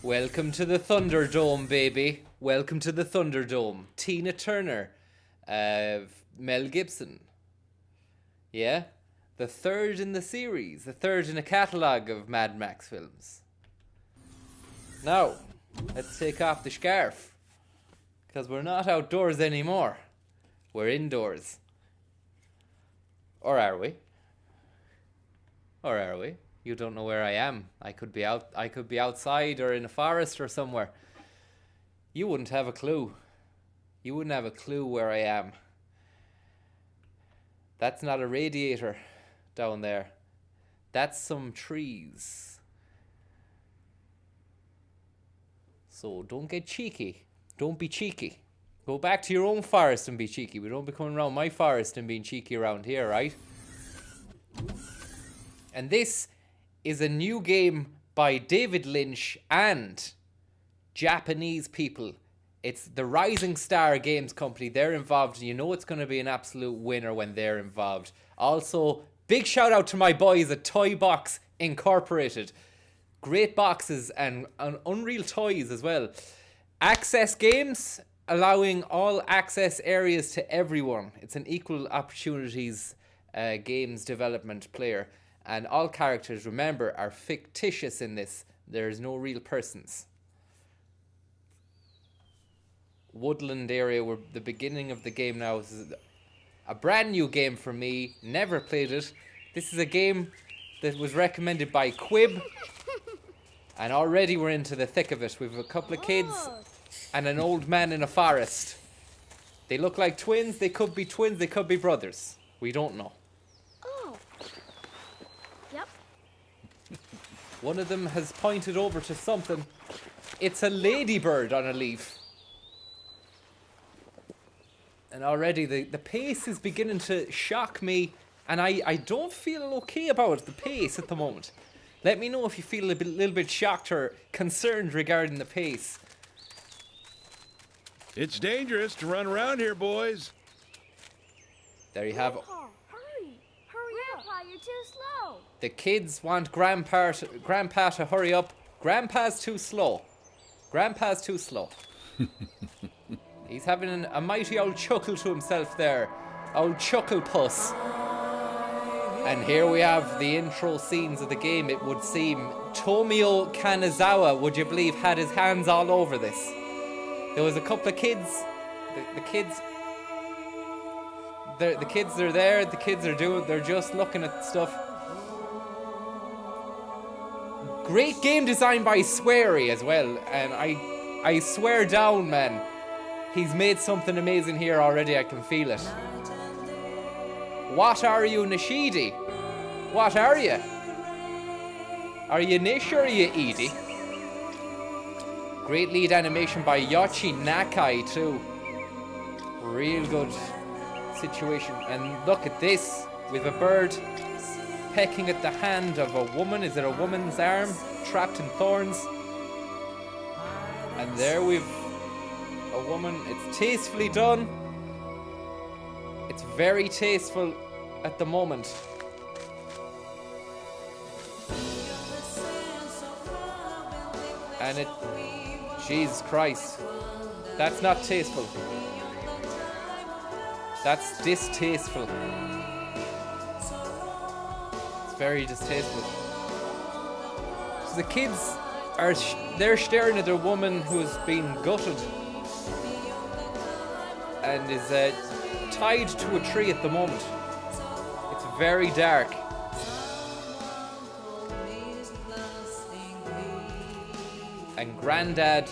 Welcome to the Thunderdome, baby. Welcome to the Thunderdome. Tina Turner, Mel Gibson. Yeah? The third in the series, the third in a catalogue of Mad Max films. Now, let's take off the scarf. Because we're not outdoors anymore. We're indoors. Or are we? Or are we? You don't know where I am. I could be outside or in a forest or somewhere. You wouldn't have a clue. You wouldn't have a clue where I am. That's not a radiator down there. That's some trees. So don't get cheeky. Don't be cheeky. Go back to your own forest and be cheeky. We don't be coming around my forest and being cheeky around here, right? And this is a new game by David Lynch and Japanese people. It's the Rising Star Games Company. They're involved. You know it's going to be an absolute winner when they're involved. Also, big shout out to my boys at Toy Box Incorporated. Great boxes and unreal toys as well. Access games, allowing all access areas to everyone. It's an equal opportunities games development player. And all characters, remember, are fictitious in this. There's no real persons. Woodland area, we're the beginning of the game now. This is a brand new game for me. Never played it. This is a game that was recommended by Quib. And already we're into the thick of it. We have a couple of kids and an old man in a forest. They look like twins. They could be twins. They could be brothers. We don't know. One of them has pointed over to something. It's a ladybird on a leaf. And already the pace is beginning to shock me. And I don't feel okay about the pace at the moment. Let me know if you feel a little bit shocked or concerned regarding the pace. It's dangerous to run around here, boys. There you have it. Hurry up. Grandpa, you're too slow. The kids want Grandpa to hurry up. Grandpa's too slow. Grandpa's too slow. He's having a mighty old chuckle to himself there. Old chuckle puss. And here we have the intro scenes of the game, it would seem. Tomio Kanazawa, would you believe, had his hands all over this. There was a couple of kids. The kids are there. The kids are they're just looking at stuff. Great game design by Swery as well. And I swear down, man. He's made something amazing here already. I can feel it. What are you, Nishidi? What are you? Are you Nish or are you Edie? Great lead animation by Yoshi Nakai too. Real good situation. And look at this. With a bird pecking at the hand of a woman. Is it a woman's arm? Trapped in thorns. And there we've a woman. It's tastefully done. It's very tasteful at the moment. And it... Jesus Christ. That's not tasteful. That's distasteful. very distasteful. So the kids are they're staring at a woman who's been gutted and is tied to a tree at the moment. It's very dark. And Grandad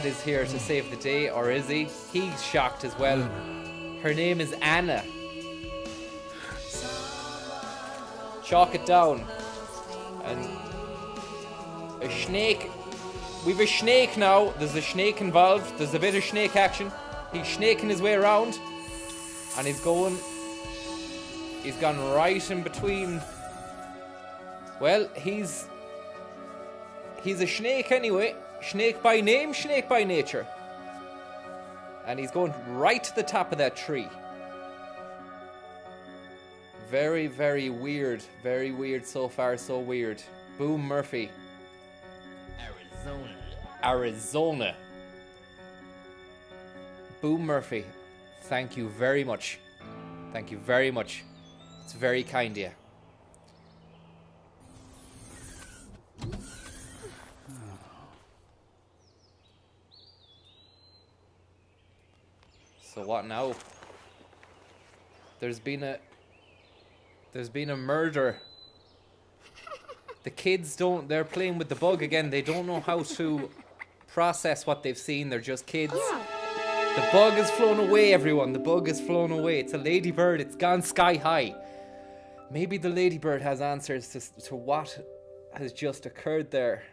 is here to save the day, or is he? He's shocked as well. Her name is Anna. Chalk it down. And a snake. We've a snake now. There's a snake involved. There's a bit of snake action. He's snaking his way around. And he's gone right in between. Well, he's a snake anyway. Snake by name, snake by nature. And he's going right to the top of that tree. Very, very weird. Very weird so far, so weird. Boom Murphy. Arizona. Boom Murphy. Thank you very much. Thank you very much. It's very kind of you. So what now? There's been a murder. The kids they're playing with the bug again. They don't know how to process what they've seen. They're just kids. The bug has flown away, everyone. The bug has flown away. It's a ladybird. It's gone sky high. Maybe the ladybird has answers to what has just occurred there.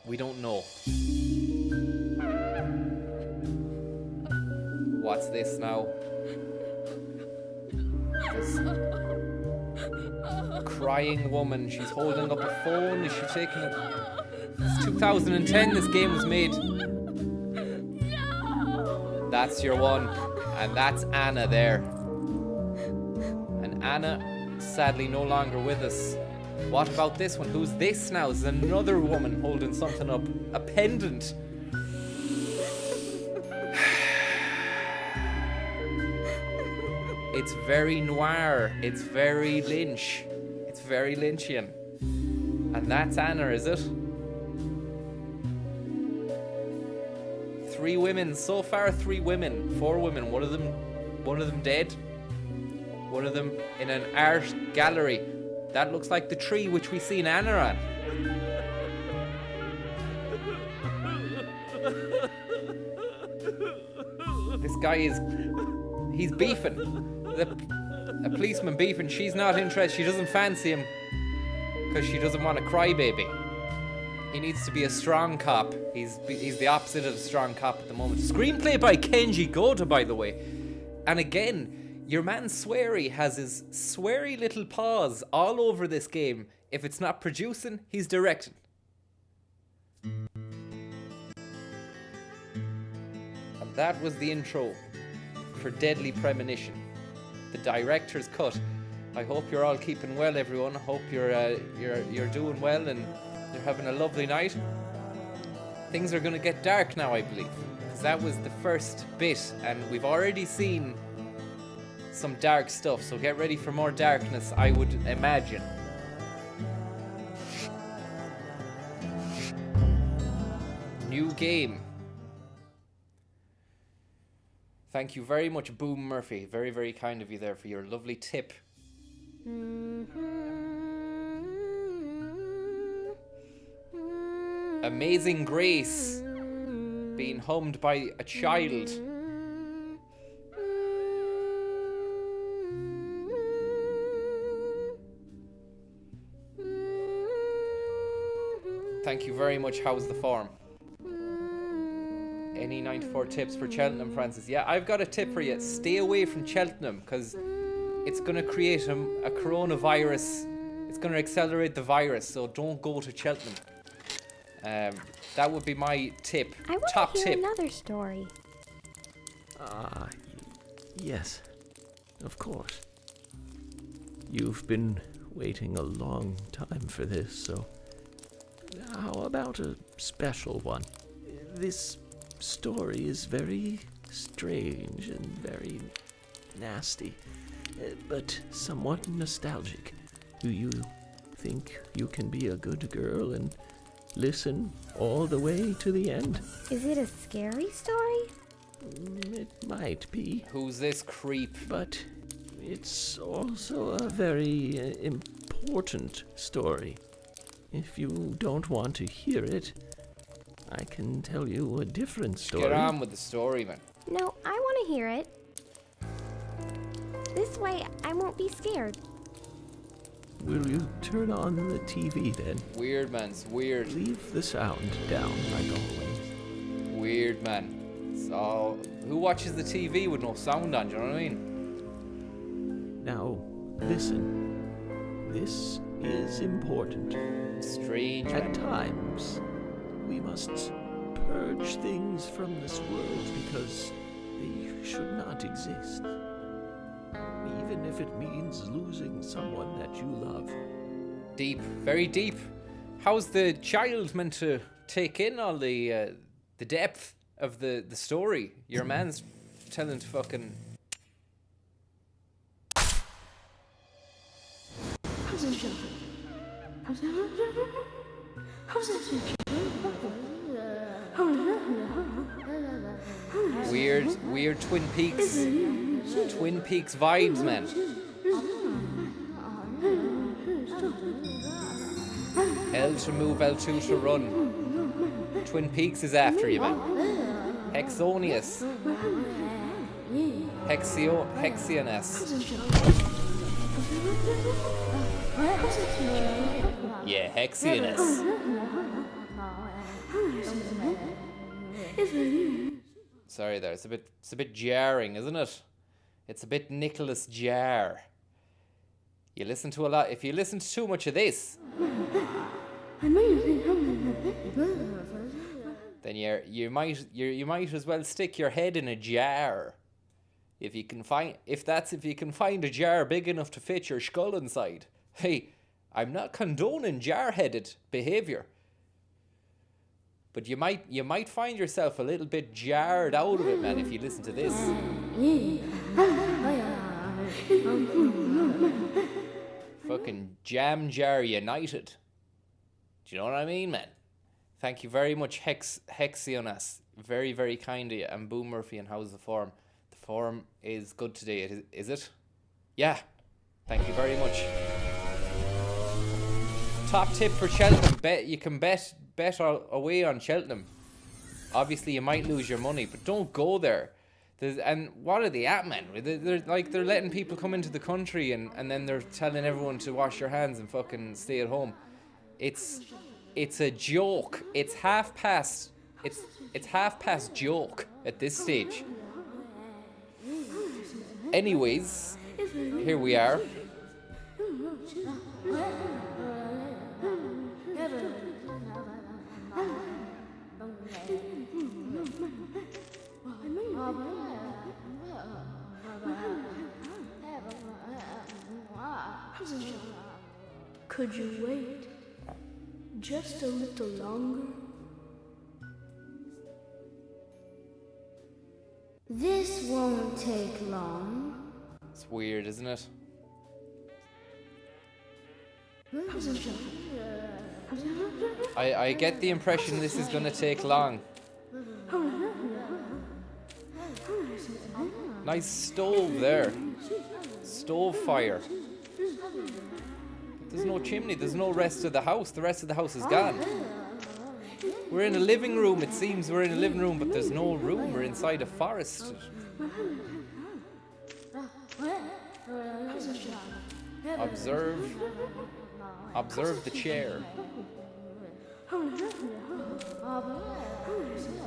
We don't know. What's this now? This crying woman. She's holding up a phone. Is she taking it? It's 2010 this game was made. No. That's your one. And that's Anna there. And Anna, sadly, no longer with us. What about this one? Who's this now? Is another woman holding something up. A pendant. It's very noir. It's very Lynch. It's very Lynchian. And that's Anna, is it? 3 women. So far, 3 women. 4 women. One of them dead. One of them in an art gallery. That looks like the tree which we seen Anna on. This guy he's beefing. A policeman beefing. She's not interested. She doesn't fancy him because she doesn't want a crybaby. He needs to be a strong cop. He's the opposite of a strong cop at the moment. Screenplay by Kenji Goda, by the way. And again, your man Swery has his sweary little paws all over this game. If it's not producing, he's directing. And that was the intro for Deadly Premonition, the director's cut. I hope you're all keeping well, everyone. I hope you're doing well and you're having a lovely night. Things are going to get dark now, I believe, because that was the first bit, and we've already seen some dark stuff. So get ready for more darkness, I would imagine. New game. Thank you very much, Boom Murphy. Very, very kind of you there for your lovely tip. Amazing Grace being hummed by a child. Thank you very much. How's the form? Any 94 tips for Cheltenham, Francis? Yeah, I've got a tip for you. Stay away from Cheltenham because it's going to create a coronavirus. It's going to accelerate the virus, so don't go to Cheltenham. That would be my tip. I want Top to hear tip. another story. Yes, of course. You've been waiting a long time for this, so how about a special one? This story is very strange and very nasty. but somewhat nostalgic. Do you think you can be a good girl and listen all the way to the end? Is it a scary story? It might be, Who's this creep? but it's also a very important story. If you don't want to hear it, I can tell you a different story. Get on with the story, man. No, I want to hear it. This way, I won't be scared. Will you turn on the TV then? Weird, man. It's weird. Leave the sound down, like always. Weird, man. So, who watches the TV with no sound on? Do you know what I mean? Now, listen. This is important. Strange, At man. times, we must purge things from this world because they should not exist. Even if it means losing someone that you love. Deep, very deep. How's the child meant to take in all the depth of the story? Your man's telling to fucking. Weird Twin Peaks. Twin Peaks vibes, man. L to move, L2 to run. Twin Peaks is after you, man. Hexonius. Hexionus. Yeah, Hexionus. Sorry there, it's a bit jarring, isn't it? It's a bit Nicholas Jar. You listen to a lot. If you listen to too much of this, then you might as well stick your head in a jar. If you can find a jar big enough to fit your skull inside. Hey, I'm not condoning jar-headed behavior, but you might find yourself a little bit jarred out of it, man, if you listen to this. Fucking Jam Jar United. Do you know what I mean, man? Thank you very much, Hexionus. Very, very kind of you. And Boo Murphy, and how's the form? The form is good today, is it? Yeah. Thank you very much. Top tip for Cheltenham. You can bet away on Cheltenham. Obviously, you might lose your money, but don't go there. And what are they at, man? They're letting people come into the country and then they're telling everyone to wash your hands and fucking stay at home. It's a joke. It's half past joke at this stage. Anyways, here we are. Could you wait just a little longer? This won't take long. It's weird, isn't it? I get the impression this is gonna take long. Nice stove there. Stove fire. There's no chimney, there's no rest of the house. The rest of the house is gone. We're in a living room, it seems we're in a living room, but there's no room. We're inside a forest. Observe the chair.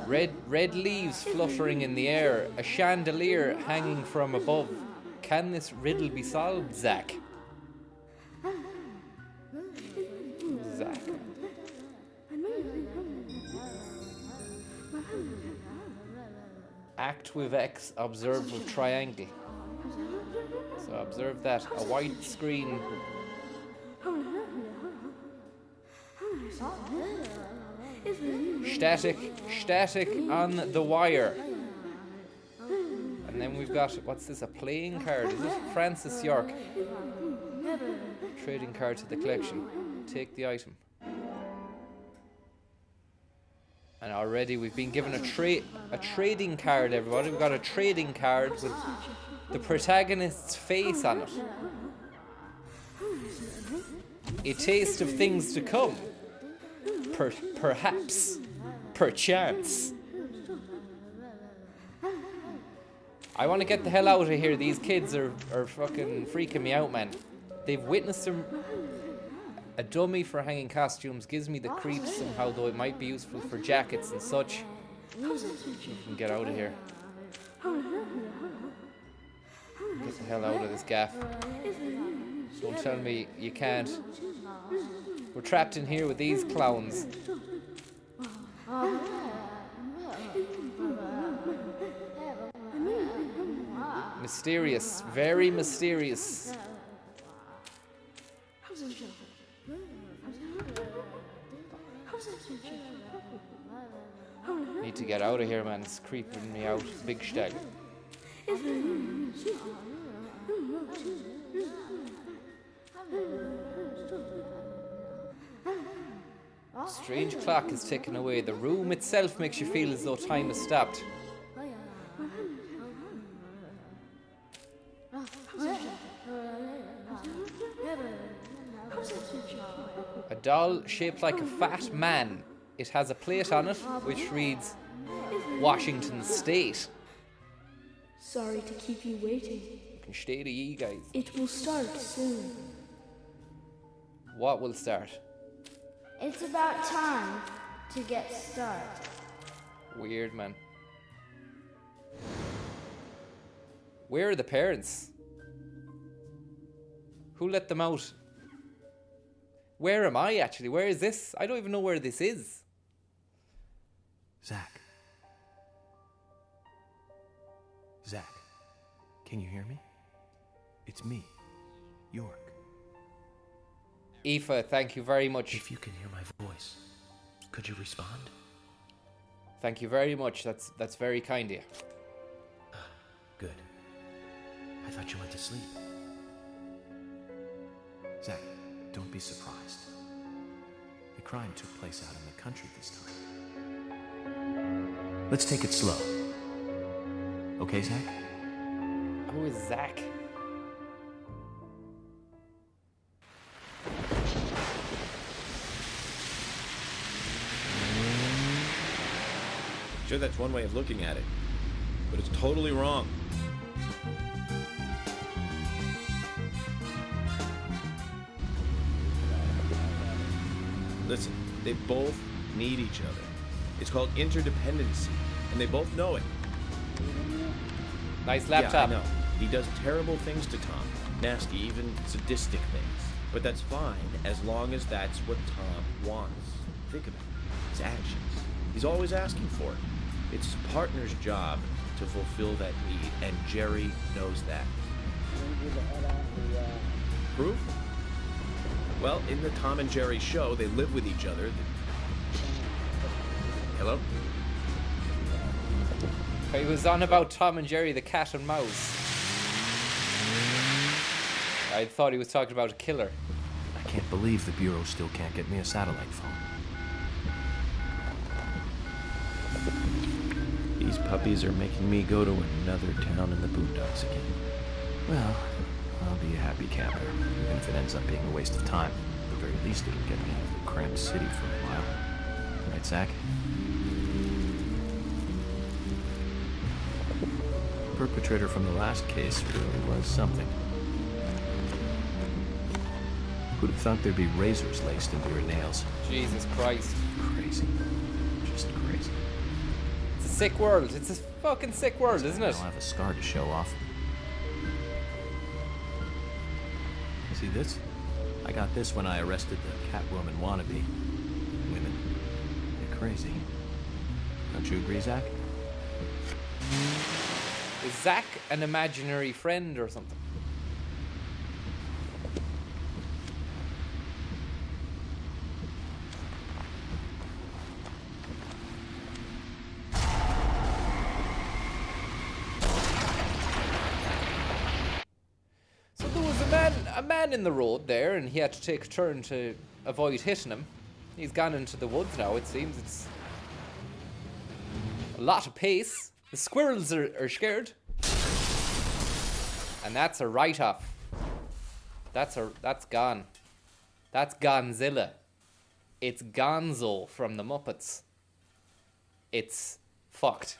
Red leaves fluttering in the air, a chandelier hanging from above. Can this riddle be solved, Zach? Zach. Act with X, observe with triangle. So observe that. A white screen. Static on the wire. A And then we've got, what's this, a playing card, is it? Francis York. Trading card to the collection. Take the item. And already we've been given a trading card, everybody. We've got a trading card with the protagonist's face on it. A taste of things to come. Perhaps. Perchance. I want to get the hell out of here. These kids are fucking freaking me out, man. They've witnessed a dummy for hanging costumes. Gives me the creeps somehow, though it might be useful for jackets and such. We can get out of here. Get the hell out of this gaff. Don't tell me you can't. We're trapped in here with these clowns. Mysterious, very mysterious. Need to get out of here, man. It's creeping me out. Big stag. Strange clock is ticking away. The room itself makes you feel as though time has stopped. A doll shaped like a fat man. It has a plate on it which reads Washington State. Sorry to keep you waiting. Can stay to ye guys. It will start soon. What will start? It's about time to get started. Weird, man. Where are the parents? Who let them out? Where am I actually? Where is this? I don't even know where this is. Zach. Zach, can you hear me? It's me, York. Aoife, thank you very much. If you can hear my voice, could you respond? Thank you very much. That's very kind of you. Good. I thought you went to sleep. Zach, don't be surprised. The crime took place out in the country this time. Let's take it slow. Okay, Zach? Who is Zach? Sure, that's one way of looking at it, but it's totally wrong. Listen, they both need each other. It's called interdependency, and they both know it. Nice laptop. Yeah, I know. He does terrible things to Tom. Nasty, even sadistic things. But that's fine, as long as that's what Tom wants. Think of it. His actions. He's always asking for it. It's his partner's job to fulfill that need, and Jerry knows that. Proof? Well, in the Tom and Jerry show, they live with each other. Hello? He was on about Tom and Jerry, the cat and mouse. I thought he was talking about a killer. I can't believe the Bureau still can't get me a satellite phone. These puppies are making me go to another town in the boondocks again. Well, I'll be a happy camper, even if it ends up being a waste of time. At the very least, it'll get me out of the cramped city for a while. Right, Zach? The perpetrator from the last case really was something. Who'd have thought there'd be razors laced into your nails? Jesus Christ. Crazy. Just crazy. It's a sick world. It's a fucking sick world, isn't it? I'll have a scar to show off. See this? I got this when I arrested the Catwoman wannabe. Women. They're crazy. Don't you agree, Zach? Is Zach an imaginary friend or something? a man in the road there, and he had to take a turn to avoid hitting him. He's gone into the woods now, it seems. It's a lot of pace. The squirrels are scared. And that's a write-off. That's gone. That's Gonzilla. It's Gonzo from the Muppets. It's fucked.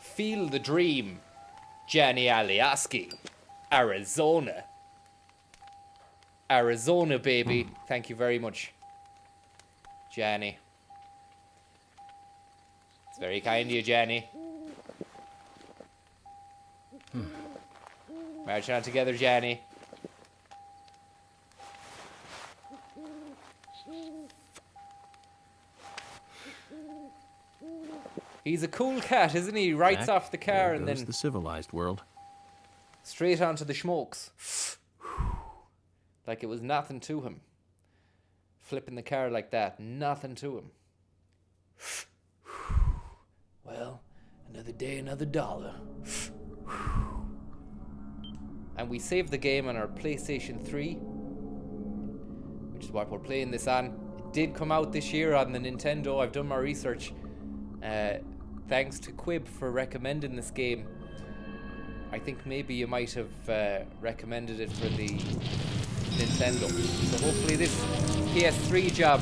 Feel the dream. Johnny Alioski. Arizona. Arizona, baby. Thank you very much, Johnny. It's very kind of you, Johnny. Marching on together, Johnny. He's a cool cat, isn't he? He writes off the car there and goes then the civilized world. straight onto the smokes. Like it was nothing to him. Flipping the car like that, nothing to him. Well, another day, another dollar. And we saved the game on our PlayStation 3, which is what we're playing this on. It did come out this year on the Nintendo. I've done my research. Thanks to Quib for recommending this game. I think maybe you might have recommended it for the Nintendo. So hopefully this PS3 job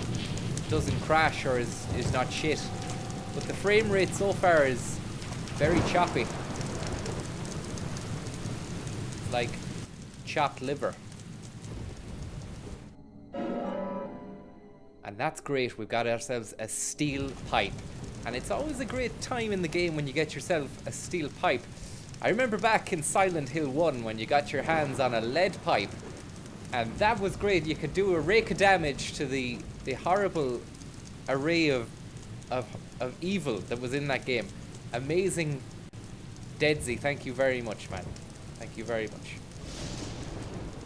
doesn't crash or is not shit. But the frame rate so far is very choppy. It's like chopped liver. And that's great. We've got ourselves a steel pipe. And it's always a great time in the game when you get yourself a steel pipe. I remember back in Silent Hill 1 when you got your hands on a lead pipe. And that was great. You could do a rake of damage to the horrible array of evil that was in that game. Amazing. Deadsy, thank you very much, man. Thank you very much.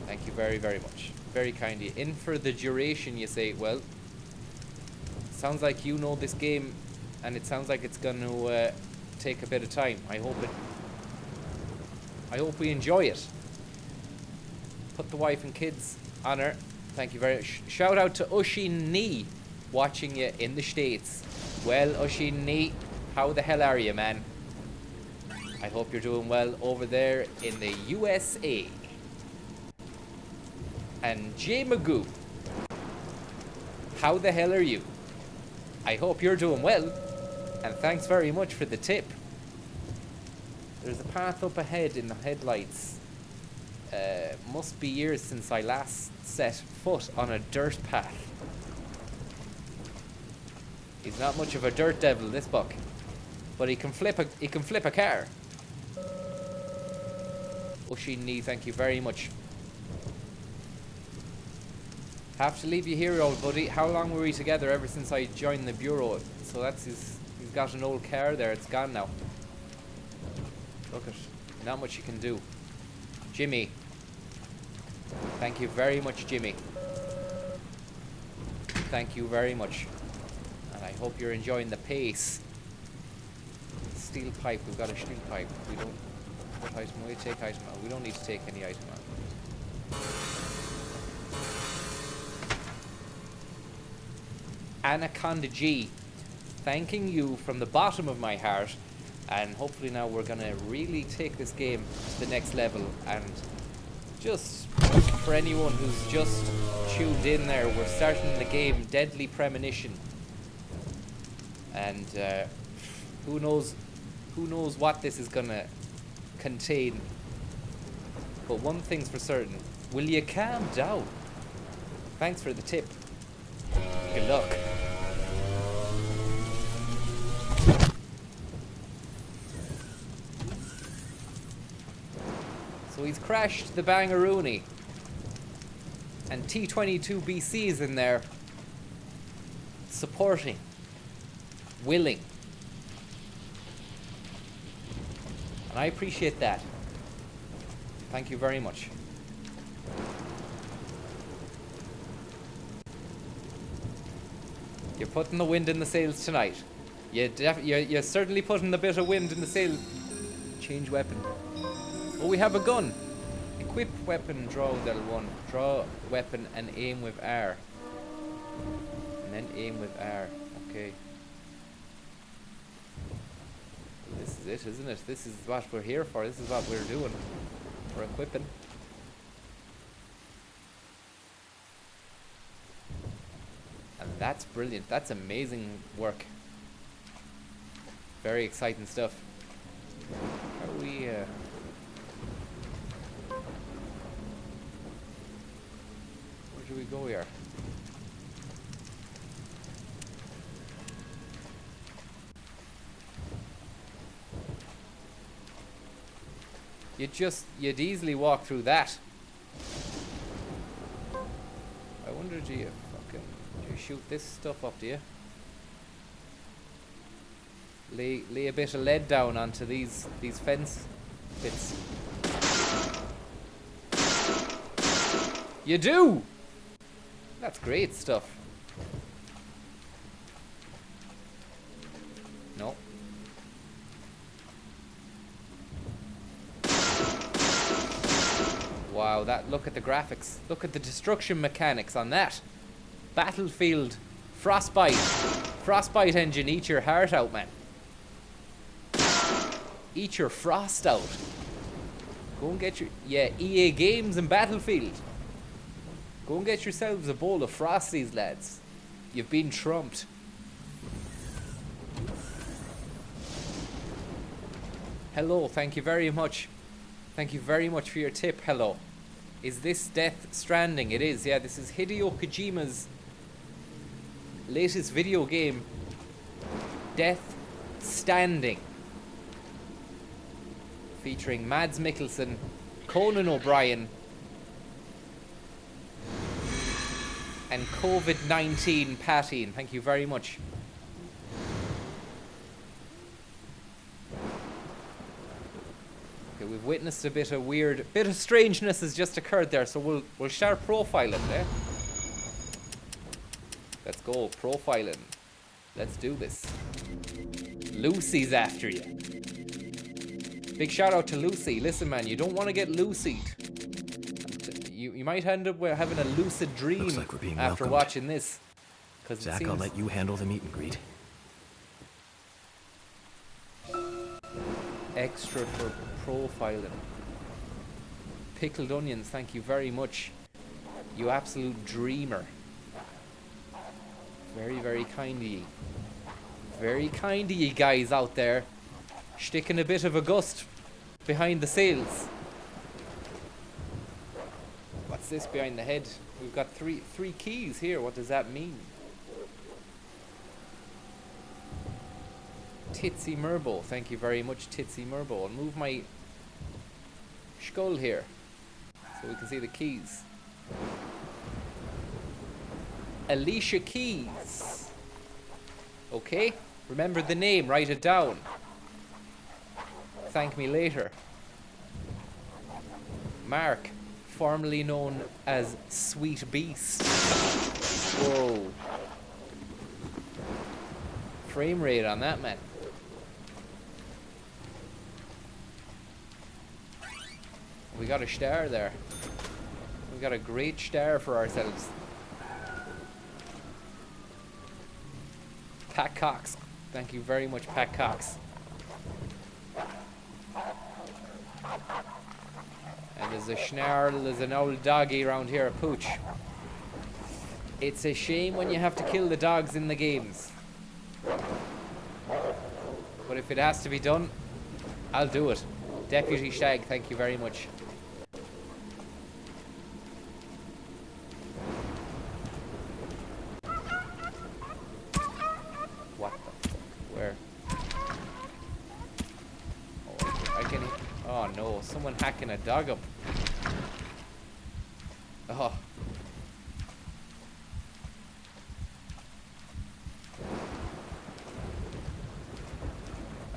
Thank you very, very much. Very kind of you. In for the duration, you say. Well, sounds like you know this game, and it sounds like it's going to take a bit of time. I hope we enjoy it. Put the wife and kids on her. Thank you very much. Shout out to Ushin Nee, watching you in the States. Well, Ushin Nee, how the hell are you, man? I hope you're doing well over there in the USA. And Jay Magoo, how the hell are you? I hope you're doing well. And thanks very much for the tip. There's a path up ahead in the headlights. Must be years since I last set foot on a dirt path. He's not much of a dirt devil, this buck, but he can flip a car. Ushin Nee, thank you very much. Have to leave you here, old buddy. How long were we together? Ever since I joined the bureau. So that's he's got an old car there. It's gone now. Look at, not much you can do. Jimmy, thank you very much, Jimmy. Thank you very much. And I hope you're enjoying the pace. Steel pipe, we've got a steel pipe. We don't put item away, take item out. We don't need to take any item out. Anaconda G, thanking you from the bottom of my heart. And hopefully now we're going to really take this game to the next level. And just for anyone who's just tuned in there, we're starting the game Deadly Premonition. And who knows what this is going to contain. But one thing's for certain. Will you calm down? Thanks for the tip. Good luck. So he's crashed the Bangaroony. And T22BC is in there. Supporting. Willing. And I appreciate that. Thank you very much. You're putting the wind in the sails tonight. You're certainly putting a bit of wind in the sail. Change weapon. Oh, we have a gun. Equip weapon, draw Del1. Draw weapon and aim with R. And then aim with R. Okay. This is it, isn't it? This is what we're here for. This is what we're doing. We're equipping. And that's brilliant. That's amazing work. Very exciting stuff. Are we... Where do we go here? You'd easily walk through that. I wonder, do you shoot this stuff up, do you? Lay a bit of lead down onto these fence bits. You do! That's great stuff. No. Wow, look at the graphics. Look at the destruction mechanics on that. Battlefield Frostbite. Frostbite engine, eat your heart out, man. Eat your frost out. Go and get your... Yeah, EA Games and Battlefield. Go and get yourselves a bowl of Frosties, lads. You've been trumped. Hello, thank you very much. Thank you very much for your tip, hello. Is this Death Stranding? It is, yeah. This is Hideo Kojima's latest video game, Death Standing. Featuring Mads Mikkelsen, Conan O'Brien, and COVID-19 Patty. Thank you very much. Okay, we've witnessed a bit of strangeness has just occurred there, so we'll start profiling, eh? Let's go, profiling. Let's do this. Lucy's after you. Big shout out to Lucy. Listen, man, you don't want to get Lucy'd. You might end up having a lucid dream Looks like we're being after welcomed. watching this. Zach, I'll let you handle the meet and greet. Extra for profiling. Pickled onions, thank you very much. You absolute dreamer. Very, very kind of ye. Very kind of ye guys out there. Sticking a bit of a gust behind the sails. What's this behind the head? We've got three keys here. What does that mean? Titsy Murbo. Thank you very much, Titsy Murbo. I'll move my skull here so we can see the keys. Alicia Keys. Okay, remember the name, write it down. Thank me later. Mark, formerly known as Sweet Beast. Whoa. Frame rate on that, man. We got a star there. We got a great star for ourselves. Pat Cox. Thank you very much, Pat Cox. And there's a snarl, there's an old doggy around here, a pooch. It's a shame when you have to kill the dogs in the games. But if it has to be done, I'll do it. Deputy Shag, thank you very much. What the fuck? Where? Oh, I can... Oh no, someone hacking a dog up. Oh.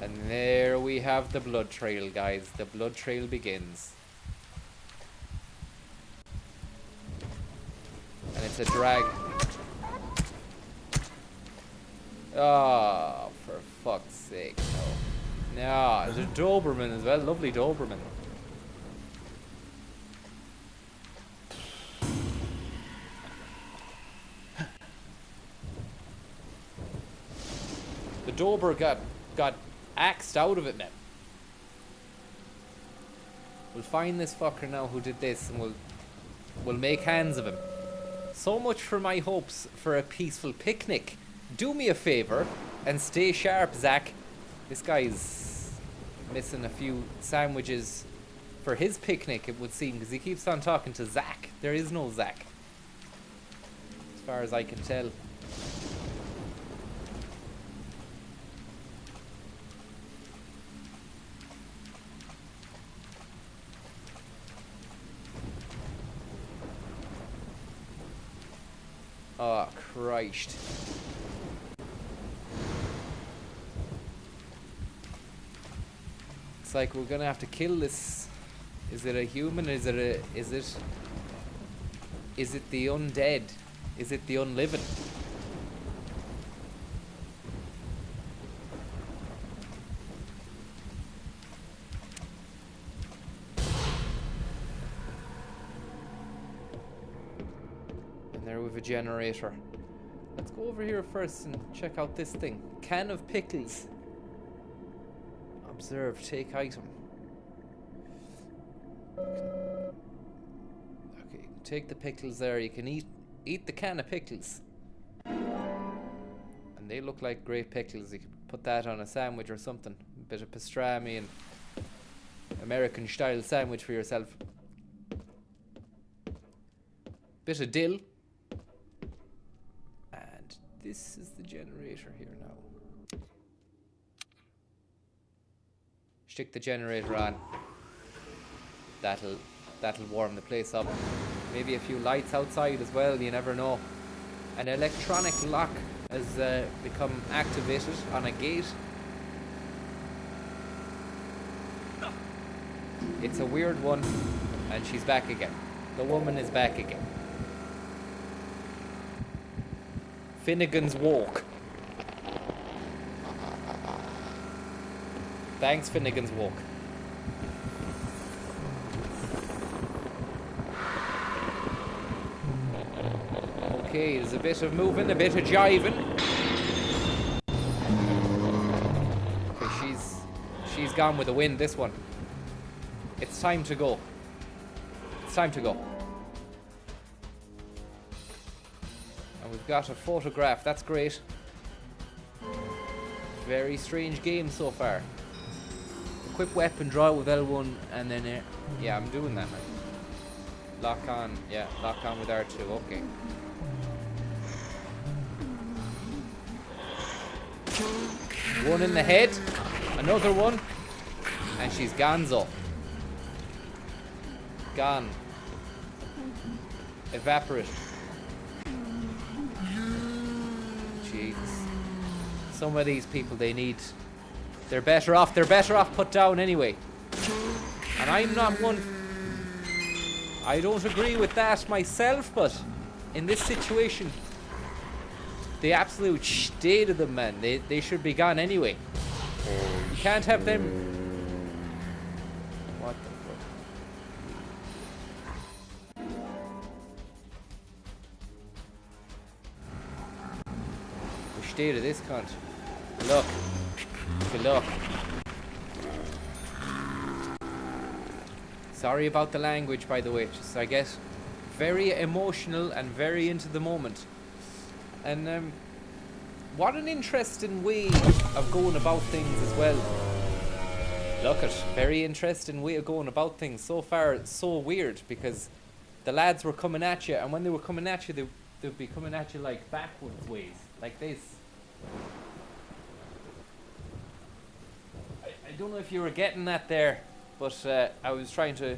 And there we have the blood trail, guys. The blood trail begins. And it's a drag. Oh, for fuck's sake, no. No, there's a Doberman as well. Lovely Doberman. The Dober got axed out of it, man. We'll find this fucker now who did this, and we'll make hands of him. So much for my hopes for a peaceful picnic. Do me a favor and stay sharp, Zach. This guy's missing a few sandwiches for his picnic, it would seem, because he keeps on talking to Zach. There is no Zach, as far as I can tell. Oh, Christ. It's like we're gonna have to kill this. Is it a human? Is it the undead? Is it the unliving? And there with a generator. Let's go over here first and check out this thing. Can of pickles. Observe, take item. Okay, take the pickles there. You can eat the can of pickles. And they look like great pickles. You could put that on a sandwich or something. A bit of pastrami and American style sandwich for yourself. Bit of dill. And this is the generator here now. Stick the generator on. That'll warm the place up. Maybe a few lights outside as well, you never know. An electronic lock has become activated on a gate. It's a weird one, and she's back again. The woman is back again. Finnegan's Walk. Thanks, Finnegan's Walk. Okay, there's a bit of moving, a bit of jiving. Okay, she's gone with the wind, this one. It's time to go. It's time to go. And we've got a photograph, that's great. Very strange game so far. Equip weapon, draw with L1, and then yeah, I'm doing that, man. Lock on, yeah, lock on with R2, okay. One in the head, another one, and she's gonzo. Gone. Evaporate. Jesus. Some of these people, they're better off put down anyway. And I'm not one, I don't agree with that myself, but in this situation, the absolute state of them, man, they should be gone anyway. You can't have them. What the fuck? The state of this cunt. Look. Look. Sorry about the language, by the way. Just, I get very emotional and very into the moment. And what an interesting way of going about things as well. Look at, very interesting way of going about things. So far, it's so weird because the lads were coming at you, and when they were coming at you, they'd be coming at you like backwards ways, like this. I don't know if you were getting that there, but I was trying to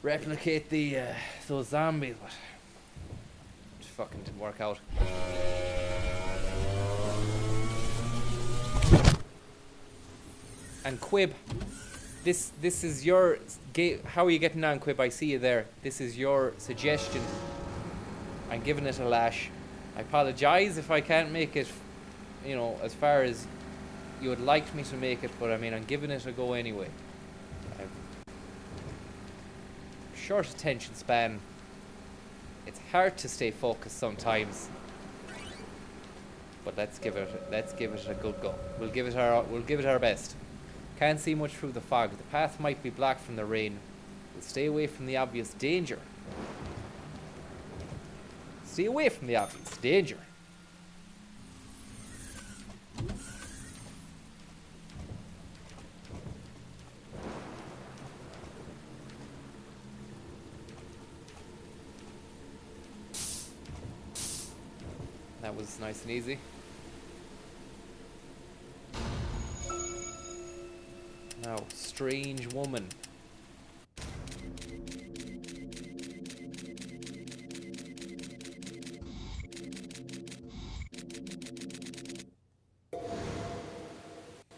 replicate those zombies, but it fucking didn't work out. And Quib, this is your how are you getting on, Quib? I see you there. This is your suggestion. I'm giving it a lash. I apologize if I can't make it, you know, as far as you would like me to make it, but I mean, I'm giving it a go anyway. I've short attention span. It's hard to stay focused sometimes. But let's give it a good go. We'll give it our best. Can't see much through the fog. The path might be black from the rain. We'll stay away from the obvious danger. Stay away from the obvious danger. That was nice and easy. Now, strange woman.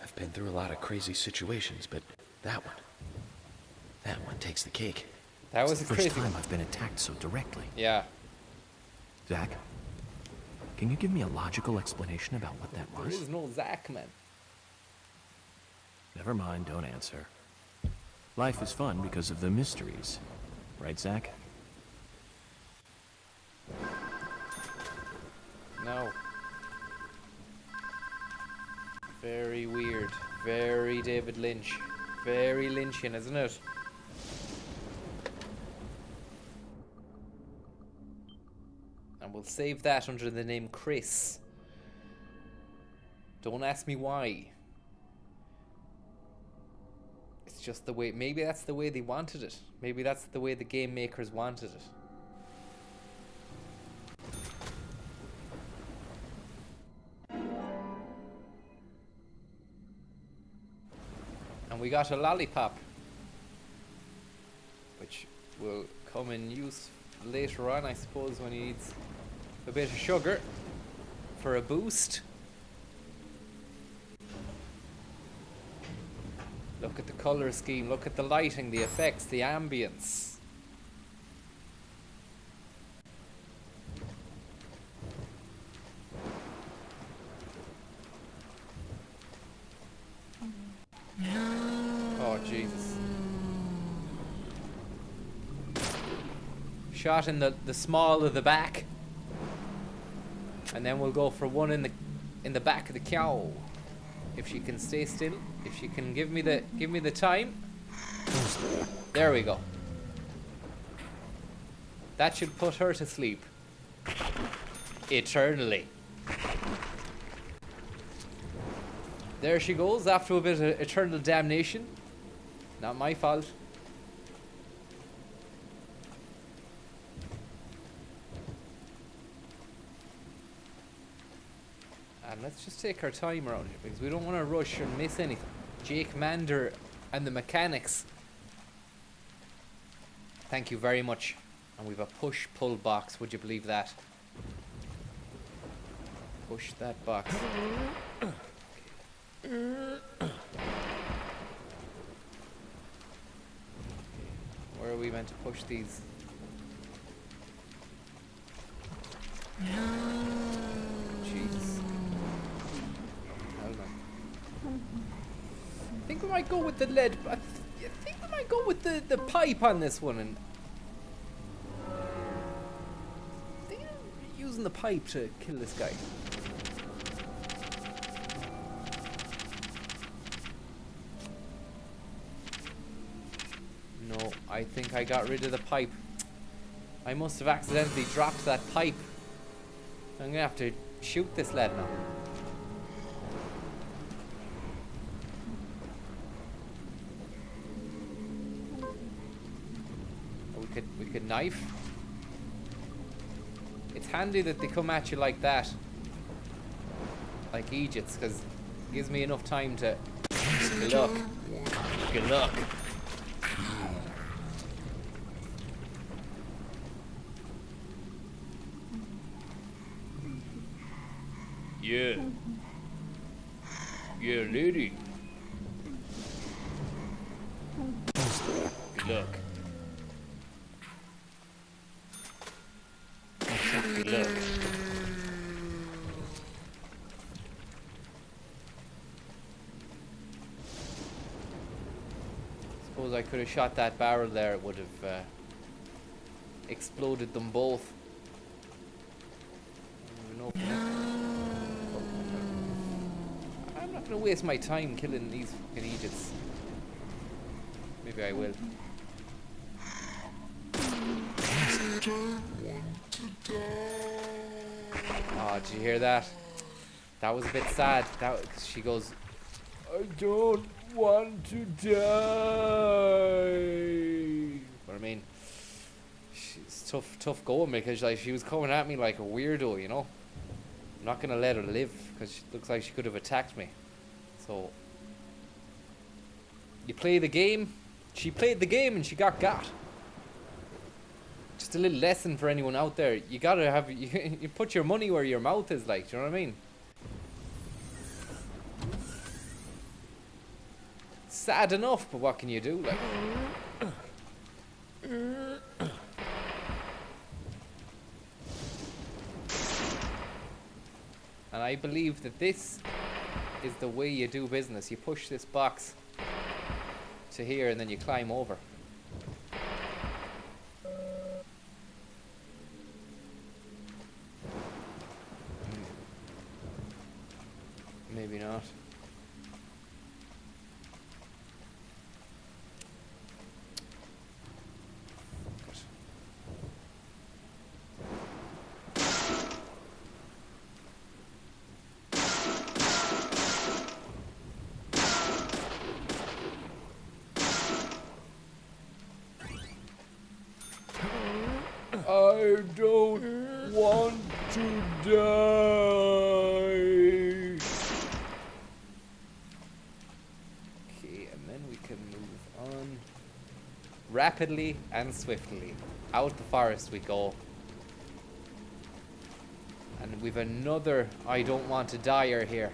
I've been through a lot of crazy situations, but that one takes the cake. That was It's a the crazy first time one. I've been attacked so directly. Yeah. Zach, can you give me a logical explanation about what that There was? is no Zach, man. Never mind, don't answer. Life is fun because of the mysteries. Right, Zach? No. Very weird. Very David Lynch. Very Lynchian, isn't it? And we'll save that under the name Chris. Don't ask me why. It's just the way. Maybe that's the way they wanted it. Maybe that's the way the game makers wanted it. And we got a lollipop, which will come in use later on, I suppose, when he needs a bit of sugar for a boost. Look at the color scheme, look at the lighting, the effects, the ambience. Oh, Jesus. Shot in the small of the back. And then we'll go for one in the back of the cow. If she can stay still, if she can give me the time. There we go. That should put her to sleep. Eternally. There she goes, after a bit of eternal damnation. Not my fault. And let's just take our time around here, because we don't want to rush and miss anything. Jake Mander and the mechanics. Thank you very much. And we've a push-pull box, would you believe that? Push that box. Where are we meant to push these? Jeez. Hold on. I think we might go with the lead. I think we might go with the pipe on this one. And I think I'm using the pipe to kill this guy. No, I think I got rid of the pipe. I must have accidentally dropped that pipe. I'm gonna have to shoot this lad now. We could knife. It's handy that they come at you like that, like Egypt's, because it gives me enough time to look. Good luck. Yeah. Yeah, lady. Good luck. Good luck. suppose I could have shot that barrel there. It would have exploded them both. I don't even know if I'm not going to waste my time killing these fucking idiots. Maybe I will. Oh, did you hear that? That was a bit sad. She goes, I don't want to die. But I mean, she's tough going, because like she was coming at me like a weirdo, you know. I'm not gonna let her live, because she looks like she could have attacked me. So you play the game. She played the game and she got. Just a little lesson for anyone out there. You gotta have you put your money where your mouth is, like, do you know what I mean? Sad enough, but what can you do? Like, and I believe that this is the way you do business. You push this box to here and then you climb over. Maybe not. I don't want to die. Okay, and then we can move on rapidly and swiftly. Out the forest we go. And we've another I don't want to dyer here.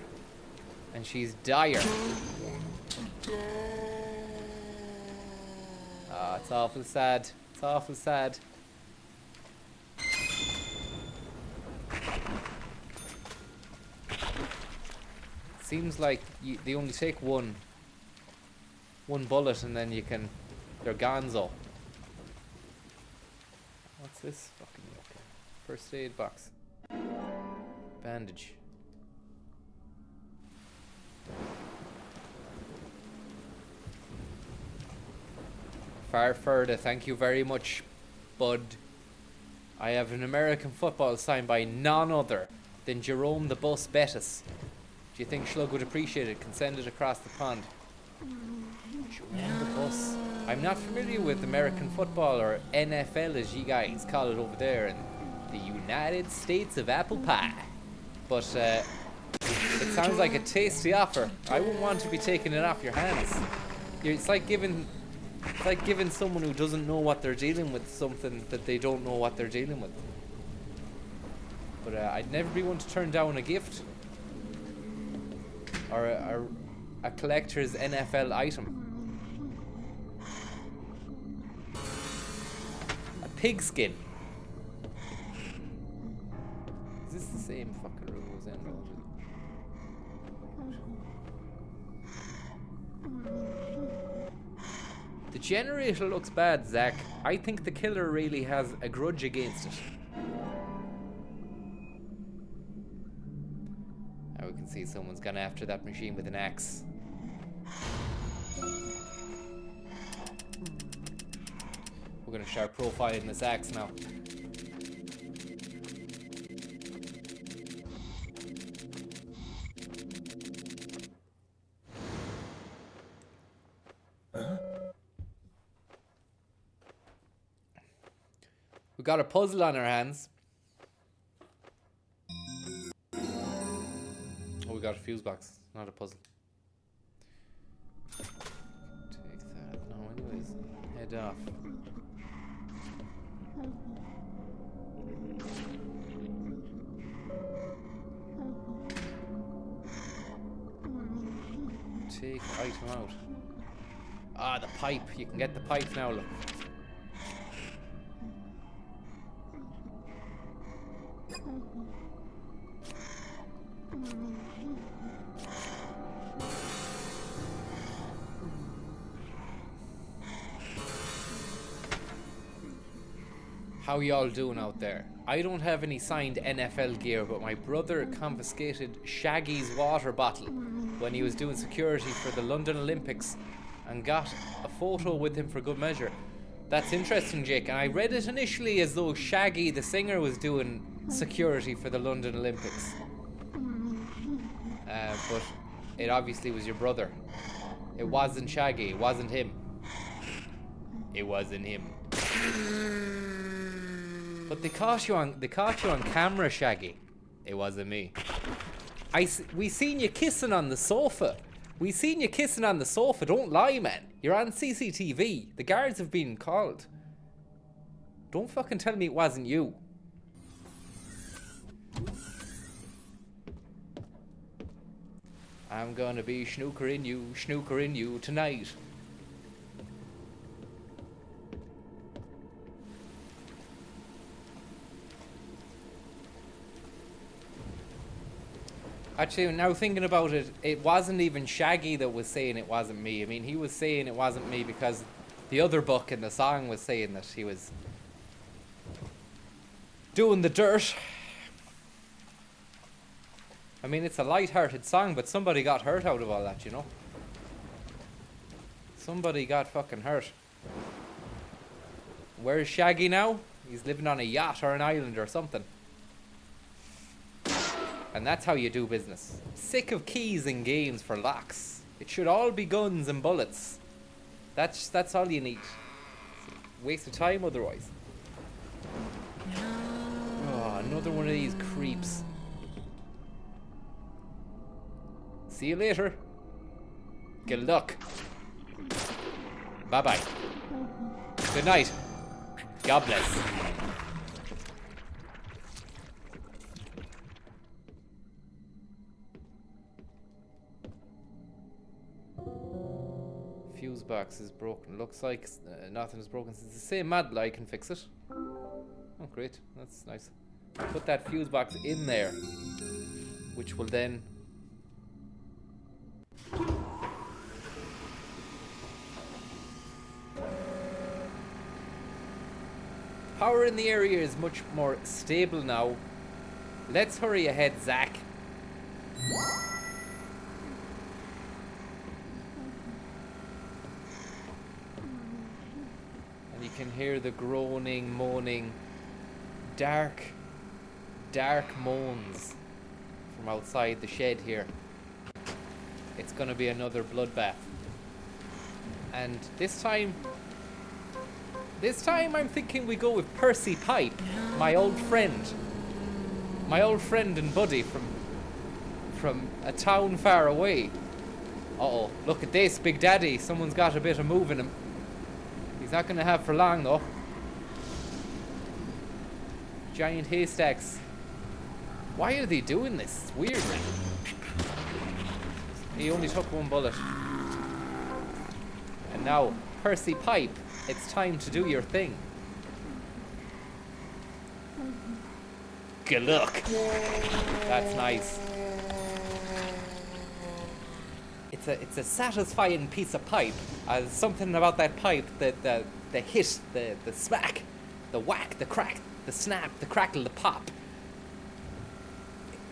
And she's dire. Ah, it's awful sad. It's awful sad. Seems like they only take one bullet and then they're gonzo. What's this? Fucking okay. First aid box. Bandage. Far further, thank you very much, bud. I have an American football signed by none other than Jerome the Bus Bettis. Do you think Slug would appreciate it? Can send it across the pond. Jerome the Bus. I'm not familiar with American football, or NFL as you guys call it over there in the United States of Apple Pie. But it sounds like a tasty offer. I wouldn't want to be taking it off your hands. It's like giving someone who doesn't know what they're dealing with something that they don't know what they're dealing with. But I'd never be one to turn down a gift. Or a collector's NFL item. A pigskin. Is this the same fucking Rose Emerald? The generator looks bad, Zach. I think the killer really has a grudge against it. Now we can see someone's gone after that machine with an axe. We're gonna start profiling this axe now. We got a puzzle on our hands. Oh, we got a fuse box, not a puzzle. Take that. No, anyways, head off. Take item out. Ah, the pipe. You can get the pipe now, look. How y'all doing out there? I don't have any signed NFL gear, but my brother confiscated Shaggy's water bottle when he was doing security for the London Olympics and got a photo with him for good measure. That's interesting, Jake, and I read it initially as though Shaggy the singer was doing security for the London Olympics. But it obviously was your brother. It wasn't Shaggy, it wasn't him. It wasn't him. But they caught you on camera, Shaggy. It wasn't me. We seen you kissing on the sofa. We seen you kissing on the sofa. Don't lie, man. You're on CCTV. The guards have been called. Don't fucking tell me it wasn't you. I'm gonna be snookering you tonight. Actually, now thinking about it, it wasn't even Shaggy that was saying it wasn't me. I mean, he was saying it wasn't me because the other book in the song was saying that he was doing the dirt. I mean, it's a light-hearted song, but somebody got hurt out of all that, you know? Somebody got fucking hurt. Where's Shaggy now? He's living on a yacht or an island or something. And that's how you do business. Sick of keys and games for locks. It should all be guns and bullets. That's all you need. Waste of time otherwise. Oh, another one of these creeps. See you later. Good luck. Bye-bye. Good night. God bless. Fuse box is broken. Looks like nothing is broken. It's the same model. I can fix it. Oh, great. That's nice. Put that fuse box in there, which will then... Power in the area is much more stable now. Let's hurry ahead, Zach. And you can hear the groaning, moaning, dark moans from outside the shed here. It's gonna be another bloodbath. And this time I'm thinking we go with Percy Pipe, my old friend and buddy from a town far away. Uh-oh, look at this, Big Daddy. Someone's got a bit of move in him. He's not gonna have for long though. Giant haystacks. Why are they doing this? It's weird, man. He only took one bullet. And now, Percy Pipe, it's time to do your thing. Good luck. That's nice. It's a satisfying piece of pipe. Something about that pipe, the hit, the smack, the whack, the crack, the snap, the crackle, the pop.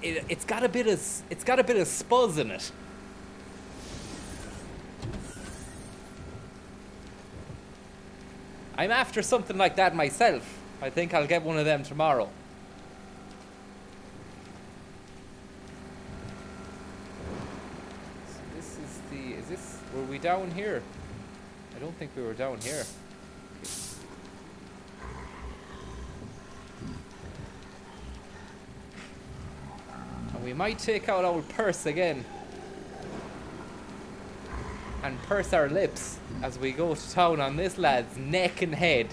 It's got a bit of spuzz in it. I'm after something like that myself. I think I'll get one of them tomorrow. So this is were we down here? I don't think we were down here. Okay. And we might take out old Purse again. And purse our lips as we go to town on this lad's neck and head.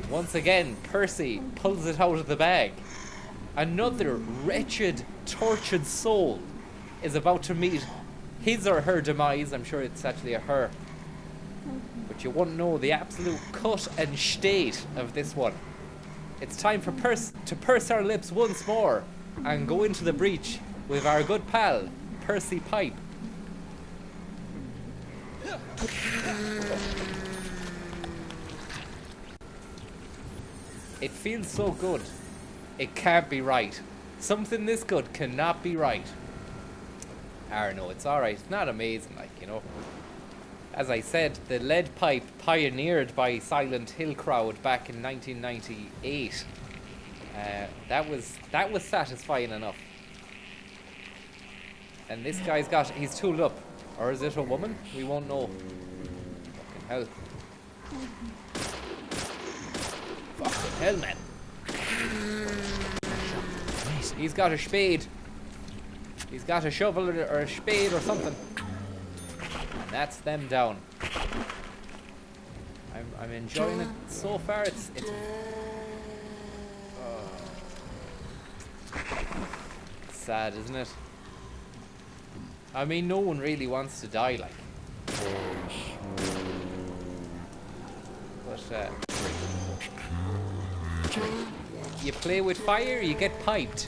Once again, Percy pulls it out of the bag. Another wretched, tortured soul is about to meet his or her demise. I'm sure it's actually a her. But you won't know the absolute cut and state of this one. It's time for to purse our lips once more and go into the breach with our good pal, Percy pipe. It feels so good. It can't be right. Something this good cannot be right. I don't know, it's alright. It's not amazing, like, you know. As I said, the lead pipe pioneered by Silent Hill crowd back in 1998. That was satisfying enough. And this guy's he's tooled up. Or is it a woman? We won't know. Fucking hell. Fucking hell, man. He's got a spade. He's got a shovel or a spade or something. And that's them down. I'm enjoying it so far. It's sad, isn't it? I mean, no one really wants to die, like. But you play with fire, you get piped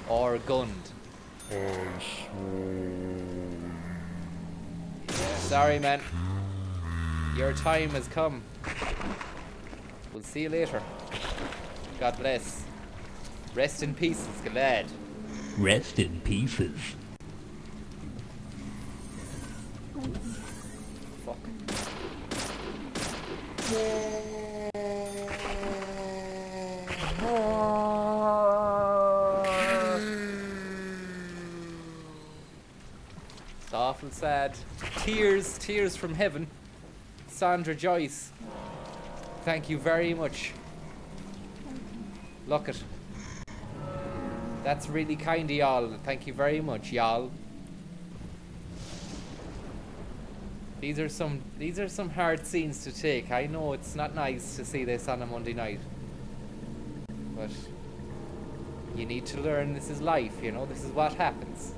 or gunned. Yeah, sorry, man. Your time has come. We'll see you later. God bless. Rest in peace, Galad. Rest in pieces. Fuck. It's awful sad. Tears from heaven. Sandra Joyce, thank you very much. Look it. That's really kind of y'all. Thank you very much, y'all. These are some hard scenes to take. I know it's not nice to see this on a Monday night, but you need to learn this is life, you know. This is what happens.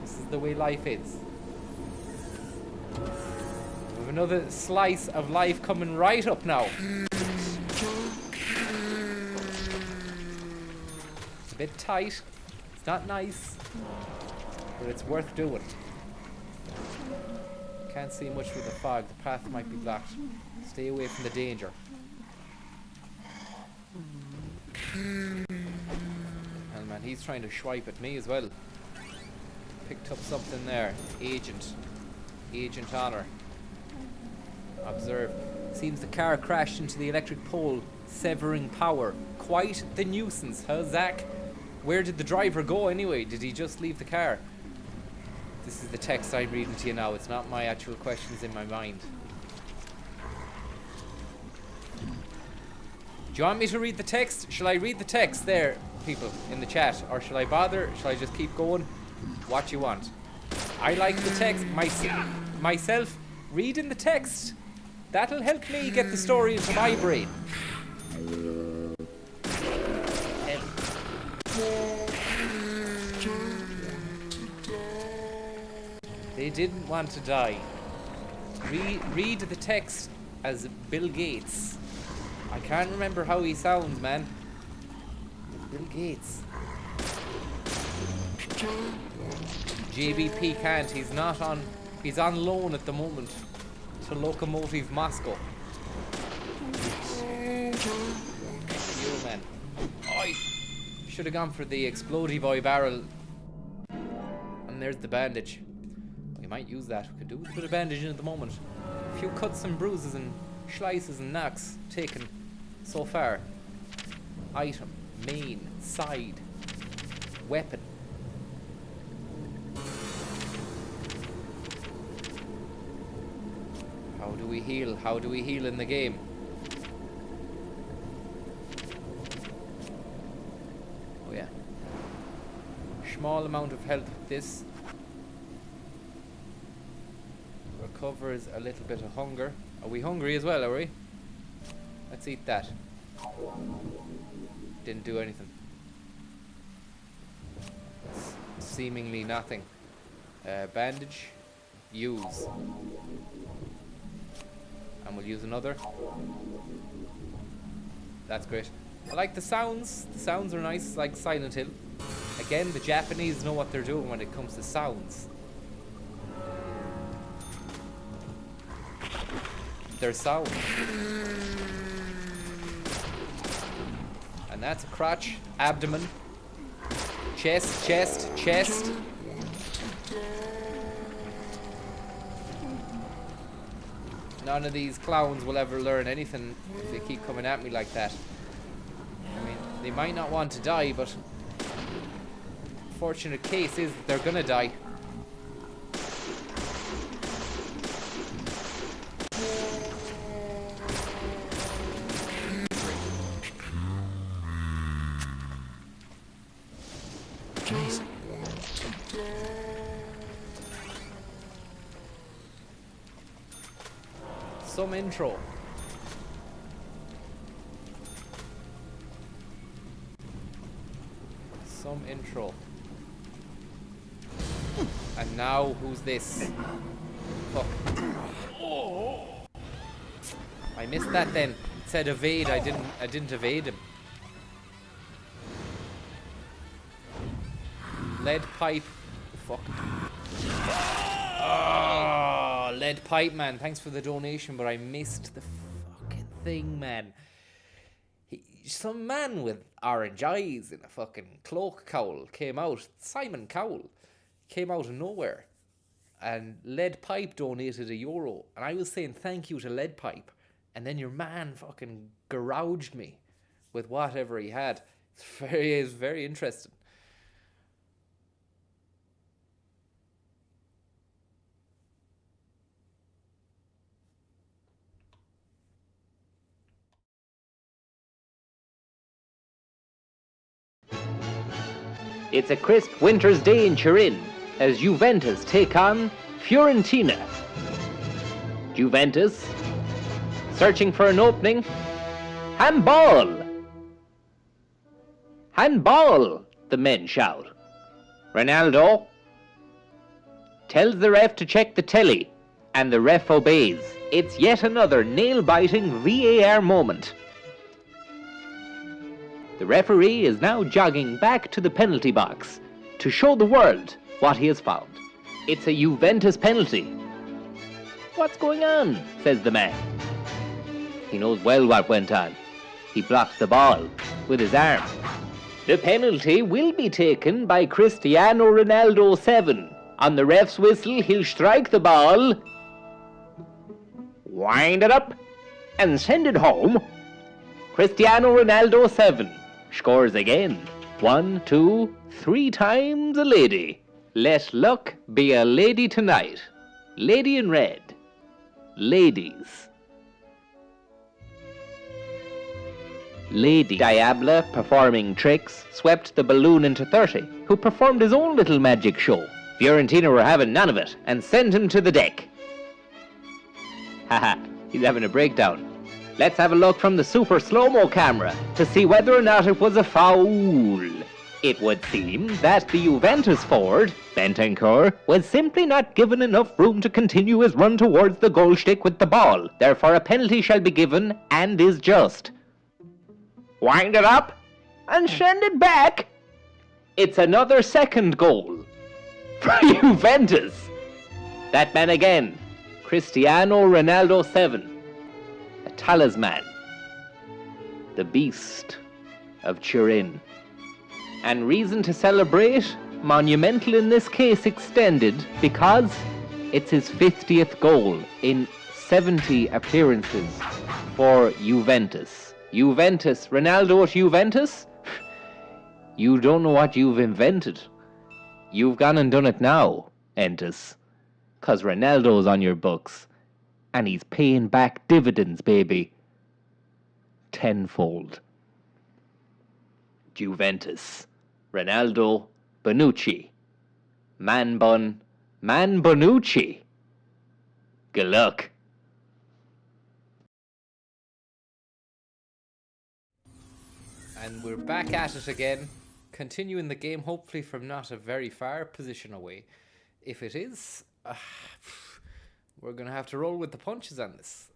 This is the way life is. We have another slice of life coming right up now. It's a bit tight. It's not nice, but it's worth doing. Can't see much with the fog. The path might be blocked. Stay away from the danger. Hell, man, he's trying to swipe at me as well. Picked up something there. Agent Honor. Observe. Seems the car crashed into the electric pole, severing power. Quite the nuisance, huh, Zach? Where did the driver go anyway? Did he just leave the car? This is the text I'm reading to you now. It's not my actual questions in my mind. Do you want me to read the text? Shall I read the text there, people, in the chat? Or shall I bother? Shall I just keep going? What you want. I like the text myself. Reading the text. That'll help me get the story into my brain. They didn't want to die. Read the text as Bill Gates. I can't remember how he sounds, man. Bill Gates. JBP can't. He's not on. He's on loan at the moment to Lokomotiv Moscow. You, man. I should have gone for the Explodey Boy barrel. And there's the bandage. We might use that. We could do with a bit of bandaging at the moment. A few cuts and bruises and slices and knocks taken so far. Item, main, side, weapon. How do we heal? How do we heal in the game? Oh yeah. Small amount of health with this. Recovers a little bit of hunger. Are we hungry as well, are we? Let's eat that. Didn't do anything. Seemingly nothing. Bandage. Use. And we'll use another. That's great. I like the sounds. The sounds are nice, like Silent Hill. I Again, the Japanese know what they're doing when it comes to sounds. Their sound. And that's a crotch, abdomen, chest, chest, chest. None of these clowns will ever learn anything if they keep coming at me like that. I mean, they might not want to die, but fortunate case is that they're gonna die. Some intro. Some intro. And now who's this? Fuck. I missed that then. It said evade, I didn't evade him. Lead pipe. Fuck. Oh, lead pipe, man. Thanks for the donation, but I missed the fucking thing, man. Some man with orange eyes in a fucking cloak cowl came out. Simon Cowell came out of nowhere. And Lead Pipe donated €1. And I was saying thank you to Lead Pipe. And then your man fucking gouged me with whatever he had. It's very interesting. It's a crisp winter's day in Turin as Juventus take on Fiorentina. Juventus, searching for an opening. Handball! Handball, the men shout. Ronaldo tells the ref to check the telly, and the ref obeys. It's yet another nail-biting VAR moment. The referee is now jogging back to the penalty box to show the world what he has found. It's a Juventus penalty. What's going on? Says the man. He knows well what went on. He blocks the ball with his arm. The penalty will be taken by Cristiano Ronaldo 7. On the ref's whistle, he'll strike the ball, wind it up, and send it home. Cristiano Ronaldo 7 scores again. 1, 2, 3 times a lady. Let luck be a lady tonight. Lady in red. Ladies. Lady Diabla, performing tricks, swept the balloon into 30, who performed his own little magic show. Fiorentina were having none of it and sent him to the deck. Haha, he's having a breakdown. Let's have a look from the super slow-mo camera to see whether or not it was a foul. It would seem that the Juventus forward, Bentancur, was simply not given enough room to continue his run towards the goal stick with the ball. Therefore, a penalty shall be given, and is just. Wind it up and send it back. It's another second goal for Juventus. That man again, Cristiano Ronaldo 7. A talisman, the beast of Turin. And reason to celebrate, monumental in this case extended, because it's his 50th goal in 70 appearances for Juventus. Juventus, Ronaldo at Juventus? You don't know what you've invented. You've gone and done it now, Entus. 'Cause Ronaldo's on your books. And he's paying back dividends, baby. Tenfold. Juventus. Ronaldo. Bonucci. Man Bonucci. Good luck. And we're back at it again. Continuing the game, hopefully from not a very far position away. If it is... we're going to have to roll with the punches on this.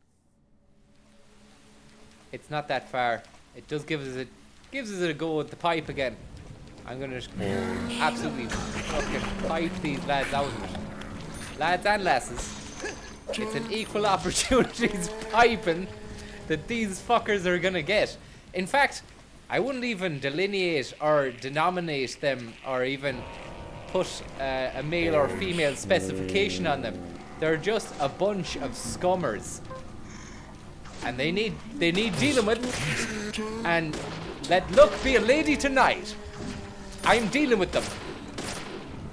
It's not that far. It does gives us a go at the pipe again. I'm gonna just absolutely fucking pipe these lads out of it. Lads and lasses. It's an equal opportunities piping that these fuckers are gonna get. In fact, I wouldn't even delineate or denominate them or even put a male or female specification on them. They're just a bunch of scummers. And they need dealing with. And let luck be a lady tonight. I'm dealing with them.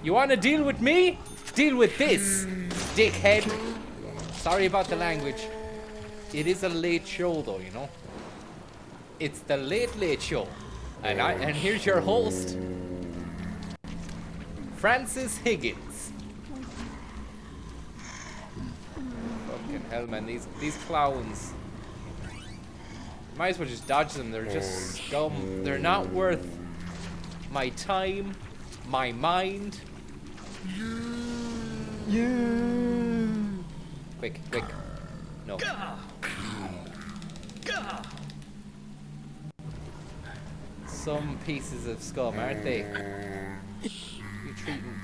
You wanna deal with me? Deal with this, dickhead. Sorry about the language. It is a late show though, you know. It's the Late Show. And here's your host, Francis Higgins. Fucking hell, man, these clowns. Might as well just dodge them. They're just scum. They're not worth my time, my mind. Quick. No. Some pieces of scum, aren't they? You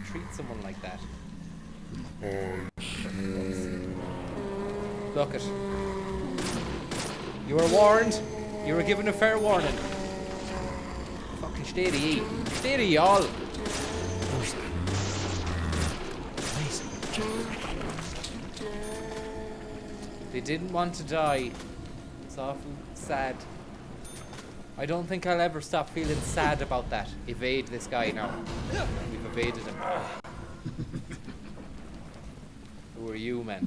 treat someone like that. Look it. You were warned. You were given a fair warning. Fucking stay to ye. Stay to y'all. They didn't want to die. It's awful sad. I don't think I'll ever stop feeling sad about that. Evade this guy now. We've evaded him. Who are you, man?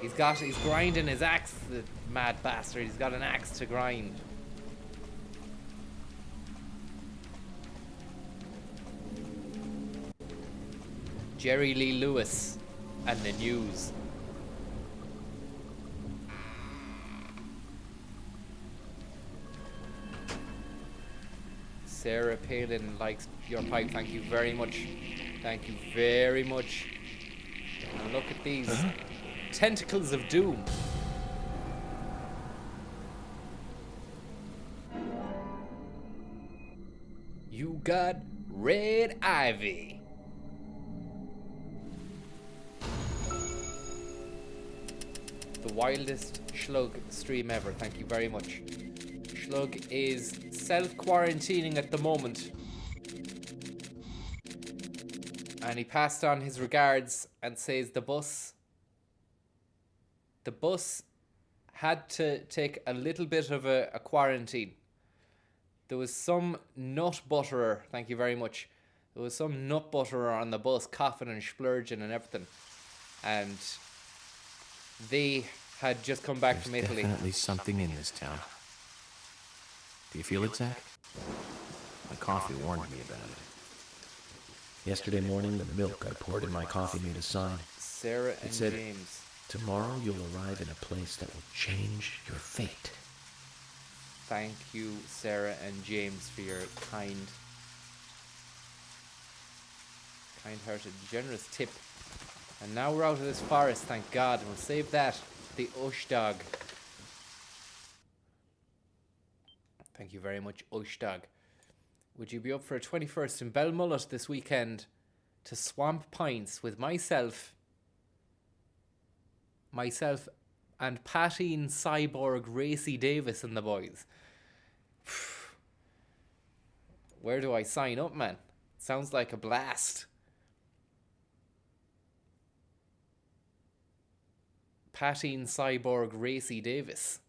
He's grinding his axe, the mad bastard. He's got an axe to grind. Jerry Lee Lewis and the news. Sarah Palin likes your pipe. Thank you very much. Thank you very much. And look at these tentacles of doom. You got red ivy. The wildest Schlug stream ever. Thank you very much. Schlug is self-quarantining at the moment. And he passed on his regards and says the bus had to take a little bit of a quarantine. There was some nut butterer, thank you very much. There was some nut butterer on the bus coughing and splurging and everything. And they had just come back from Italy. Definitely something in this town. Do you feel it, Zach? My coffee warned me about it. Yesterday morning, the milk I poured in my coffee made a sign. Sarah and It said, James. "Tomorrow you'll arrive in a place that will change your fate." Thank you, Sarah and James, for your kind-hearted, generous tip. And now we're out of this forest, thank God. And we'll save that. The Ushdog. Thank you very much, Ushdog. Would you be up for a 21st in Belmullet this weekend to swamp pints with myself and Patine Cyborg Racy Davis and the boys? Where do I sign up, man? Sounds like a blast. Patine Cyborg Racy Davis.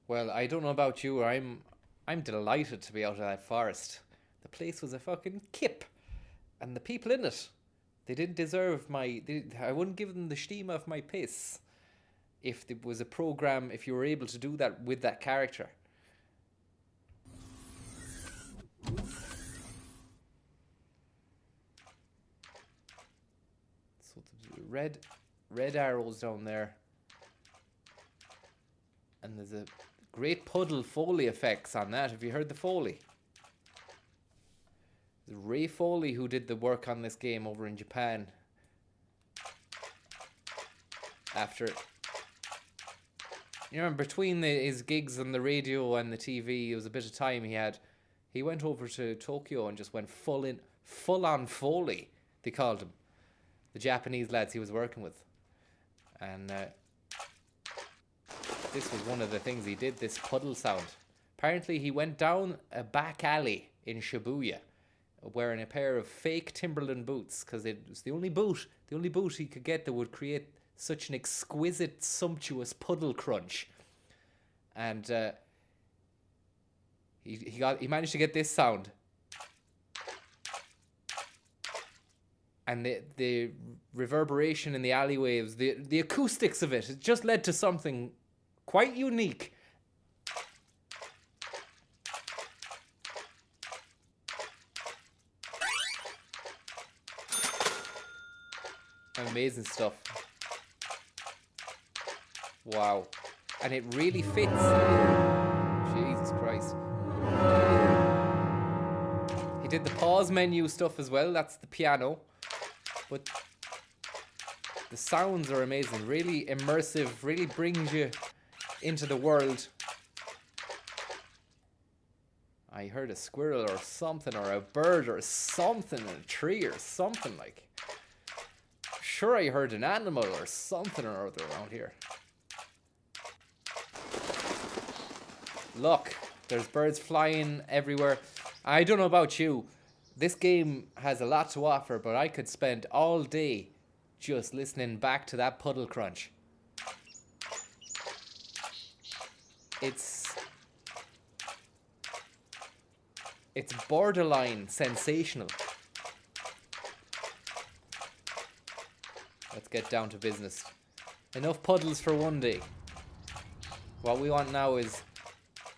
Well, I don't know about you. I'm delighted to be out of that forest. The place was a fucking kip, and the people in it, they didn't deserve I wouldn't give them the steam of my piss if there was a program, if you were able to do that with that character. So the red arrows down there, and there's a great puddle Foley effects on that. Have you heard the Foley? Ray Foley, who did the work on this game over in Japan. After, you remember, between his gigs on the radio and the TV, it was a bit of time he had. He went over to Tokyo and just went full on Foley, they called him. The Japanese lads he was working with. And this was one of the things he did, this puddle sound. Apparently he went down a back alley in Shibuya wearing a pair of fake Timberland boots, because it was the only boot he could get that would create such an exquisite, sumptuous puddle crunch. And he managed to get this sound. And the reverberation in the alleyways, the acoustics of it just led to something quite unique. Amazing stuff. Wow. And it really fits. Jesus Christ. He did the pause menu stuff as well. That's the piano. But the sounds are amazing. Really immersive. Really brings you into the world. I heard a squirrel or something, or a bird or something in a tree or something like. Sure, I heard an animal or something or other around here. Look, there's birds flying everywhere. I don't know about you. This game has a lot to offer, but I could spend all day just listening back to that puddle crunch. It's borderline sensational. Let's get down to business. Enough puddles for one day. What we want now is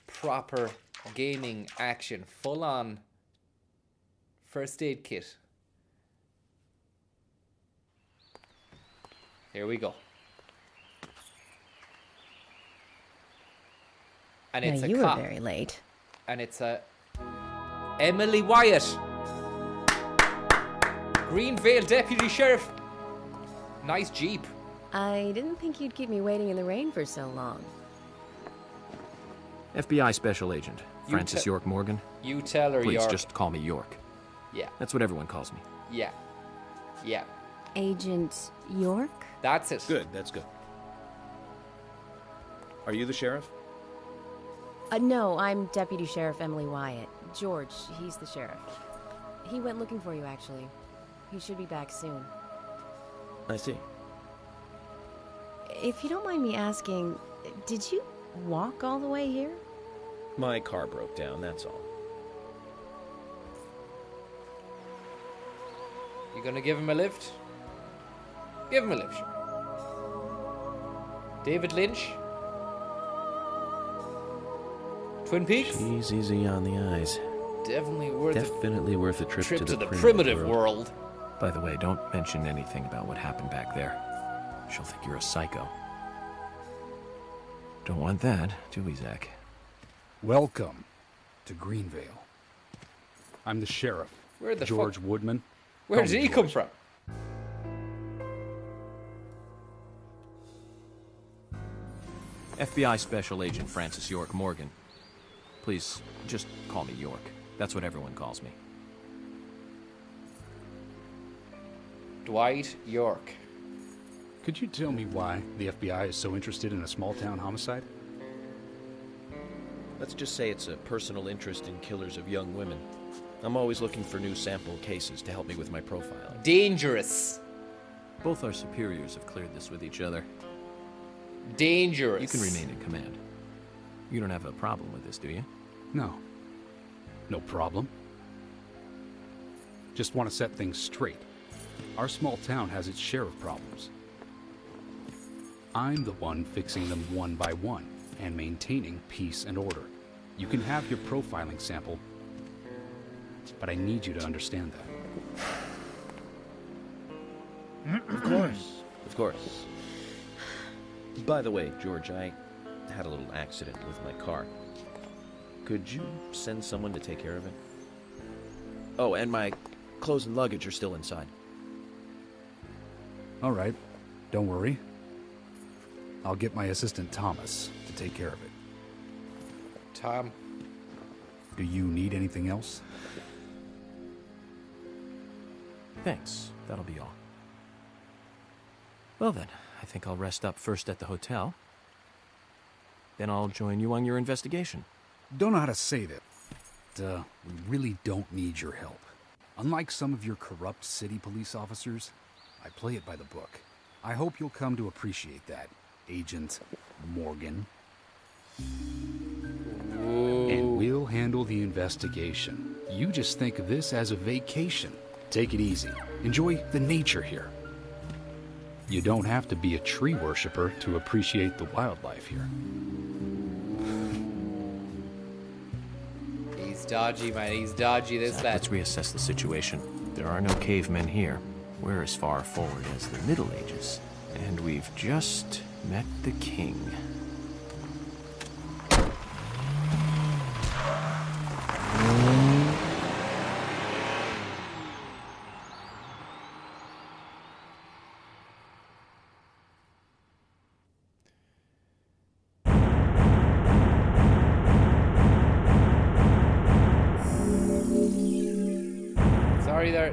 proper gaming action. Full on first aid kit. Here we go. And it's now a you cop. were very late. And it's a Emily Wyatt, Greenvale Deputy Sheriff. Nice Jeep. I didn't think you'd keep me waiting in the rain for so long. FBI Special Agent, You Francis te- York Morgan. You tell her Please York. just call me York. Yeah, That's what everyone calls me. yeah, yeah. Agent York? That's it. Good, that's good. Are you the sheriff? No, I'm Deputy Sheriff Emily Wyatt. George, he's the sheriff. He went looking for you, actually. He should be back soon. I see. If you don't mind me asking, did you walk all the way here? My car broke down, that's all. You gonna give him a lift? Give him a lift, sure. David Lynch? Twin Peaks? She's easy on the eyes. Definitely worth Definitely worth a a trip, trip to the primitive world. By the way, don't mention anything about what happened back there. She'll think you're a psycho. Don't want that, do we, Zach? Welcome to Greenvale. I'm the sheriff, Where the George fuck? Woodman. Where Call did me he come George. from? FBI Special Agent Francis York Morgan. Please, just call me York. That's what everyone calls me. Dwight York. Could you tell me why the FBI is so interested in a small-town homicide? Let's just say it's a personal interest in killers of young women. I'm always looking for new sample cases to help me with my profiling. Dangerous. Both our superiors have cleared this with each other. Dangerous. You can remain in command. You don't have a problem with this, do you? No. No problem. Just want to set things straight. Our small town has its share of problems. I'm the one fixing them one by one and maintaining peace and order. You can have your profiling sample, but I need you to understand that. Of course. Of course. By the way, George, I had a little accident with my car. Could you send someone to take care of it? Oh, and my clothes and luggage are still inside. All right. Don't worry. I'll get my assistant Thomas to take care of it. Tom. Do you need anything else? Thanks. That'll be all. Well then, I think I'll rest up first at the hotel. Then I'll join you on your investigation. Don't know how to say that. We really don't need your help. Unlike some of your corrupt city police officers, I play it by the book. I hope you'll come to appreciate that, Agent Morgan. And we'll handle the investigation. You just think of this as a vacation. Take it easy. Enjoy the nature here. You don't have to be a tree worshiper to appreciate the wildlife here. He's dodgy, man. He's dodgy, this lad. Let's reassess the situation. There are no cavemen here. We're as far forward as the Middle Ages. And we've just met the king.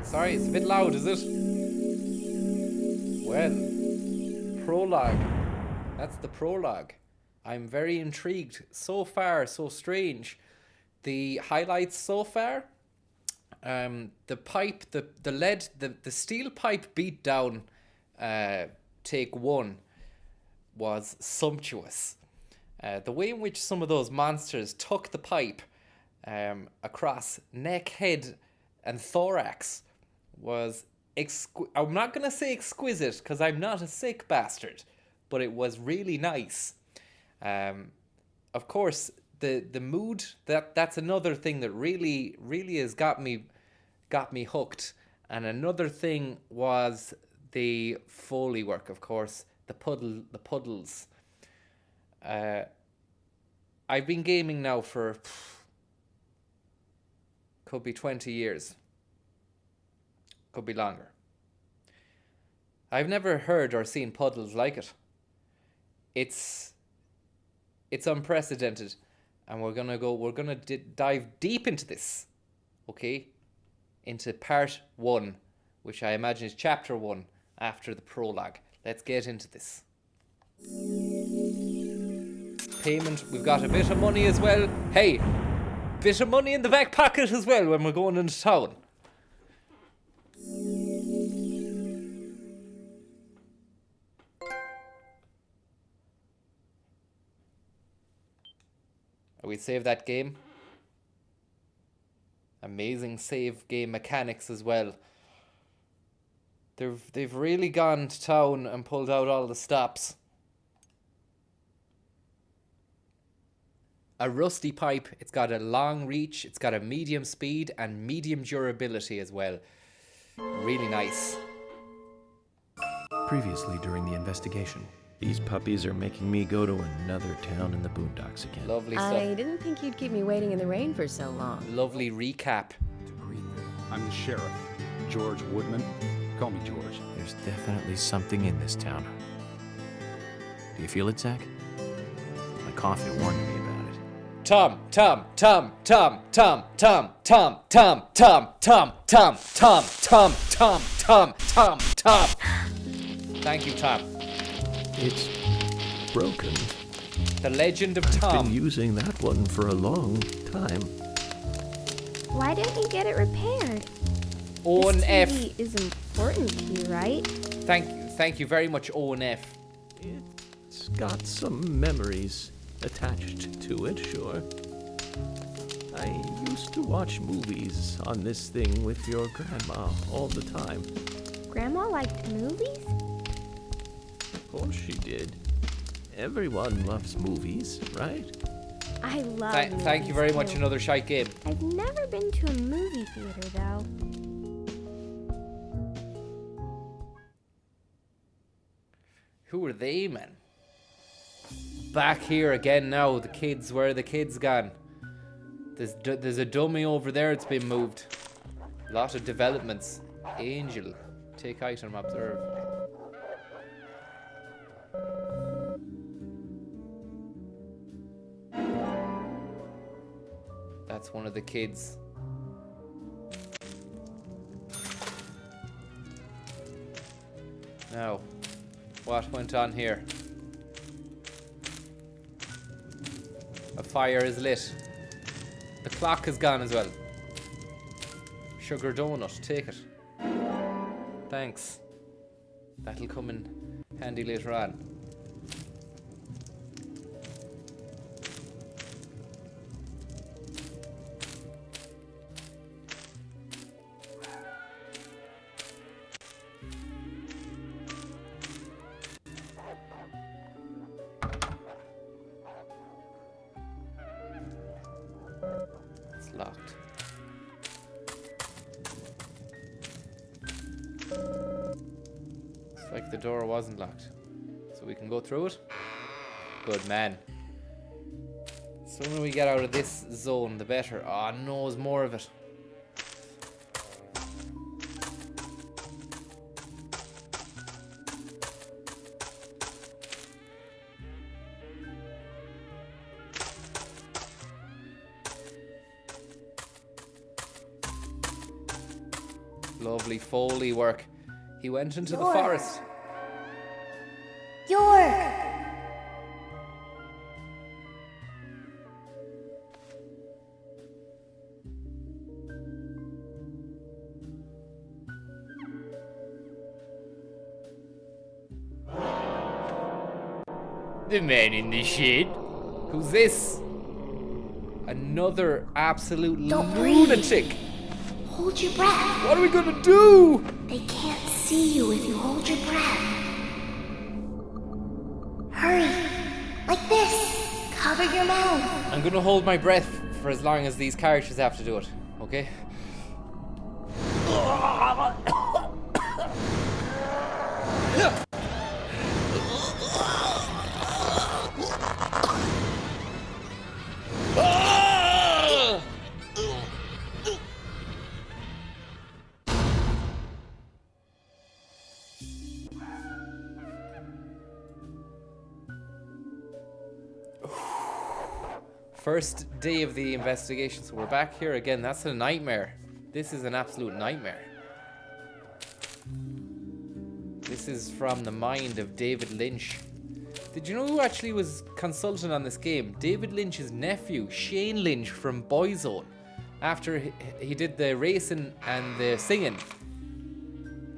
Sorry, it's a bit loud, is it? Well, prologue. That's the prologue. I'm very intrigued. So far, so strange. The highlights so far, the pipe, the lead, the steel pipe beat down, take one, was sumptuous. The way in which some of those monsters took the pipe across neck, head, and thorax was I'm not going to say exquisite because I'm not a sick bastard, but it was really nice. Of course, the mood, that's another thing that really has got me hooked. And another thing was the Foley work, of course, the puddles. I've been gaming now for could be 20 years. Could be longer. I've never heard or seen puddles like it. It's unprecedented, and we're gonna dive deep into this, okay? Into part 1, which I imagine is chapter 1 after the prologue. Let's get into this. Payment. We've got a bit of money as well. Hey, bit of money in the back pocket as well when we're going into town. We save that game. Amazing save game mechanics as well. They've really gone to town and pulled out all the stops. A rusty pipe. It's got a long reach. It's got a medium speed and medium durability as well. Really nice. Previously during the investigation. These puppies are making me go to another town in the boondocks again. Lovely stuff. I didn't think you'd keep me waiting in the rain for so long. Lovely recap. I'm the sheriff, George Woodman. Call me George. There's definitely something in this town. Do you feel it, Zach? My coffee warned me about it. Tom. Thank you, Tom. It's broken. The Legend of I've Tom. been using that one for a long time. Why didn't you get it repaired? O and F. This TV is important to you, right? Thank you very much, O and F. It's got some memories attached to it, sure. I used to watch movies on this thing with your grandma all the time. Grandma liked movies? Of course she did. Everyone loves movies, right? I love movies. Thank you very much. too. Another shite game. I've never been to a movie theater, though. Who are they, man? Back here again now. The kids. Where are the kids gone? There's a dummy over there. It's been moved. Lot of developments. Angel. Take item, observe. That's one of the kids. Now, what went on here? A fire is lit. The clock is gone as well. Sugar donut, take it. Thanks. That'll come in handy later on. It's locked. It's like the door wasn't locked. So we can go through it? Good man. The sooner we get out of this zone, the better. Oh no, there's more of it. Lovely Foley work. He went into the forest. York! The man in the shed. Who's this? Another absolute Don't lunatic. breathe. Hold your breath. What are we gonna do? They can't see you if you hold your breath. Hurry. Like this. Cover your mouth. I'm gonna hold my breath for as long as these characters have to do it, okay? First day of the investigation, so we're back here again. That's a nightmare. This is an absolute nightmare. This is from the mind of David Lynch. Did you know who actually was consultant on this game? David Lynch's nephew, Shane Lynch from Boyzone. After he did the racing and the singing,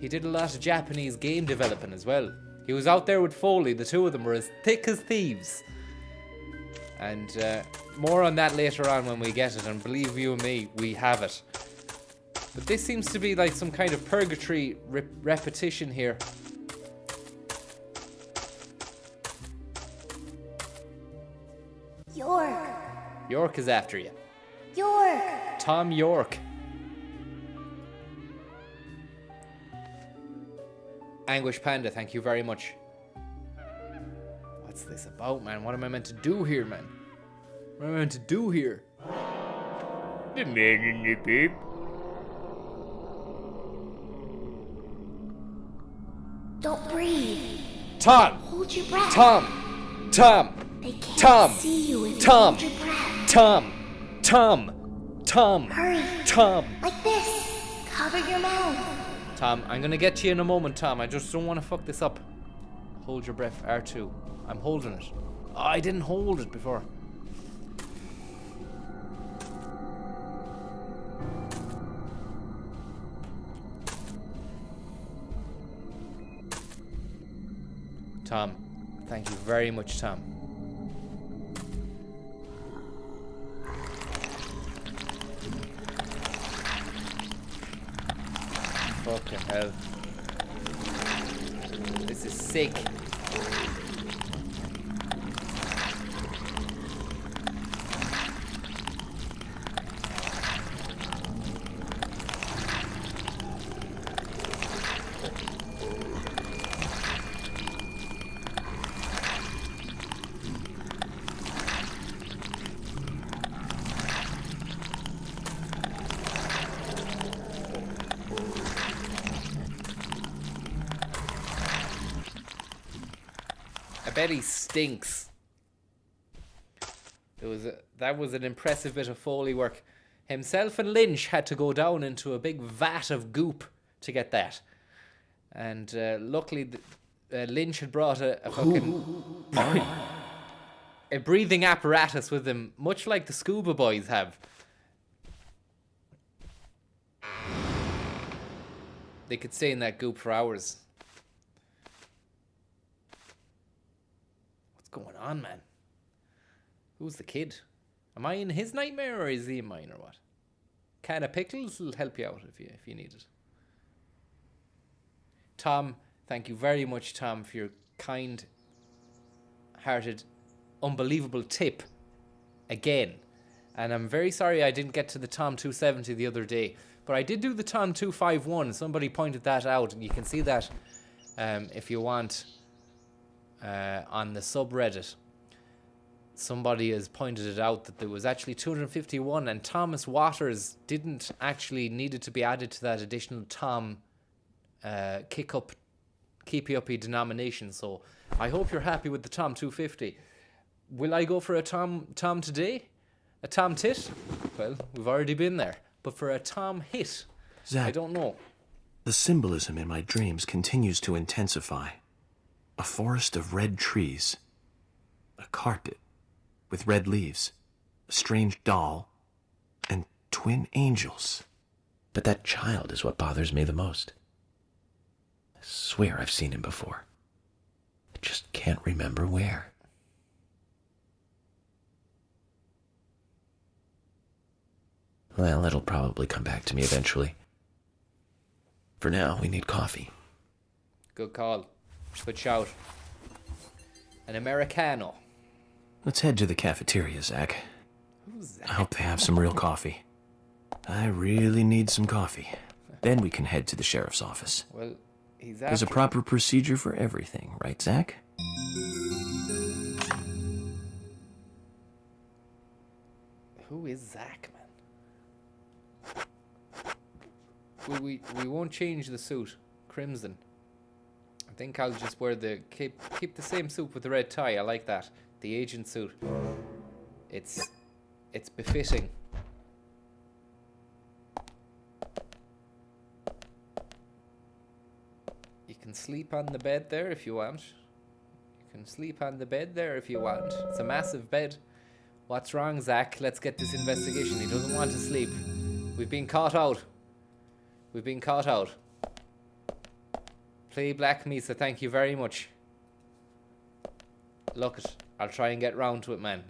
he did a lot of Japanese game development as well. He was out there with Foley. The two of them were as thick as thieves. And more on that later on when we get it, and believe you and me, we have it. But this seems to be like some kind of purgatory repetition here. York. York is after you. York. Tom York. Anguish Panda, thank you very much. What's this about, man? What am I meant to do here, man? What am I meant to do here? The man in the bib. Don't breathe. Tom! Hold your breath. Tom! Tom! They can't Tom! see you if Tom! you hold your breath. Tom! Tom! Tom! Hurry. Tom! Like this. Cover your mouth. Tom, I'm gonna get to you in a moment, Tom. I just don't want to fuck this up. Hold your breath, R2. I'm holding it. Oh, I didn't hold it before. Tom, thank you very much, Tom. Fucking hell. This is sick. bet he stinks. That was an impressive bit of Foley work. Himself and Lynch had to go down into a big vat of goop to get that. And luckily, Lynch had brought a fucking a breathing apparatus with him, much like the Scuba Boys have. They could stay in that goop for hours. What's going on, man? Who's the kid? Am I in his nightmare or is he in mine or what? Can of pickles will help you out if you need it. Tom, thank you very much, Tom, for your kind-hearted, unbelievable tip again. And I'm very sorry I didn't get to the Tom 270 the other day, but I did do the Tom 251. Somebody pointed that out, and you can see that if you want on the subreddit. Somebody has pointed it out that there was actually 251, and Thomas Waters didn't actually needed to be added to that additional Tom keepy uppy denomination. So I hope you're happy with the Tom 250. Will I go for a Tom today? A Tom tit? Well, we've already been there. But for a Tom hit, Zach, I don't know. The symbolism in my dreams continues to intensify. A forest of red trees. A carpet with red leaves. A strange doll. And twin angels. But that child is what bothers me the most. I swear I've seen him before. I just can't remember where. Well, it'll probably come back to me eventually. For now, we need coffee. Good call. Good shout. An Americano. Let's head to the cafeteria, Zach. Who's that? I hope they have some real coffee. I really need some coffee. Then we can head to the sheriff's office. Well, he's There's a proper procedure for everything, right, Zach? Who is Zach, man? We won't change the suit. Crimson. I think I'll just wear keep the same suit with the red tie. I like that. The agent suit. It's befitting. You can sleep on the bed there if you want. You can sleep on the bed there if you want. It's a massive bed. What's wrong, Zach? Let's get this investigation. He doesn't want to sleep. We've been caught out. We've been caught out. Play Black Mesa, thank you very much. Look it, I'll try and get round to it, man.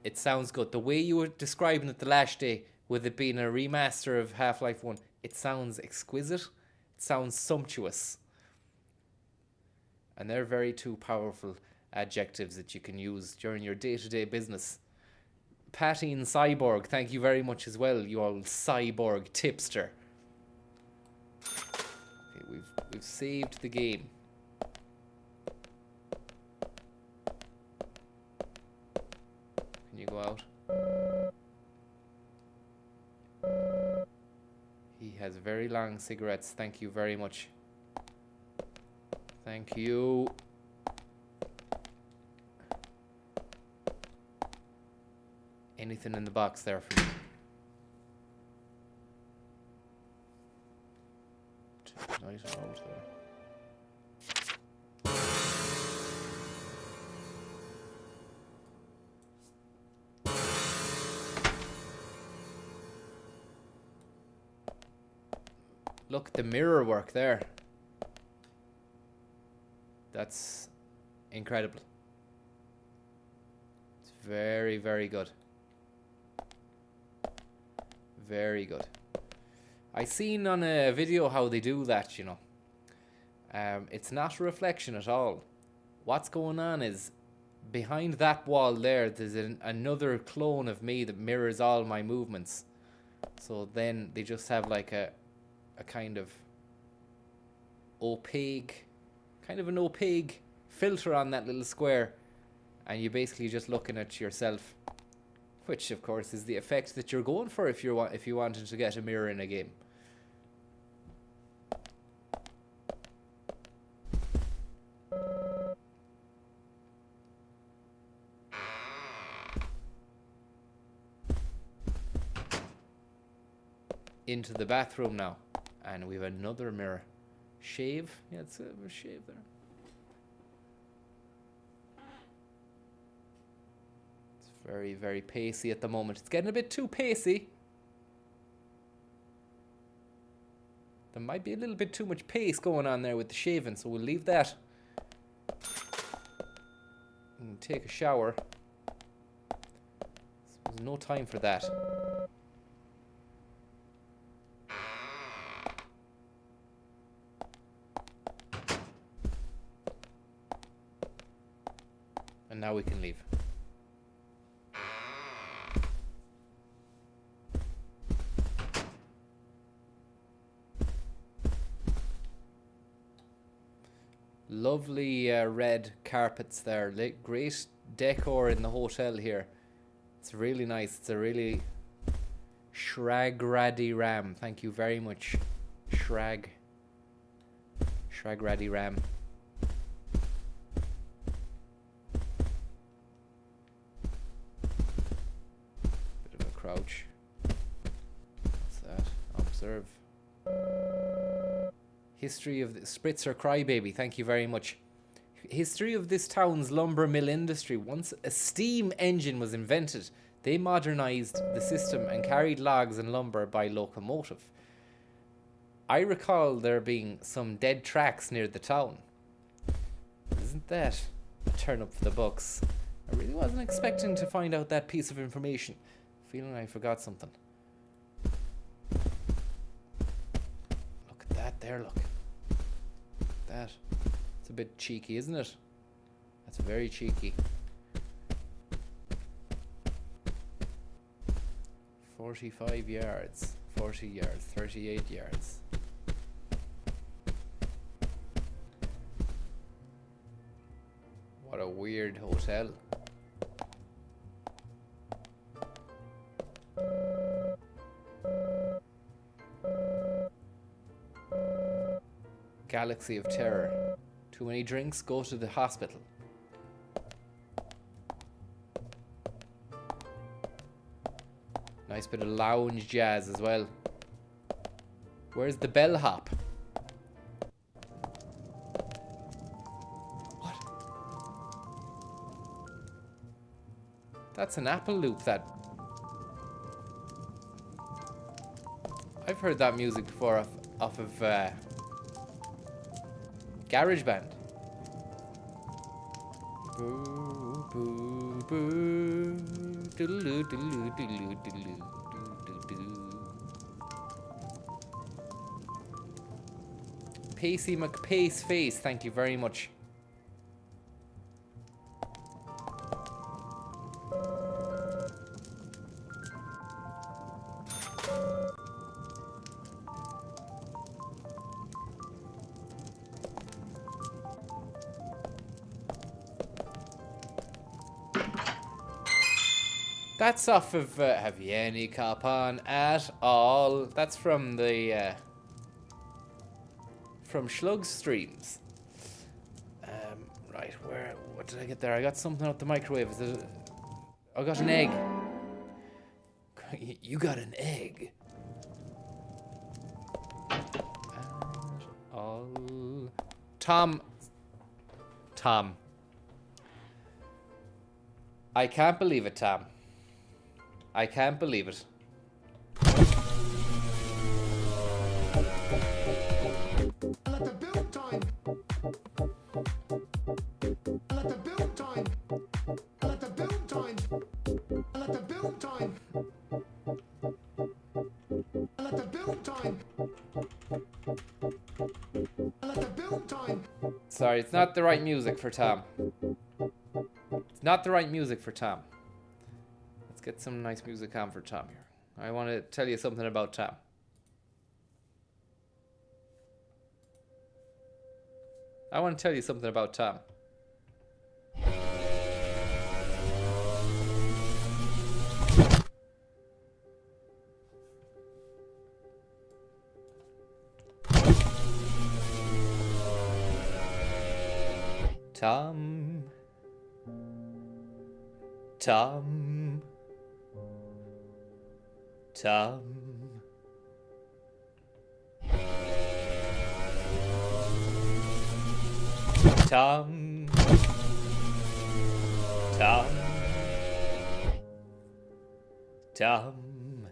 It sounds good. The way you were describing it the last day, with it being a remaster of Half-Life 1, it sounds exquisite. It sounds sumptuous. And they're very two powerful adjectives that you can use during your day-to-day business. Patty and Cyborg, thank you very much as well, you old cyborg tipster. Okay, we've saved the game. Can you go out? He has very long cigarettes, thank you very much. Thank you. Anything in the box there for you? Nice out there. Look, the mirror work there. That's incredible. It's very, very good. Very good. I seen on a video how they do that, you know. It's not a reflection at all. What's going on is behind that wall there, there's another clone of me that mirrors all my movements. So then they just have like a kind of opaque, an opaque filter on that little square, and you're basically just looking at yourself. Which, of course, is the effect that you're going for if you wanted to get a mirror in a game. into the bathroom now. And we have another mirror. Shave? Yeah, it's a shave there. It's very, very pacey at the moment. It's getting a bit too pacey. There might be a little bit too much pace going on there with the shaving, so we'll leave that. And take a shower. There's no time for that. And now we can leave. Lovely red carpets there. Great decor in the hotel here. It's really nice. It's a really Shrag-raddy Ram. Thank you very much. Shrag-raddy Ram. Bit of a crouch. What's that? Observe. History of the Spritzer Crybaby, thank you very much. History of this town's lumber mill industry. Once a steam engine was invented, they modernized the system and carried logs and lumber by locomotive. I recall there being some dead tracks near the town. Isn't that a turn up for the books? I really wasn't expecting to find out that piece of information. Feeling I forgot something. Look at that there, look. That. It's a bit cheeky, isn't it? That's very cheeky. 45 yards, 40 yards, 38 yards. What a weird hotel. Galaxy of Terror. Too many drinks? Go to the hospital. Nice bit of lounge jazz as well. Where's the bellhop? What? That's an Apple loop, that. I've heard that music before off of GarageBand. Boo, boo, boo. Doodaloo, doodaloo, doodaloo, doodaloo, doodaloo. Pacey McPace Face, thank you very much. That's off of Have You Any Cop On At All? That's from the from Slug Streams. Right, what did I get there? I got something out the microwave. I got an egg. You got an egg. At all. Tom. I can't believe it, Tom. I can't believe it. Sorry, it's not the right music for Tom. It's not the right music for Tom. Let's get some nice music on for Tom here. I want to tell you something about Tom. I want to tell you something about Tom. Tom. Tom. Tom. Tom. Tom. Tom.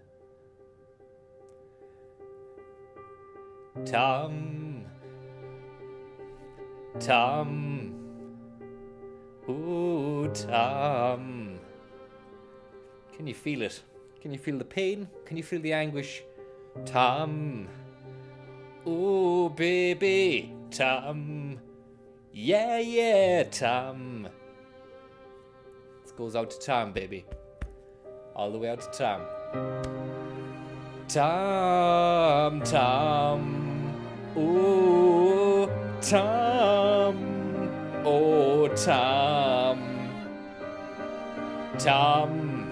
Tom. Tom. Ooh, Tom. Can you feel it? Can you feel the pain? Can you feel the anguish? Tom. Ooh, baby. Tom. Yeah, yeah, Tom. This goes out to Tom, baby. All the way out to Tom. Tom, Tom. Ooh, Tom. Oh, Tom. Tom.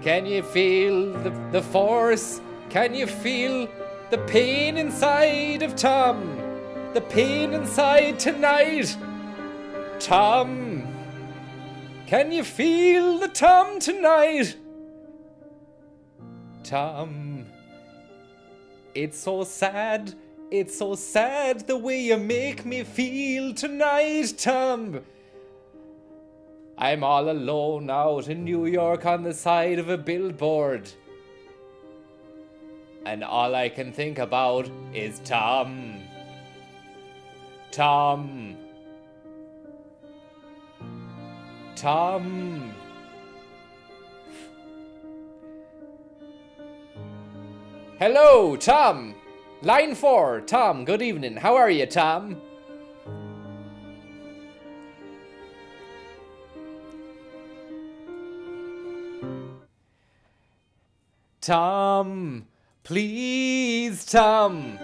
Can you feel the force? Can you feel the pain inside of Tom? The pain inside tonight? Tom. Can you feel the Tom tonight? Tom. It's so sad. It's so sad the way you make me feel tonight, Tom. I'm all alone out in New York on the side of a billboard. And all I can think about is Tom. Tom. Tom. Hello, Tom. Line 4, Tom, good evening. How are you, Tom? Tom, please, Tom.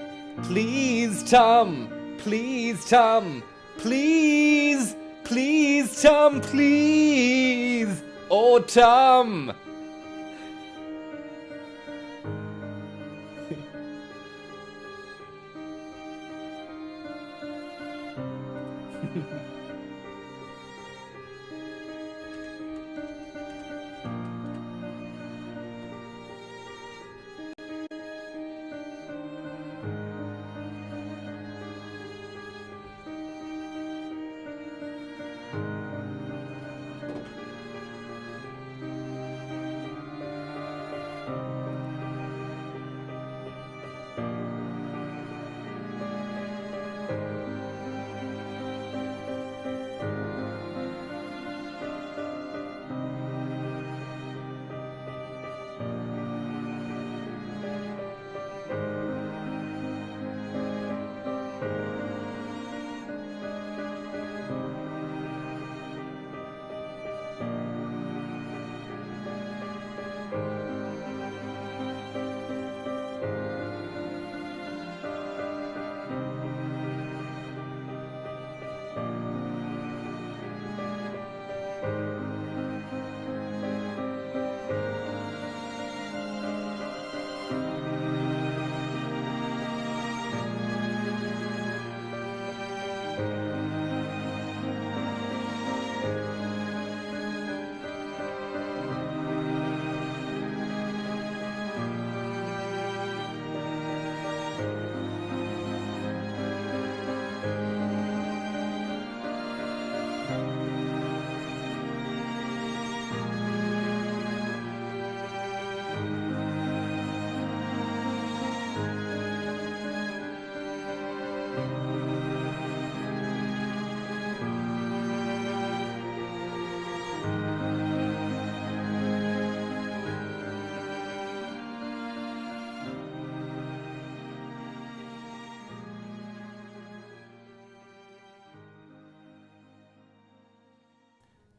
Please, Tom. Please, Tom. Please. Please, Tom, please. Oh, Tom.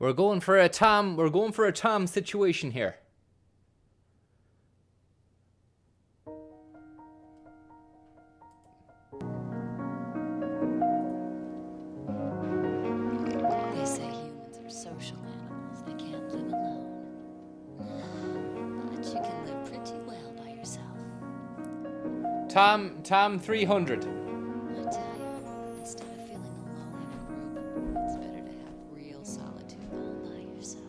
We're going for a Tom situation here. They say humans are social animals. They can't live alone. But you can live pretty well by yourself. Tom 300. I tell you, instead of feeling alone in a group, it's better to have real solitude all by yourself.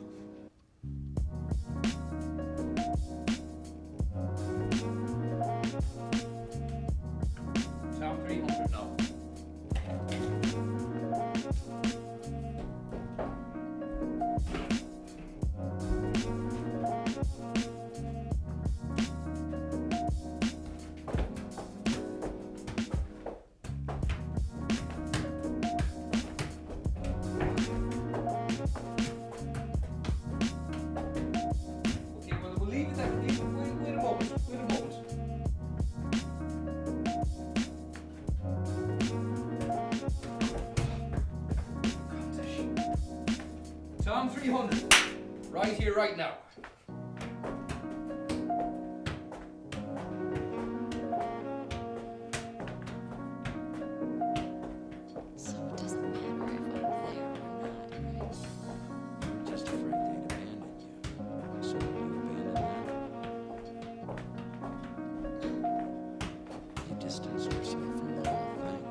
Tom 300 now. Tom 300. Right here, right now. So it doesn't matter if I'm there or not, right? You're just afraid they'd abandon you. So will you abandon them? You distance yourself from the whole thing.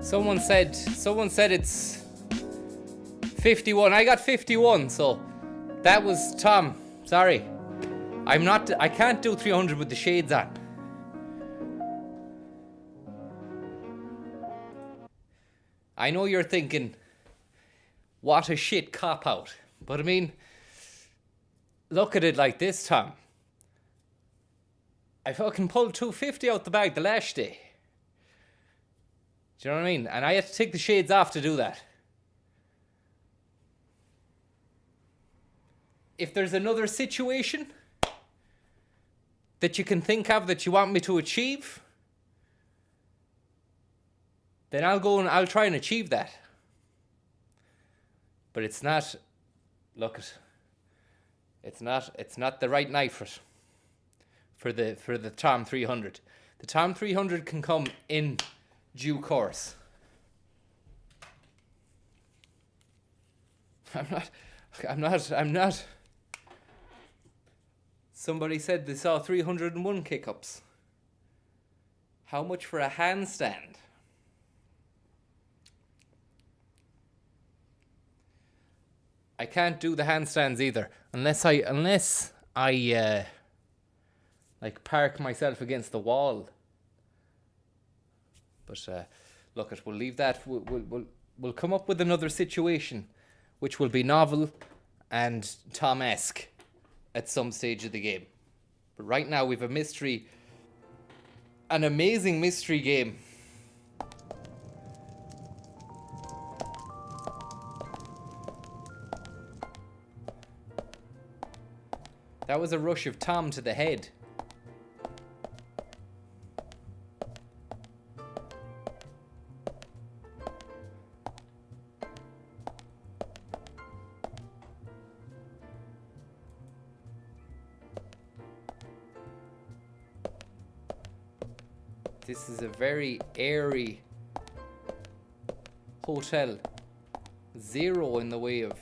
Someone said it's 51. I got 51, so that was Tom. Sorry. I can't do 300 with the shades on. I know you're thinking, what a shit cop out. But I mean, look at it like this, Tom. I fucking pulled 250 out the bag the last day. Do you know what I mean? And I had to take the shades off to do that. If there's another situation that you can think of that you want me to achieve, then I'll go and I'll try and achieve that. But it's not, look, it's not the right night for it. For the Tom 300. The Tom 300 can come in due course. I'm not. Somebody said they saw 301 kick-ups. How much for a handstand? I can't do the handstands either unless I like park myself against the wall. But look, we'll leave that. We'll come up with another situation, which will be novel and Tom-esque at some stage of the game. But right now we've a mystery, an amazing mystery game. That was a rush of Tom to the head. This is a very airy hotel. Zero in the way of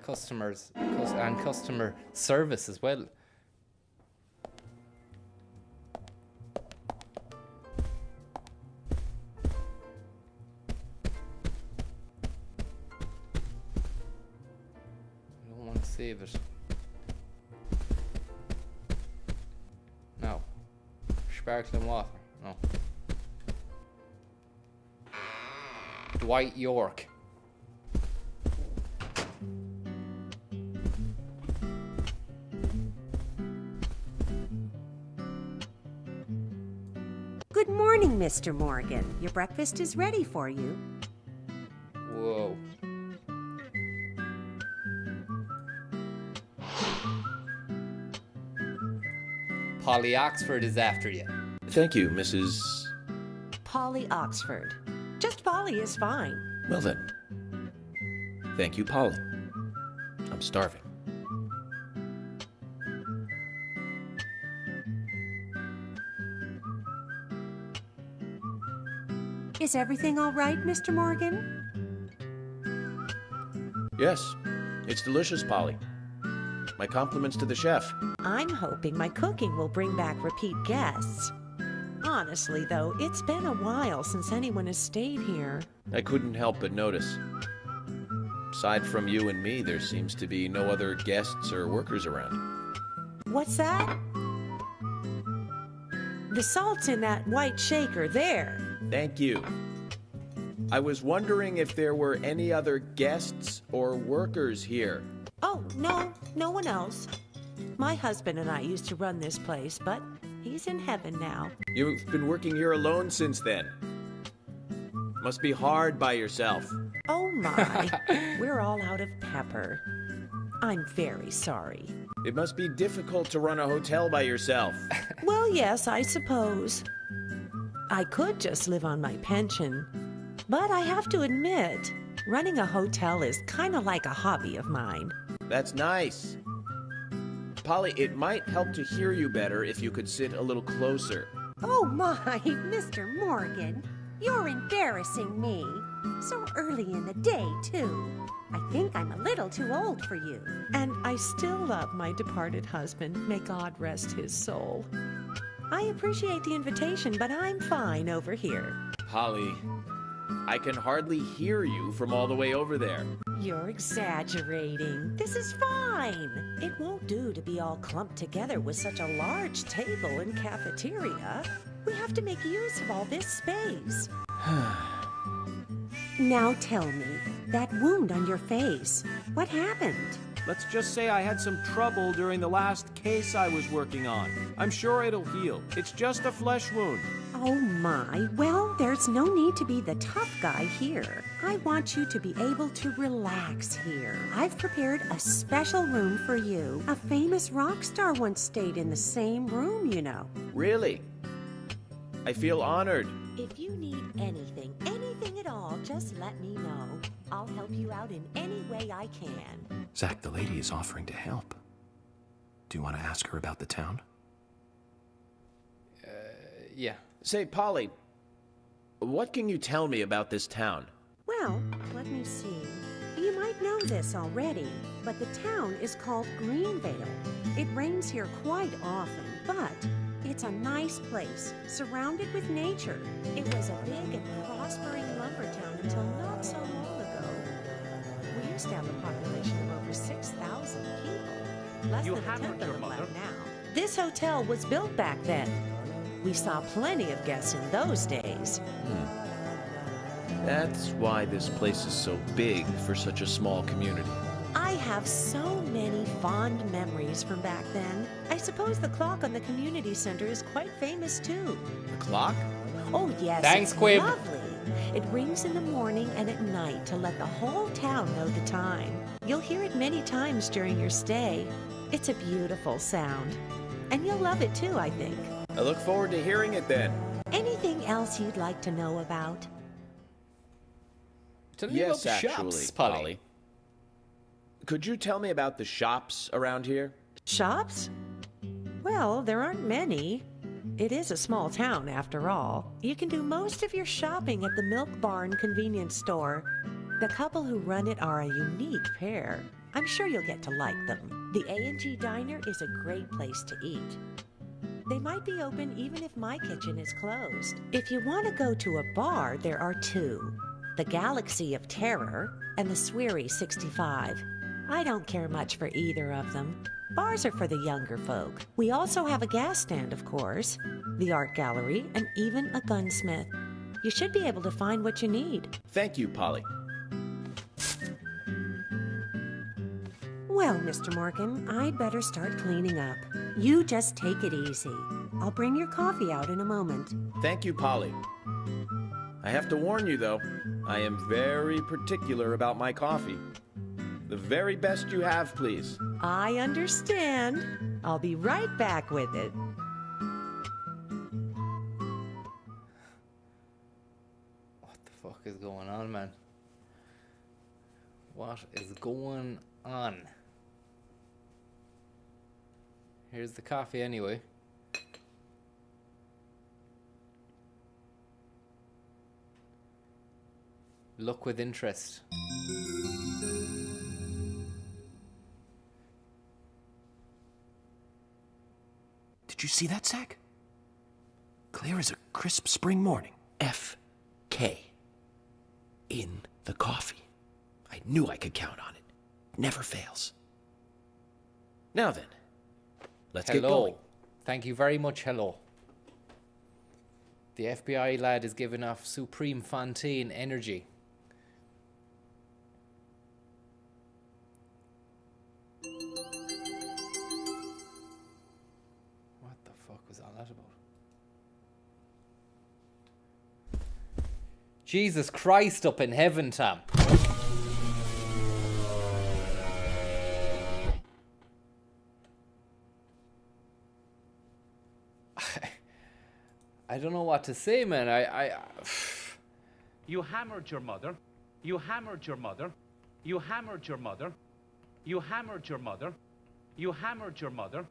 customers and customer service as well. I don't want to save it. No. Sparkling water. No. Dwight York. Good morning, Mr. Morgan. Your breakfast is ready for you. Whoa. Polly Oxford is after you. Thank you, Mrs. Polly Oxford. Just Polly is fine. Well then. Thank you, Polly. I'm starving. Is everything all right, Mr. Morgan? Yes, it's delicious, Polly. My compliments to the chef. I'm hoping my cooking will bring back repeat guests. Honestly, though, it's been a while since anyone has stayed here. I couldn't help but notice. Aside from you and me, there seems to be no other guests or workers around. What's that? The salt's in that white shaker there. Thank you. I was wondering if there were any other guests or workers here. Oh, no, no one else. My husband and I used to run this place, but he's in heaven now. You've been working here alone since then. Must be hard by yourself. Oh my, we're all out of pepper. I'm very sorry. It must be difficult to run a hotel by yourself. Well, yes, I suppose. I could just live on my pension. But I have to admit, running a hotel is kind of like a hobby of mine. That's nice. Polly, it might help to hear you better if you could sit a little closer. Oh my, Mr. Morgan, you're embarrassing me. So early in the day, too. I think I'm a little too old for you. And I still love my departed husband. May God rest his soul. I appreciate the invitation, but I'm fine over here. Polly, I can hardly hear you from all the way over there. You're exaggerating. This is fine. It won't do to be all clumped together with such a large table and cafeteria. We have to make use of all this space. Now tell me, that wound on your face, what happened? Let's just say I had some trouble during the last case I was working on. I'm sure it'll heal. It's just a flesh wound. Oh my, well, there's no need to be the tough guy here. I want you to be able to relax here. I've prepared a special room for you. A famous rock star once stayed in the same room, you know. Really? I feel honored. If you need anything at all, just let me know. I'll help you out in any way I can. Zach, the lady is offering to help. Do you want to ask her about the town? Yeah. Say, Polly, what can you tell me about this town? Well, let me see. You might know this already, but the town is called Greenvale. It rains here quite often, but it's a nice place, surrounded with nature. It was a big and prospering lumber town until not so long ago. We used to have a population of over 6,000 people. Less than a tenth of them left now. This hotel was built back then. We saw plenty of guests in those days. That's why this place is so big for such a small community. I have so many fond memories from back then. I suppose the clock on the community center is quite famous too. The clock? Oh yes, Thanks, it's Quib. lovely. It rings in the morning and at night to let the whole town know the time. You'll hear it many times during your stay. It's a beautiful sound. And you'll love it too, I think. I look forward to hearing it then. Anything else you'd like to know about? Tell me about Yes, the actually, shops, Polly. Could you tell me about the shops around here? Shops? Well, there aren't many. It is a small town, after all. You can do most of your shopping at the Milk Barn convenience store. The couple who run it are a unique pair. I'm sure you'll get to like them. The A&G Diner is a great place to eat. They might be open even if my kitchen is closed. If you want to go to a bar, there are two. The Galaxy of Terror and the Sweary 65. I don't care much for either of them. Bars are for the younger folk. We also have a gas stand, of course, the art gallery, and even a gunsmith. You should be able to find what you need. Thank you, Polly. Well, Mr. Morgan, I'd better start cleaning up. You just take it easy. I'll bring your coffee out in a moment. Thank you, Polly. I have to warn you, though, I am very particular about my coffee. The very best you have, please. I understand. I'll be right back with it. What the fuck is going on, man? What is going on? Here's the coffee anyway. Look with interest. Did you see that, Zach? Clear as a crisp spring morning. F.K. in the coffee. I knew I could count on it. Never fails. Now then, let's get Hello. going. Thank you very much, hello. The FBI lad is giving off Supreme Fontaine energy. Jesus Christ up in heaven, Tom. I don't know what to say, man. You hammered your mother. You hammered your mother. You hammered your mother. You hammered your mother. You hammered your mother.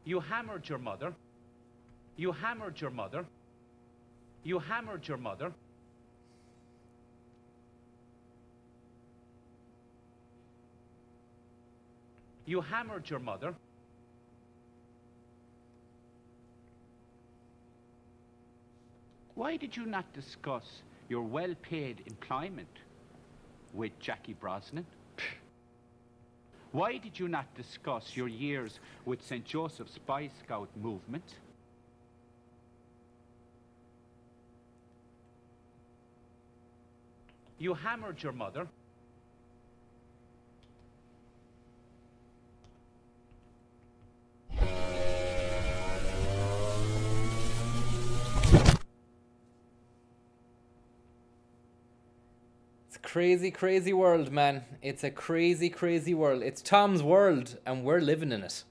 You hammered your mother. You hammered your mother. You hammered your mother. You hammered your mother. Why did you not discuss your well-paid employment with Jackie Brosnan? Why did you not discuss your years with St. Joseph's Boy Scout movement? You hammered your mother. Crazy, crazy world, man. It's a crazy, crazy world. It's Tom's world, and we're living in it.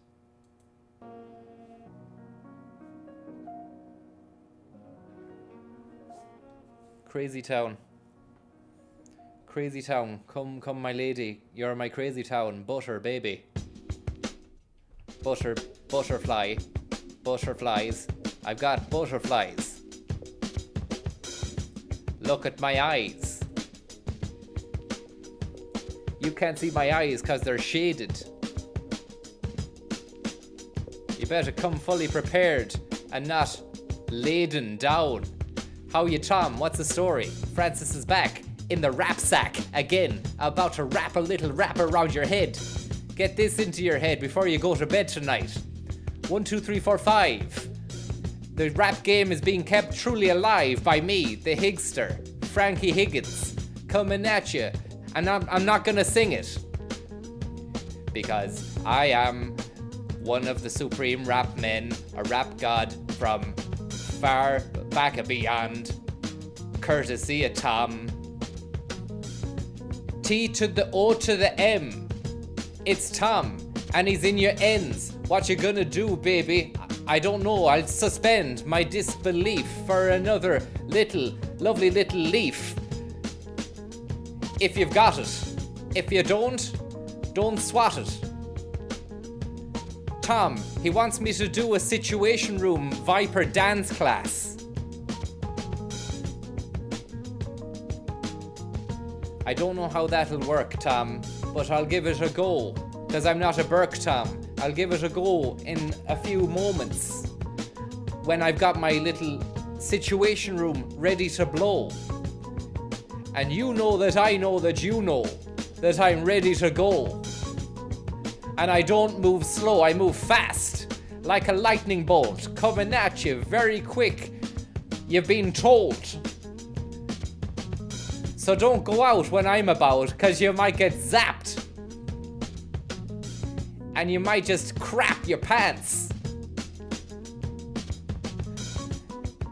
Crazy town. Crazy town. Come, come, my lady. You're my crazy town. Butter, baby. Butter, butterfly. Butterflies. I've got butterflies. Look at my eyes. You can't see my eyes because they're shaded. You better come fully prepared and not laden down. How you, Tom? What's the story? Francis is back in the rap sack again, about to wrap a little wrap around your head. Get this into your head before you go to bed tonight. 1, 2, 3, 4, 5. The rap game is being kept truly alive by me, the Higster, Frankie Higgins, coming at you. And I'm not gonna sing it, because I am one of the supreme rap men, a rap god from far back and beyond, courtesy of Tom. T to the O to the M, it's Tom, and he's in your ends. What you gonna do, baby? I don't know. I'll suspend my disbelief for another lovely little leaf. If you've got it. If you don't swat it. Tom, he wants me to do a Situation Room Viper dance class. I don't know how that'll work, Tom, but I'll give it a go. Because I'm not a Burke, Tom. I'll give it a go in a few moments. When I've got my little Situation Room ready to blow. And you know that I know that you know that I'm ready to go. And I don't move slow, I move fast, like a lightning bolt, coming at you very quick. You've been told. So don't go out when I'm about, cause you might get zapped. And you might just crap your pants.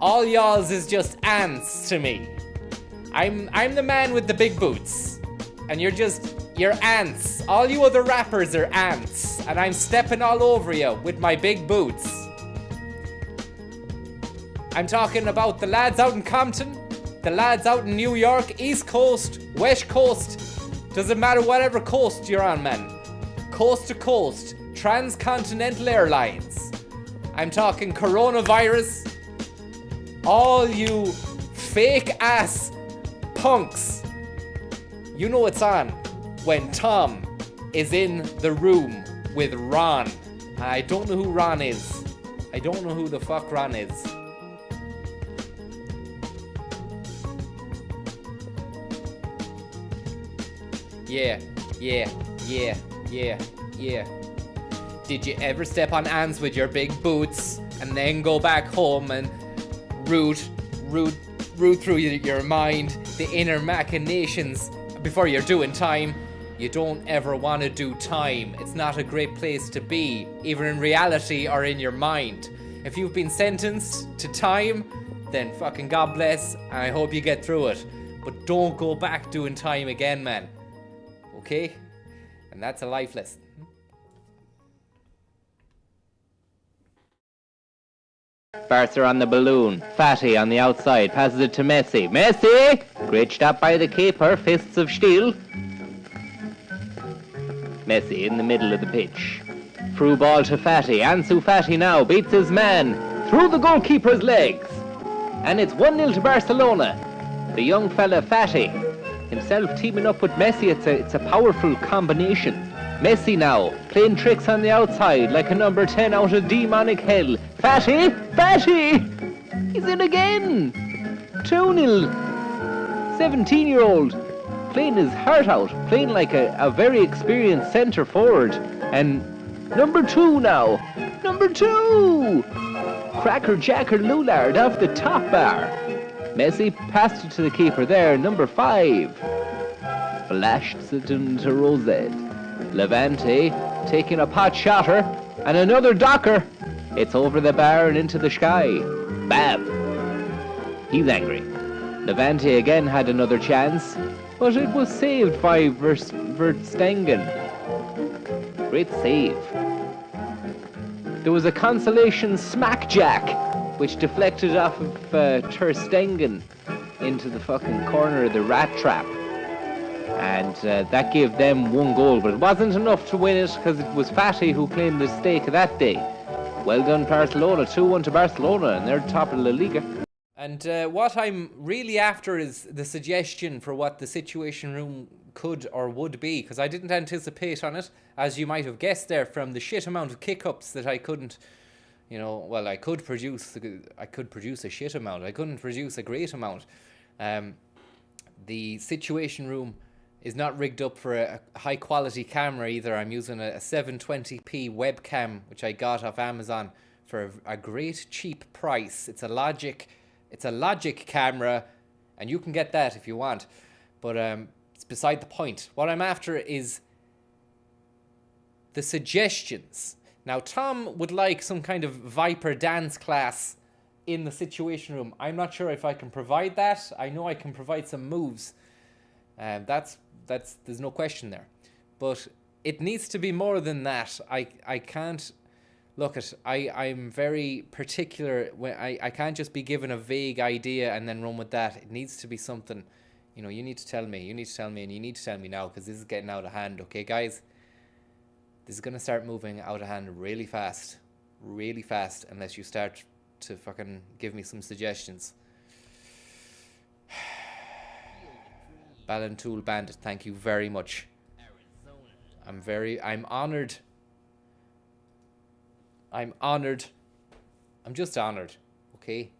All y'all's is just ants to me. I'm the man with the big boots, and you're ants. All you other rappers are ants, and I'm stepping all over you with my big boots. I'm talking about the lads out in Compton, the lads out in New York, East Coast, West Coast, doesn't matter whatever coast you're on, man. Coast to coast, transcontinental airlines. I'm talking coronavirus. All you fake ass punks, you know it's on when Tom is in the room with Ron. I don't know who Ron is. I don't know who the fuck Ron is. Yeah. Did you ever step on ants with your big boots and then go back home and root through your mind the inner machinations before you're doing time? You don't ever want to do time. It's not a great place to be, either in reality or in your mind. If you've been sentenced to time, then fucking God bless, and I hope you get through it. but don't go back doing time again, man. Okay? And that's a life lesson. Barcer on the balloon. Fatty on the outside. Passes it to Messi. Messi! Great stop by the keeper. Fists of steel. Messi in the middle of the pitch. Through ball to Fatty. Ansu Fati now beats his man through the goalkeeper's legs. And it's 1-0 to Barcelona. The young fella Fatty himself teaming up with Messi. It's a powerful combination. Messi now, playing tricks on the outside like a number 10 out of demonic hell. Fatty! Fatty! He's in again! 2-0. 17-year-old, playing his heart out, playing like a very experienced centre forward. And number 2 now. Number 2! Cracker Jacker Lulard off the top bar. Messi passed it to the keeper there, number 5. Flashed it into Rosette. Levante taking a pot shotter and another docker. It's over the bar and into the sky. Bam! He's angry. Levante again had another chance, but it was saved by Verstegen. Great save. There was a consolation smackjack which deflected off of Ter Stegen into the fucking corner of the rat trap. And that gave them 1 goal, but it wasn't enough to win it because it was Fatty who claimed the stake of that day. Well done, Barcelona. 2-1 to Barcelona, and they're top of La Liga. And what I'm really after is the suggestion for what the Situation Room could or would be, because I didn't anticipate on it, as you might have guessed there, from the shit amount of kick-ups that I couldn't, I could produce a shit amount. I couldn't produce a great amount. The Situation Room is not rigged up for a high quality camera either. I'm using a 720p webcam which I got off Amazon for a great cheap price. It's a Logic camera, and you can get that if you want, but it's beside the point. What I'm after is the suggestions. Now Tom would like some kind of Viper dance class in the Situation Room. I'm not sure if I can provide that. I know I can provide some moves. There's no question there, but it needs to be more than that. I can't look at. I'm very particular when I can't just be given a vague idea and then run with that. It needs to be something. You need to tell me. You need to tell me, and you need to tell me now, because this is getting out of hand. Okay, guys, this is gonna start moving out of hand really fast, unless you start to fucking give me some suggestions. Ballantool Bandit, thank you very much. I'm honored. I'm just honored, okay?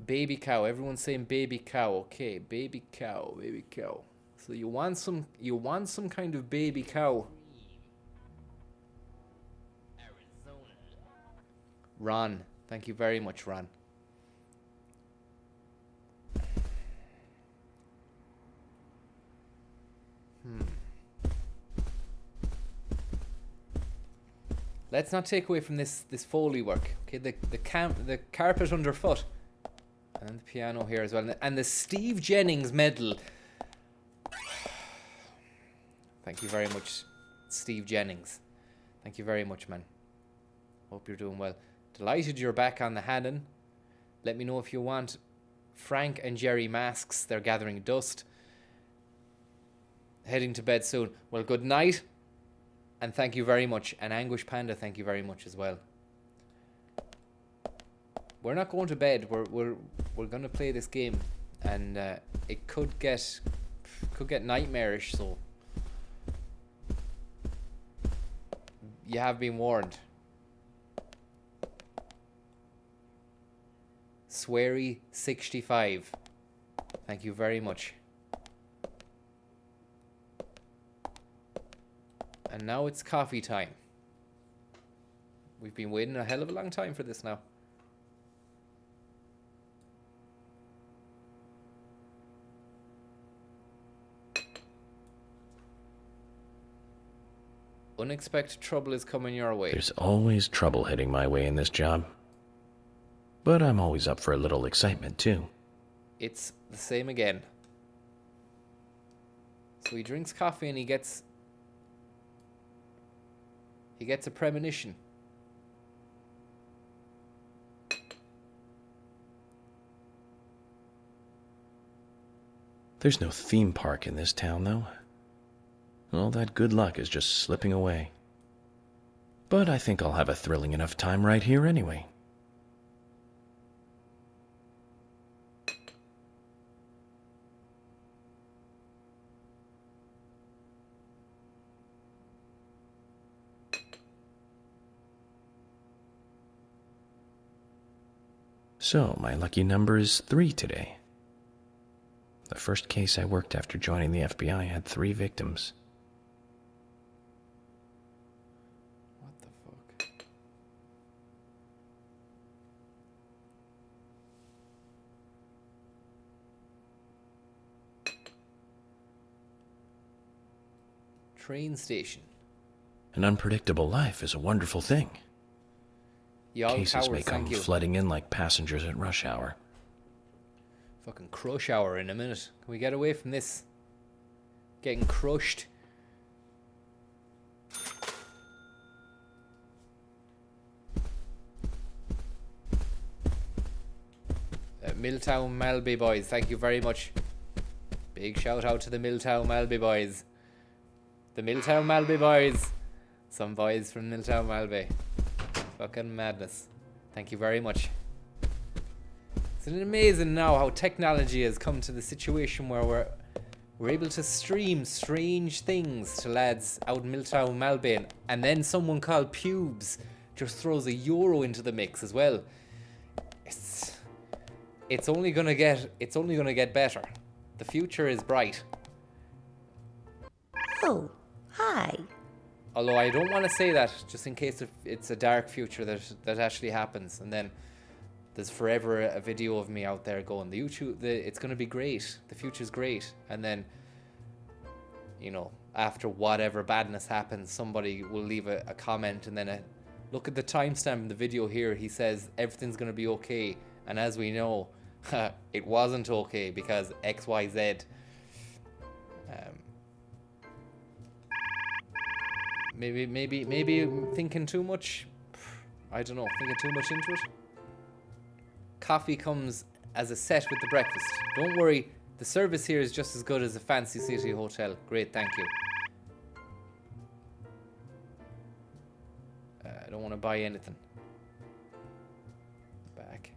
Baby cow, everyone's saying baby cow, okay? Baby cow. So you want some kind of baby cow. Ron, thank you very much, Ron. Let's not take away from this Foley work. Okay, the carpet underfoot, and the piano here as well, and the Steve Jennings medal. Thank you very much, Steve Jennings. Thank you very much, man. Hope you're doing well. Delighted you're back on the Hannon. Let me know if you want Frank and Jerry masks. They're gathering dust. Heading to bed soon. Well, good night. And thank you very much. And Anguish Panda, thank you very much as well. We're not going to bed. We're going to play this game, and it could get nightmarish. So you have been warned. Sweary65, thank you very much. And now it's coffee time. We've been waiting a hell of a long time for this now. Unexpected trouble is coming your way. There's always trouble heading my way in this job. But I'm always up for a little excitement, too. it's the same again. So he drinks coffee and he gets a premonition. There's no theme park in this town, though. All that good luck is just slipping away. But I think I'll have a thrilling enough time right here anyway. So, my lucky number is 3 today. The first case I worked after joining the FBI had 3 victims. What the fuck? Train station. An unpredictable life is a wonderful thing. Young Cases Towers, may come thank you. flooding in like passengers at rush hour. Fucking crush hour in a minute. Can we get away from this? Getting crushed. Milltown Malby boys, thank you very much. Big shout out to the Milltown Malby boys. The Milltown Malby boys. Some boys from Milltown Malby. Fucking madness. Thank you very much. Isn't it amazing now how technology has come to the situation where we're able to stream strange things to lads out in Milltown Malby, and then someone called Pubes just throws a euro into the mix as well. It's only gonna get better. The future is bright. Oh, hi. Although I don't want to say that, just in case it's a dark future that actually happens, and then there's forever a video of me out there going, it's going to be great, the future's great, and then, you know, after whatever badness happens, somebody will leave a comment, and then look at the timestamp in the video here, he says everything's going to be okay, and as we know, it wasn't okay because XYZ. Maybe thinking too much. I don't know, thinking too much into it. Coffee comes as a set with the breakfast. Don't worry, the service here is just as good as a fancy city hotel. Great, thank you. I don't want to buy anything. Back.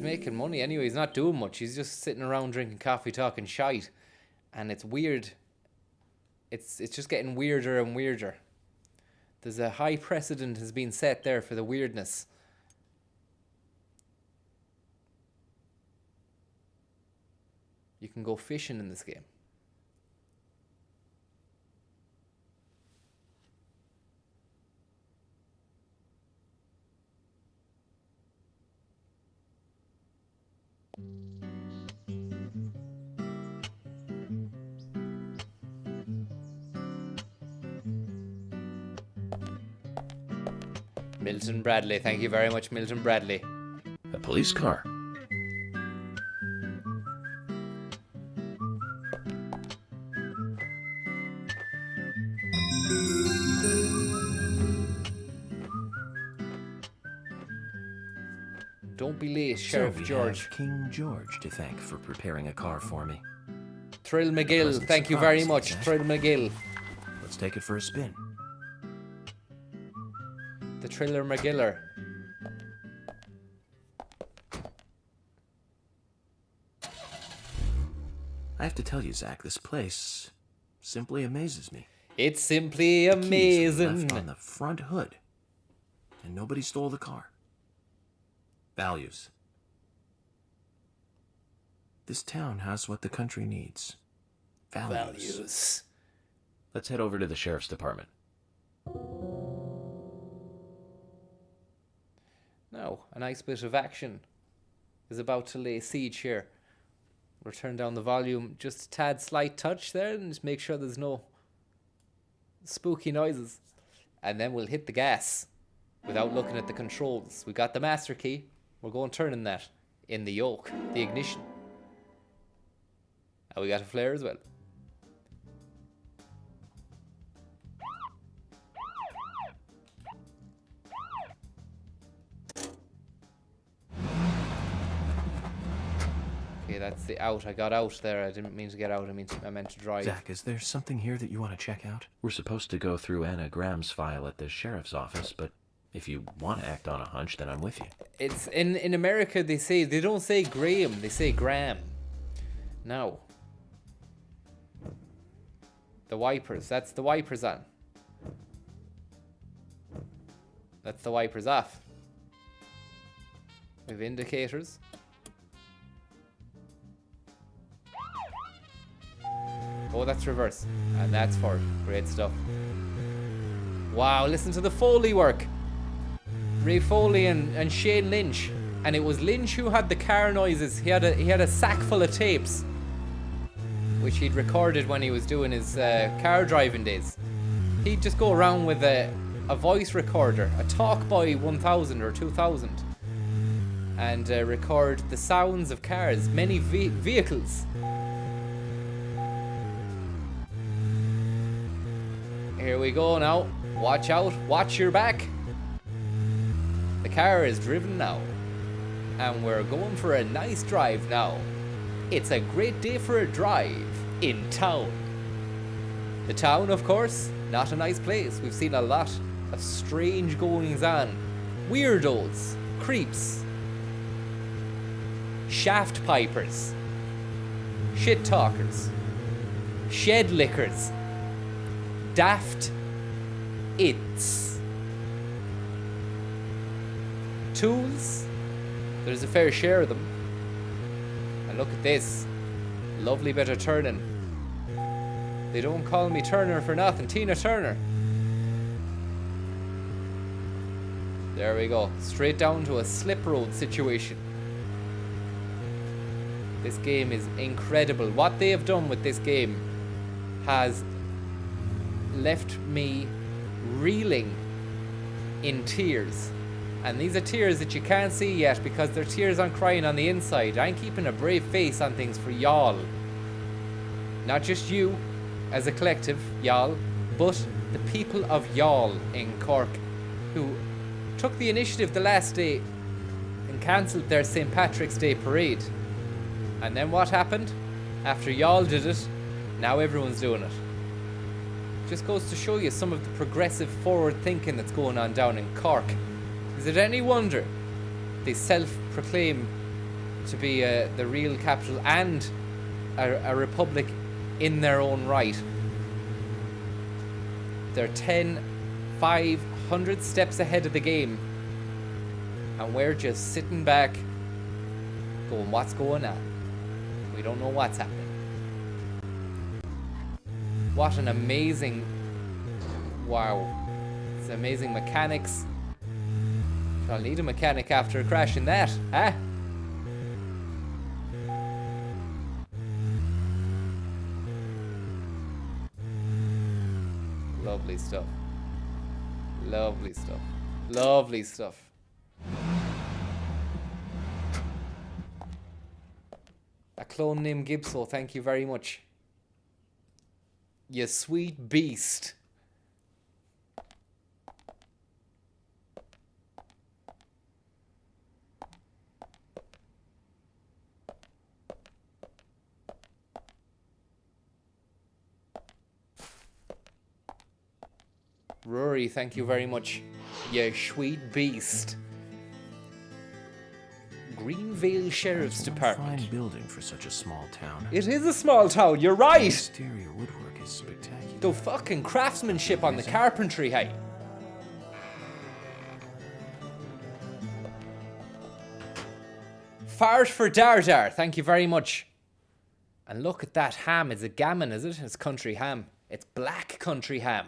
Making money anyway. He's not doing much. He's just sitting around drinking coffee, talking shite, and it's weird. It's just getting weirder and weirder. There's a high precedent has been set there for the weirdness. You can go fishing in this game. Milton Bradley, thank you very much, Milton Bradley. A police car. Don't be late, Sheriff we George. have King George to thank for preparing a car for me. Thrill McGill, thank you very much, Thrill McGill. Let's take it for a spin. The Triller McGiller. I have to tell you, Zach, this place simply amazes me. It's simply Keys were amazing. left on the front hood, and nobody stole the car. Values. This town has what the country needs. Values. Let's head over to the sheriff's department. Now, a nice bit of action is about to lay siege here. We'll turn down the volume just a tad slight touch there and just make sure there's no spooky noises. And then we'll hit the gas without looking at the controls. We got the master key. We're going turning that in the yoke, the ignition. And we got a flare as well. Okay, that's the out. I got out there. I didn't mean to get out. I meant to drive. Zach, is there something here that you want to check out? We're supposed to go through Anna Graham's file at the sheriff's office, but if you want to act on a hunch, then I'm with you. It's in America. They don't say Graham. They say Graham. Now, the wipers. That's the wipers on. That's the wipers off. We have indicators. Oh, that's reverse. And that's forward. Great stuff. Wow, listen to the Foley work. Ray Foley and Shane Lynch. And it was Lynch who had the car noises. He had a sack full of tapes, which he'd recorded when he was doing his car driving days. He'd just go around with a voice recorder, a Talkboy 1000 or 2000, and record the sounds of cars, many vehicles. Here we go now. Watch out. Watch your back. The car is driven now. And we're going for a nice drive now. It's a great day for a drive in town. The town, of course, not a nice place. We've seen a lot of strange goings on. Weirdos, creeps, shaft pipers, shit talkers, shed lickers, daft its. Tools, there's a fair share of them. And look at this, lovely bit of turning. They don't call me Turner for nothing, Tina Turner. There we go, straight down to a slip road situation. This game is incredible. What they have done with this game has left me reeling in tears. And these are tears that you can't see yet because they're tears I'm crying on the inside. I'm keeping a brave face on things for y'all. Not just you as a collective, y'all, but the people of y'all in Cork who took the initiative the last day and cancelled their St. Patrick's Day parade. And then what happened? After y'all did it, now everyone's doing it. Just goes to show you some of the progressive forward thinking that's going on down in Cork. Is it any wonder they self-proclaim to be the real capital and a republic in their own right? They're 500 steps ahead of the game, and we're just sitting back going, what's going on? We don't know what's happening. What an amazing, wow, it's amazing mechanics. I'll need a mechanic after crashing that, huh? Lovely stuff. Lovely stuff. Lovely stuff. A clone named Gibso, thank you very much. You sweet beast. Rory, thank you very much. You sweet beast. Greenvale Sheriff's Department. Fine building for such a small town. It is a small town, you're right. The exterior woodwork is spectacular. The fucking craftsmanship on the carpentry, hey. Fart for Dardar, thank you very much. And look at that ham. Is it gammon, is it? It's country ham. It's black country ham.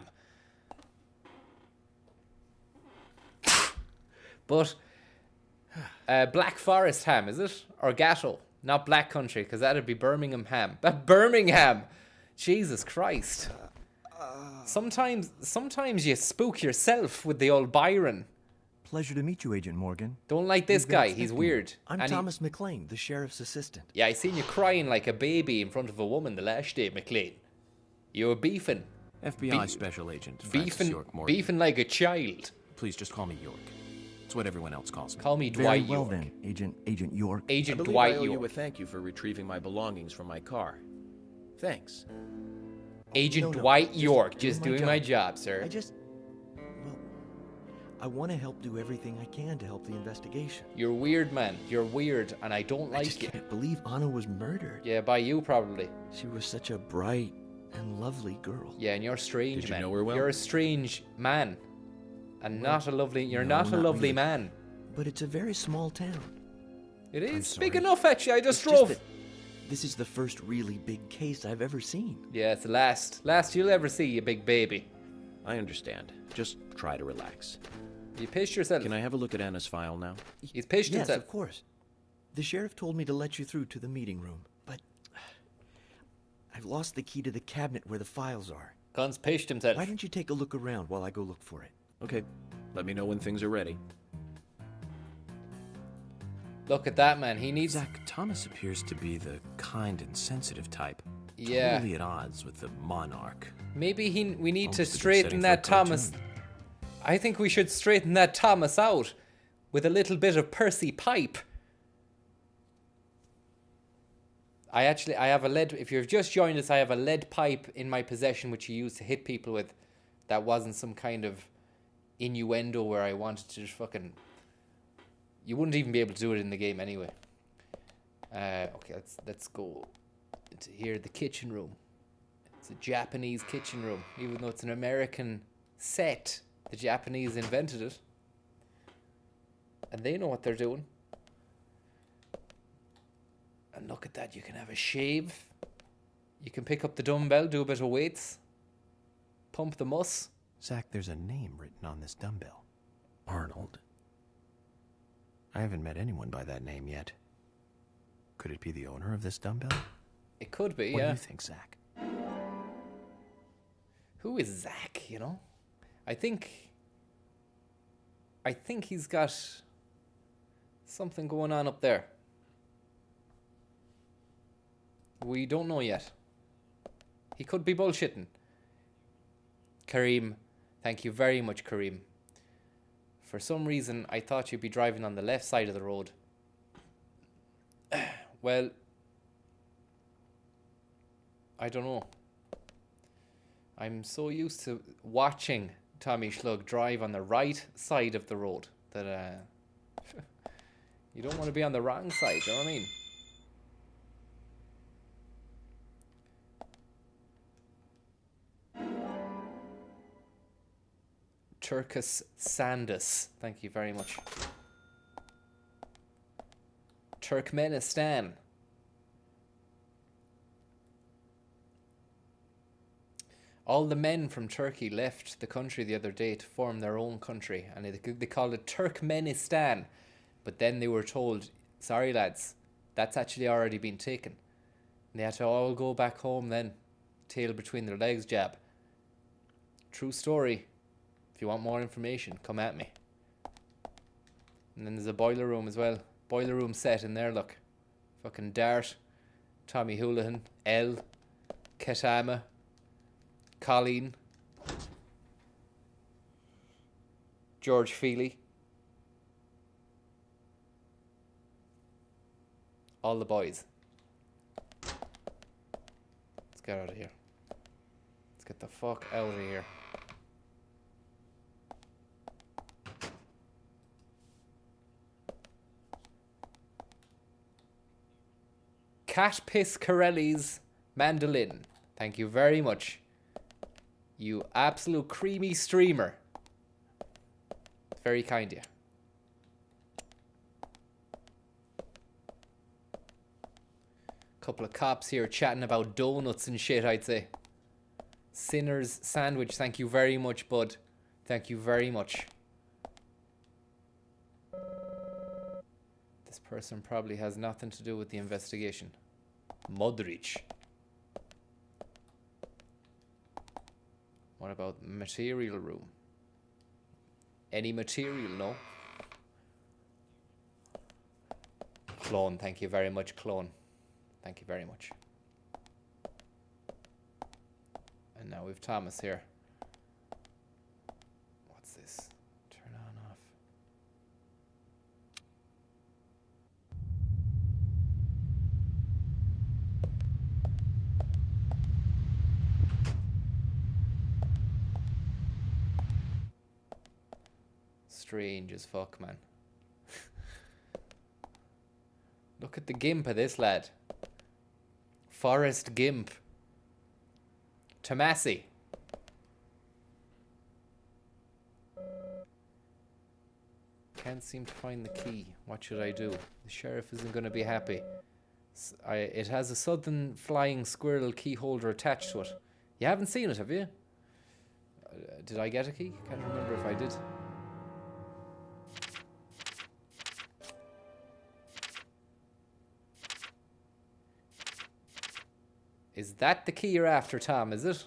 But Black Forest ham, is it? Or Gatto? Not Black Country, because that'd be Birmingham ham. Birmingham! Jesus Christ. Sometimes you spook yourself with the old Byron. Pleasure to meet you, Agent Morgan. Don't like this We've been guy. He's expecting weird. you. I'm Thomas McLean, the sheriff's assistant. Yeah, I seen you crying like a baby in front of a woman the last day, McLean. You were beefing. FBI Special Agent Francis York Morgan. Beefing like a child. Please just call me York. It's what everyone else calls me. Call me Very Dwight well York. then, Agent York. Agent I believe Dwight I owe York. you a thank you for retrieving my belongings from my car. Thanks. Agent No, Dwight just York, just doing my job. job, sir. I want to help do everything I can to help the investigation. You're weird, man. You're weird, and I don't I like just you. can't believe Anna was murdered. Yeah, by you probably. She was such a bright and lovely girl. Yeah, and you're strange, Did you man. know her well? You're a strange man, and not a lovely. You're No, not a lovely really. man. But it's a very small town. It is sorry. big enough, actually. I just It's just drove. that this is the first really big case I've ever seen. Yeah, it's the last you'll ever see, you big baby. I understand. Just try to relax. You pissed yourself. Can I have a look at Anna's file now? He's pissed Yes, himself. of course. The sheriff told me to let you through to the meeting room, but I've lost the key to the cabinet where the files are. Guns pissed himself. Why don't you take a look around while I go look for it? Okay. Let me know when things are ready. Look at that, man. He needs. Zach, Thomas appears to be the kind and sensitive type. Yeah. Totally at odds with the monarch. Maybe we need to Almost a good straighten setting that for a Thomas. cartoon. I think we should straighten that Thomas out with a little bit of Percy pipe. I have a lead. If you've just joined us, I have a lead pipe in my possession which you use to hit people with. That wasn't some kind of innuendo where I wanted to just fucking. You wouldn't even be able to do it in the game anyway. Okay, let's go into here, the kitchen room. It's a Japanese kitchen room, even though it's an American set. The Japanese invented it, and they know what they're doing. And look at that, you can have a shave. You can pick up the dumbbell, do a bit of weights, pump the mus. Zach, there's a name written on this dumbbell. Arnold. I haven't met anyone by that name yet. Could it be the owner of this dumbbell? It could be, What yeah. do you think, Zach? Who is Zach, you know? I think he's got something going on up there. We don't know yet. He could be bullshitting. Kareem, thank you very much, Kareem. For some reason, I thought you'd be driving on the left side of the road. Well, I don't know. I'm so used to watching Tommy Schlug drive on the right side of the road that you don't want to be on the wrong side, you know what I mean? Turkus Sandus, thank you very much. Turkmenistan. All the men from Turkey left the country the other day to form their own country, and they called it Turkmenistan. But then they were told, sorry lads, that's actually already been taken. And they had to all go back home then, tail between their legs jab. True story. If you want more information, come at me. And then there's a boiler room as well. Boiler room set in there, look. Fucking Dart, Tommy Houlihan, L, Ketama, Colleen, George Feely. All the boys. Let's get out of here. Let's get the fuck out of here. Cat Piss Corelli's mandolin. Thank you very much. You absolute creamy streamer. Very kind of you. Couple of cops here chatting about donuts and shit, I'd say. Sinner's sandwich, thank you very much, bud. Thank you very much. This person probably has nothing to do with the investigation. Modric. What about material room? Any material, no? Clone, thank you very much, clone. Thank you very much. And now we've Thomas here. What's this? Turn on, off. Strange as fuck, man. Look at the gimp of this lad. Forest Gimp. Tomasi. Can't seem to find the key. What should I do? The sheriff isn't going to be happy. It has a southern flying squirrel key holder attached to it. You haven't seen it, have you? Did I get a key? Can't remember if I did. Is that the key you're after, Tom, is it?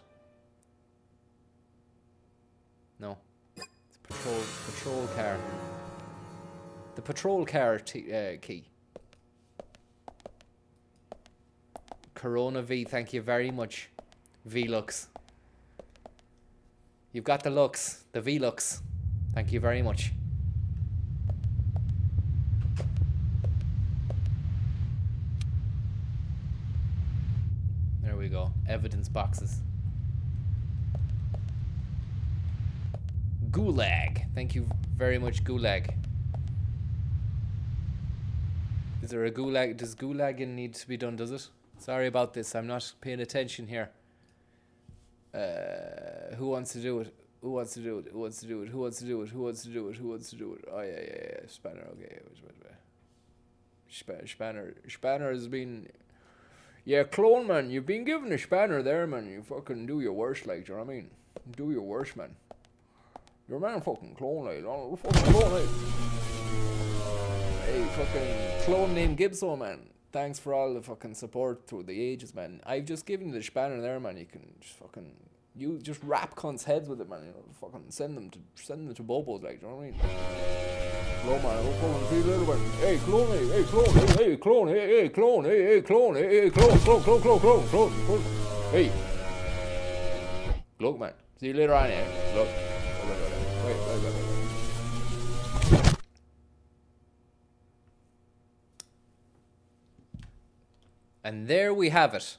No. It's patrol car. The patrol car key. Corona V, thank you very much. V-Lux. You've got the looks, the V-Lux. Thank you very much. There we go. Evidence boxes. Gulag. Thank you very much, Gulag. Is there a Gulag? Does Gulagging need to be done, does it? Sorry about this. I'm not paying attention here. Who wants to do it? Who wants to do it? Who wants to do it? Who wants to do it? Who wants to do it? Who wants to do it? Oh, yeah. Spanner, okay. Spanner has been... Yeah, clone, man, you've been given a spanner there, man. You fucking do your worst, like, do you know what I mean? Do your worst, man. You're a man fucking clone, like, fucking clone, like. Hey, fucking clone named Gibson, man. Thanks for all the fucking support through the ages, man. I've just given you the spanner there, man. You can just fucking... You just wrap cunts' heads with it, man. You know, fucking send them to Bobos, like, do you know what I mean? Clone, man, I'll fucking see you later, man. Hey, clone, hey, clone, hey, clone, hey, clone, hey, clone, hey, clone. Hey. Look, man. See you later on, eh? Look. Wait. And there we have it.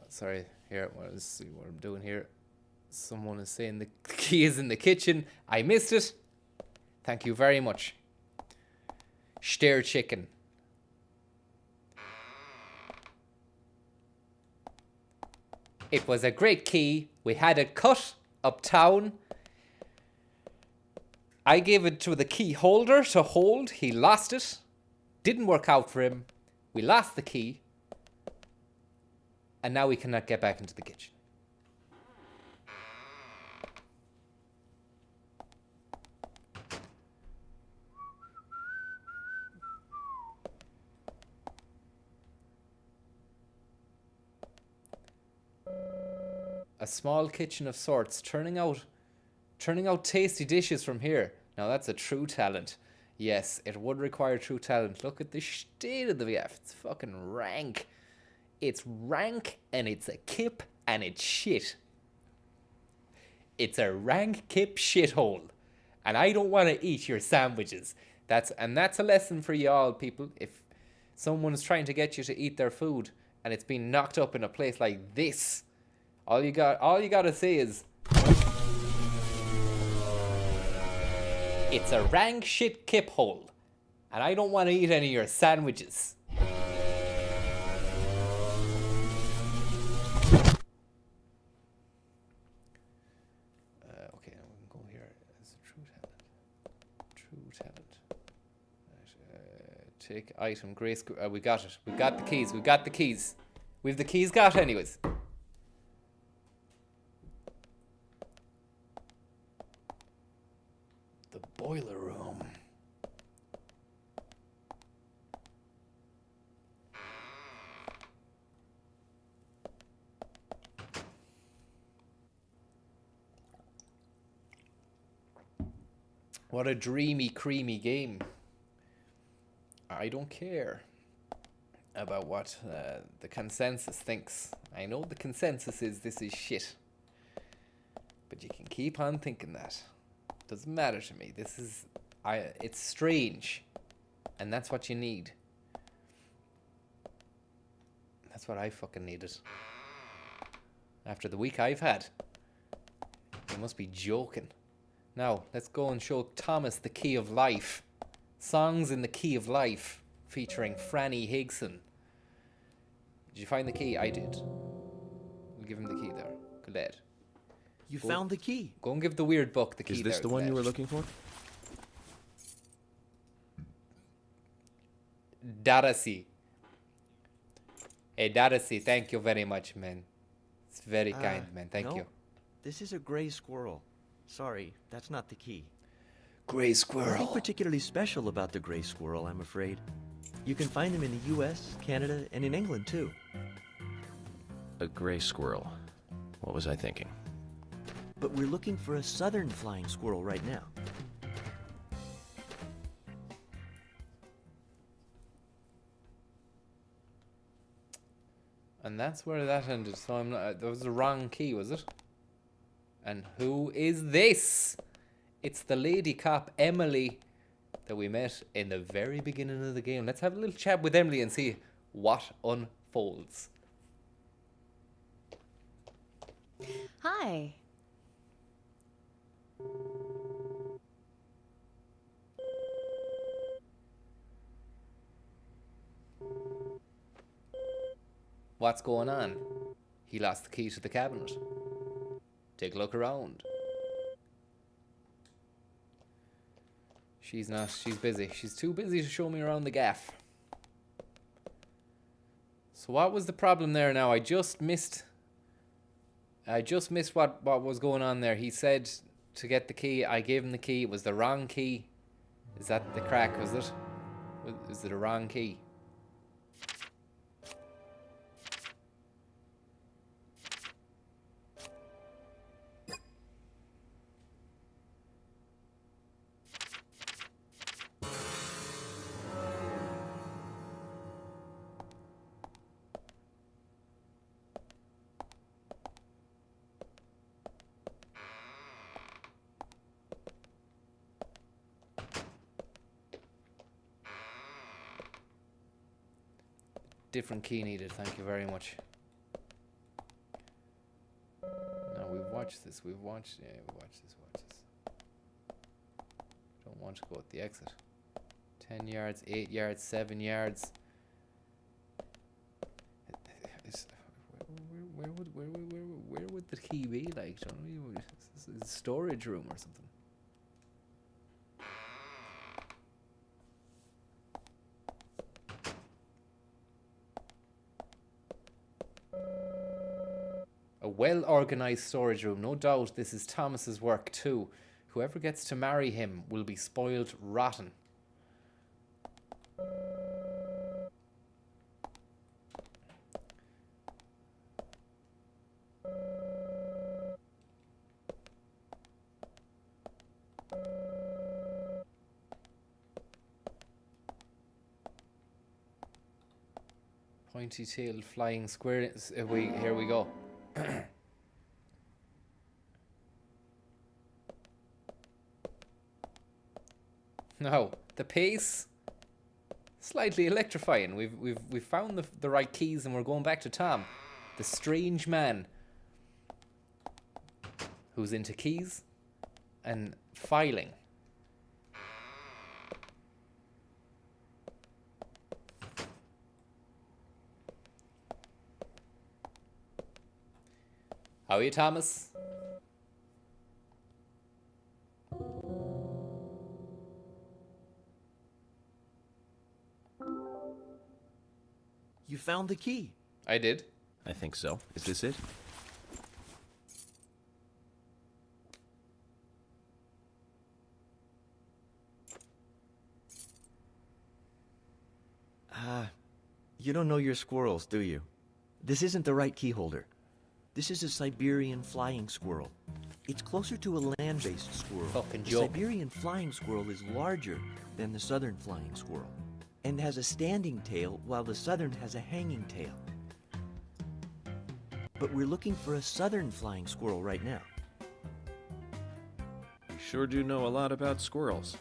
Sorry, here, let's see what I'm doing here. Someone is saying the key is in the kitchen. I missed it. Thank you very much. Stare chicken. It was a great key. We had it cut uptown. I gave it to the key holder to hold. He lost it. Didn't work out for him. We lost the key. And now we cannot get back into the kitchen. A small kitchen of sorts, turning out tasty dishes from here. Now that's a true talent. Yes, it would require true talent. Look at the state of the VF. It's fucking rank. It's rank and it's a kip and it's shit. It's a rank kip shithole. And I don't want to eat your sandwiches. That's a lesson for y'all, people. If someone's trying to get you to eat their food and it's been knocked up in a place like this, all you gotta say is, it's a rank shit kip hole, and I don't want to eat any of your sandwiches. Okay, now we can go here as a true talent. Take item, grey squirrel. We got it. We got the keys. We got the keys. We've the keys got anyways. The boiler room. What a dreamy, creamy game. I don't care about what the consensus thinks. I know the consensus is this is shit. But you can keep on thinking that. Doesn't matter to me. It's strange. And that's what you need. That's what I fucking needed. After the week I've had. You must be joking. Now, let's go and show Thomas the Key of Life. Songs in the Key of Life, featuring Franny Higson. Did you find the key? I did. We'll give him the key there. Glad. You found the key. Go and give the weird book the key. Is this there, the one you were Glad. looking for? Darcy. Hey, Darcy, thank you very much, man. It's very kind, man. Thank no. you. This is a gray squirrel. Sorry, that's not the key. Gray squirrel. Nothing particularly special about the gray squirrel, I'm afraid. You can find them in the US, Canada, and in England, too. A gray squirrel. What was I thinking? But we're looking for a southern flying squirrel right now. And that's where that ended. So I'm not. That was the wrong key, was it? And who is this? It's the lady cop, Emily, that we met in the very beginning of the game. Let's have a little chat with Emily and see what unfolds. Hi. What's going on? He lost the key to the cabinet. Take a look around. She's busy. She's too busy to show me around the gaff. So what was the problem there now? I just missed what was going on there. He said to get the key. I gave him the key. It was the wrong key. Is that the crack, was it? Is it a wrong key? Different key needed, thank you very much. No, we've watched this, we watched this. Don't want to go at the exit. 10 yards, 8 yards, 7 yards. Where would the key be? Like, don't we? Is this a storage room or something? A well-organized storage room. No doubt this is Thomas's work too. Whoever gets to marry him will be spoiled rotten. Pointy-tailed flying square. Here we go. Now, the pace, slightly electrifying. We've found the right keys and we're going back to Tom, the strange man who's into keys and filing. How are you, Thomas? You found the key. I did. I think so. Is this it? You don't know your squirrels, do you? This isn't the right key holder. This is a Siberian flying squirrel. It's closer to a land-based squirrel. Fucking The joke. Siberian flying squirrel is larger than the southern flying squirrel and has a standing tail while the southern has a hanging tail. But we're looking for a southern flying squirrel right now. You sure do know a lot about squirrels.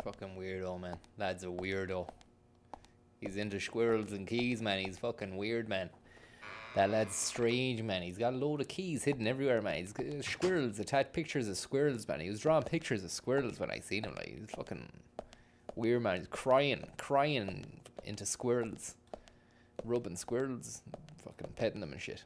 Fucking weirdo, man. Lad's a weirdo. He's into squirrels and keys, man. He's fucking weird, man. That lad's strange, man. He's got a load of keys hidden everywhere, man. He's got squirrels, attached pictures of squirrels, man. He was drawing pictures of squirrels when I seen him. Like, he's fucking weird, man. He's crying into squirrels. Rubbing squirrels. Fucking petting them and shit.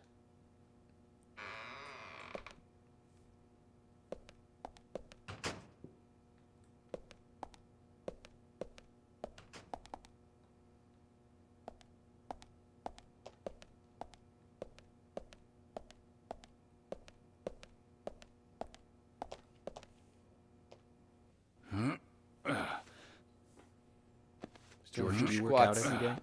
George, do you work out every day?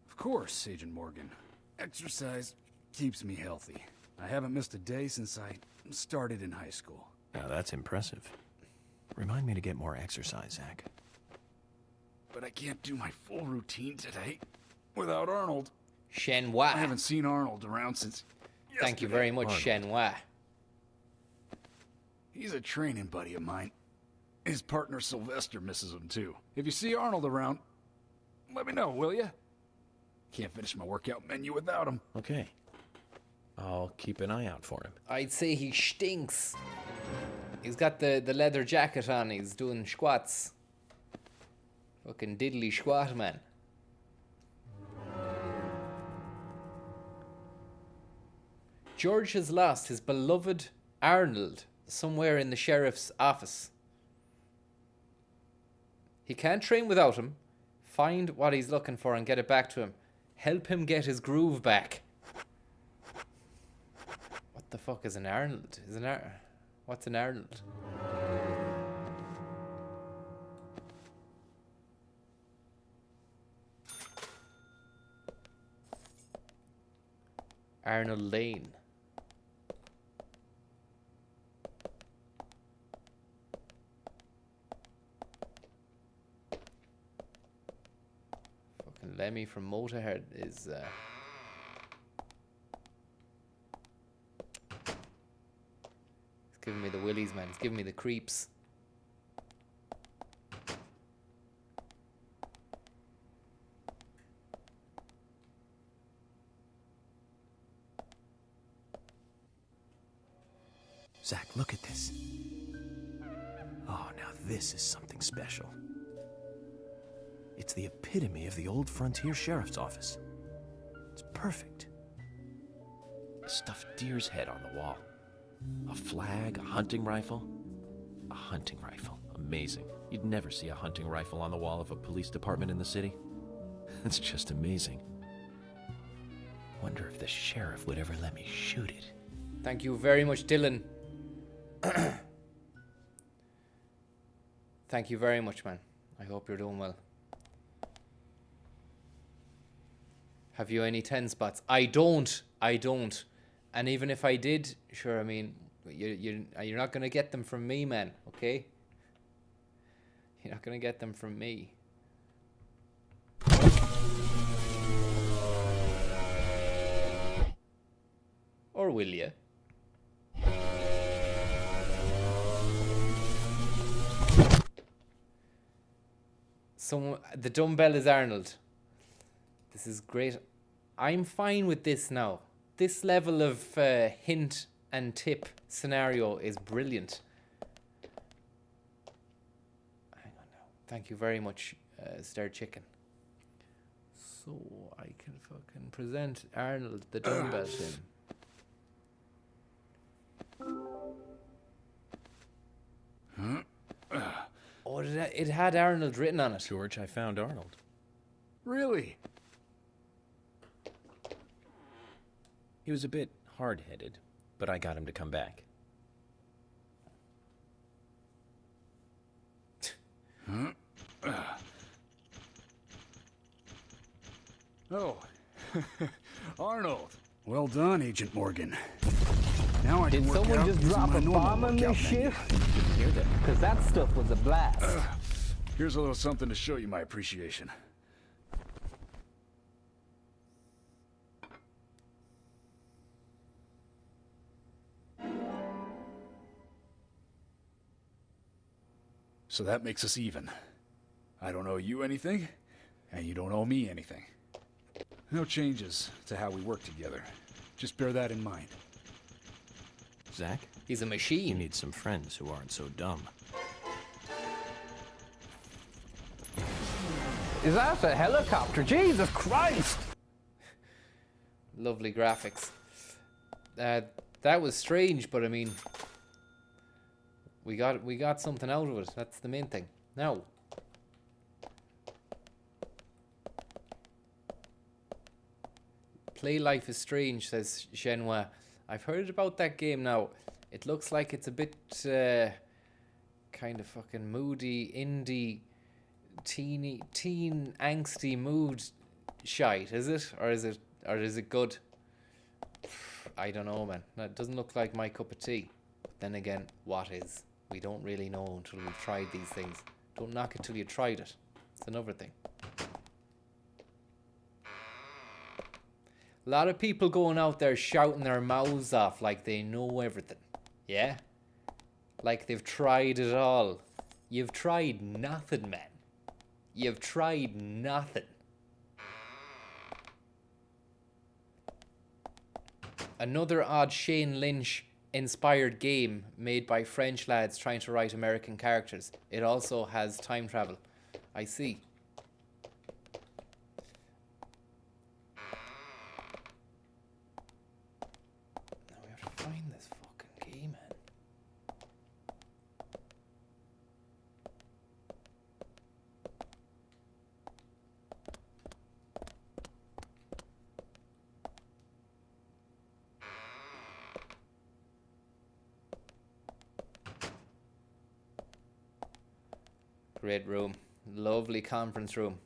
Of course, Agent Morgan. Exercise keeps me healthy. I haven't missed a day since I started in high school. Now that's impressive. Remind me to get more exercise, Zach. But I can't do my full routine today without Arnold. Shenhua. I haven't seen Arnold around since Thank you yesterday. very much, Shenhua. He's a training buddy of mine. His partner Sylvester misses him too. If you see Arnold around, let me know, will ya? Can't finish my workout menu without him. Okay. I'll keep an eye out for him. I'd say he stinks. He's got the leather jacket on. He's doing squats. Fucking diddly squat, man. George has lost his beloved Arnold somewhere in the sheriff's office. He can't train without him. Find what he's looking for and get it back to him. Help him get his groove back. What the fuck is an Arnold? What's an Arnold? Arnold Lane. Fucking Lemmy from Motorhead is he's giving me the willies, man. He's giving me the creeps. Zach, look at this. Oh, now this is something special. It's the epitome of the old frontier sheriff's office. It's perfect. A stuffed deer's head on the wall. A flag, a hunting rifle. A hunting rifle. Amazing. You'd never see a hunting rifle on the wall of a police department in the city. It's just amazing. Wonder if the sheriff would ever let me shoot it. Thank you very much, Dylan. Thank you very much, man. I hope you're doing well. Have you any 10 spots? I don't. And even if I did, sure, I mean, you're not going to get them from me, man, okay? You're not going to get them from me. Or will you? So the dumbbell is Arnold. This is great. I'm fine with this now. This level of hint and tip scenario is brilliant. Hang on now. Thank you very much, Star Chicken. So I can fucking present Arnold the dumbbell to him. it had Arnold written on it. George, I found Arnold. Really? He was a bit hard-headed, but I got him to come back. Oh, Arnold. Well done, Agent Morgan. Now I can Did work someone out just using drop my a normal bomb on workout this menu. ship? Because that stuff was a blast. Here's a little something to show you my appreciation. So that makes us even. I don't owe you anything, and you don't owe me anything. No changes to how we work together. Just bear that in mind. Zach? He's a machine. You need some friends who aren't so dumb. Is that a helicopter? Jesus Christ! Lovely graphics. That was strange, but I mean, we got something out of it. That's the main thing. Now, play Life is Strange, says Shenhua. I've heard about that game now. It looks like it's a bit kind of fucking moody, indie, teen angsty mood shite, is it? Or is it good? I don't know, man. That doesn't look like my cup of tea. But then again, what is? We don't really know until we've tried these things. Don't knock it till you tried it. It's another thing. A lot of people going out there shouting their mouths off like they know everything. Yeah? Like they've tried it all. You've tried nothing, man. You've tried nothing. Another odd Shane Lynch inspired game made by French lads trying to write American characters. It also has time travel. I see. Now we have to find this fucking key, man. Great room. Lovely conference room.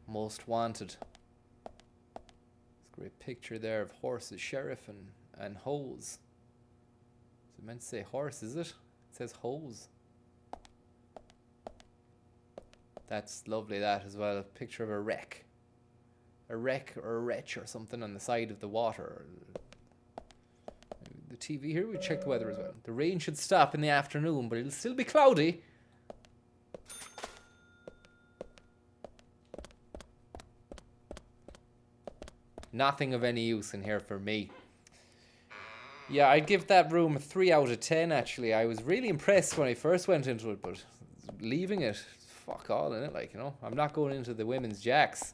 Most wanted. There's a great picture there of horses, sheriff and hose. Is it meant to say horse, is it? It says hose. That's lovely, that as well. A picture of a wreck. A wreck or a wretch or something on the side of the water. The TV here, we check the weather as well. The rain should stop in the afternoon, but it'll still be cloudy. Nothing of any use in here for me. Yeah, I'd give that room a 3 out of 10 actually. I was really impressed when I first went into it, but leaving it, fuck all in it, like, you know. I'm not going into the women's jacks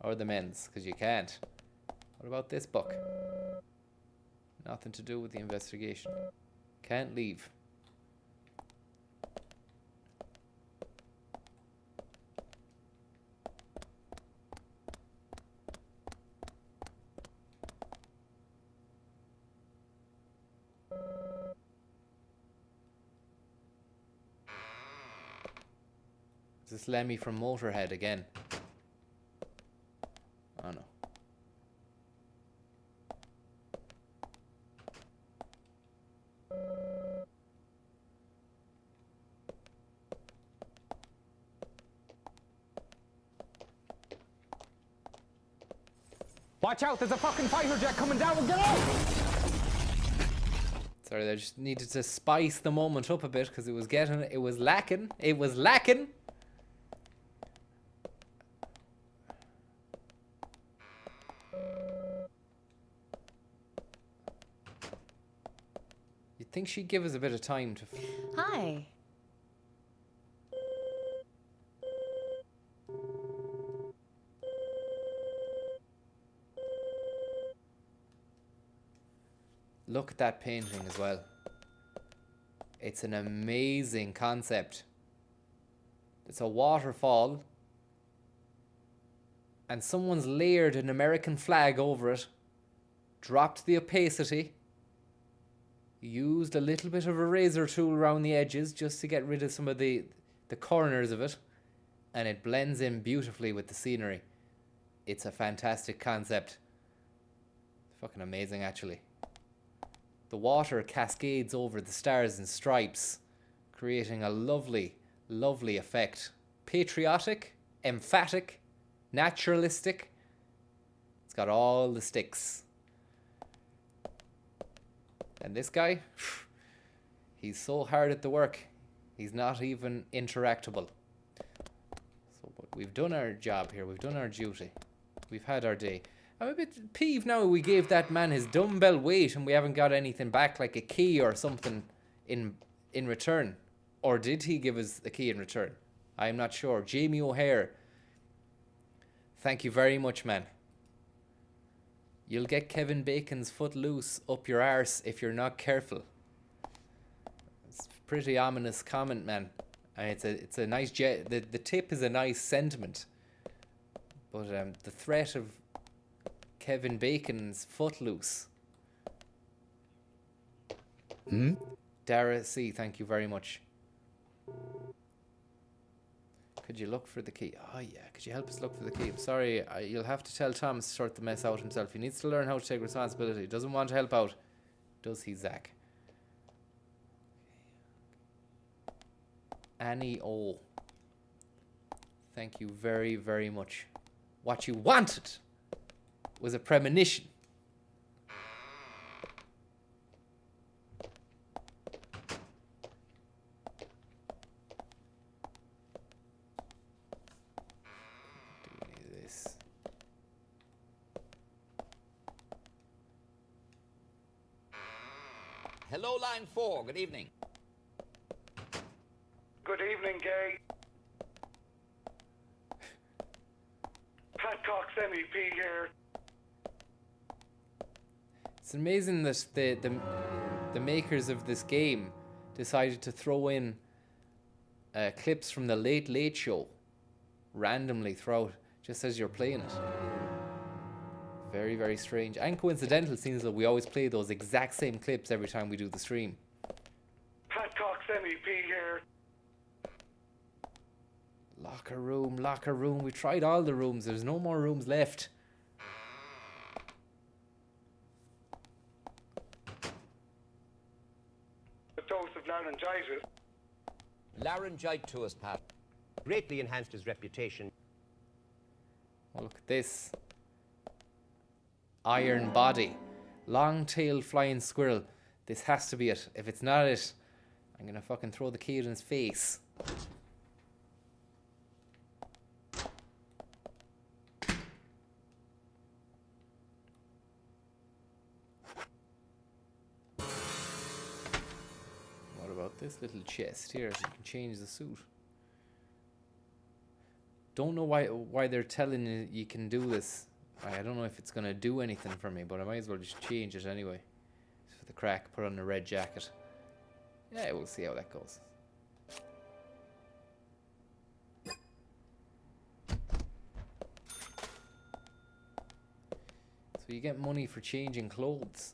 or the men's, because you can't. What about this book? Nothing to do with the investigation. Can't leave. Is this Lemmy from Motorhead again? Oh no. Watch out, there's a fucking fighter jet coming down. Get out! Sorry, I just needed to spice the moment up a bit because it was lacking. It was lacking. You'd think she'd give us a bit of time to... Hi. Look at that painting as well. It's an amazing concept. It's a waterfall, and someone's layered an American flag over it, dropped the opacity, used a little bit of a razor tool around the edges just to get rid of some of the corners of it, and it blends in beautifully with the scenery. It's a fantastic concept. It's fucking amazing, actually. The water cascades over the stars and stripes, creating a lovely, lovely effect. Patriotic, emphatic, naturalistic. It's got all the sticks. And this guy, he's so hard at the work, he's not even interactable. So but we've done our job here, we've done our duty. We've had our day. I'm a bit peeved now we gave that man his dumbbell weight and we haven't got anything back, like a key or something in return. Or did he give us a key in return? I'm not sure. Jamie O'Hare, thank you very much, man. You'll get Kevin Bacon's foot loose up your arse if you're not careful. It's a pretty ominous comment, man. And it's a nice the tip is a nice sentiment. But the threat of Kevin Bacon's foot loose. Dara C, thank you very much. Could you look for the key? Oh yeah, could you help us look for the key? I'm sorry, you'll have to tell Thomas to sort the mess out himself. He needs to learn how to take responsibility. He doesn't want to help out, does he, Zach? Annie O, thank you very, very much. What you wanted was a premonition. Hello, line 4. Good evening. Good evening, Gay. Pat Cox, MEP here. It's amazing that the makers of this game decided to throw in clips from the Late Late Show randomly throughout, just as you're playing it. Very, very strange and coincidental, seems that we always play those exact same clips every time we do the stream. Pat Cox, MEP here. Locker room, locker room. We tried all the rooms. There's no more rooms left. A dose of laryngitis. Laryngitis, Pat. Greatly enhanced his reputation. Oh, look at this. Iron body. Long-tailed flying squirrel. This has to be it. If it's not it, I'm gonna fucking throw the key in his face. What about this little chest here? So you can change the suit. Don't know why they're telling you you can do this. I don't know if it's going to do anything for me, but I might as well just change it anyway. Just for the crack, put on a red jacket. Yeah, we'll see how that goes. So you get money for changing clothes.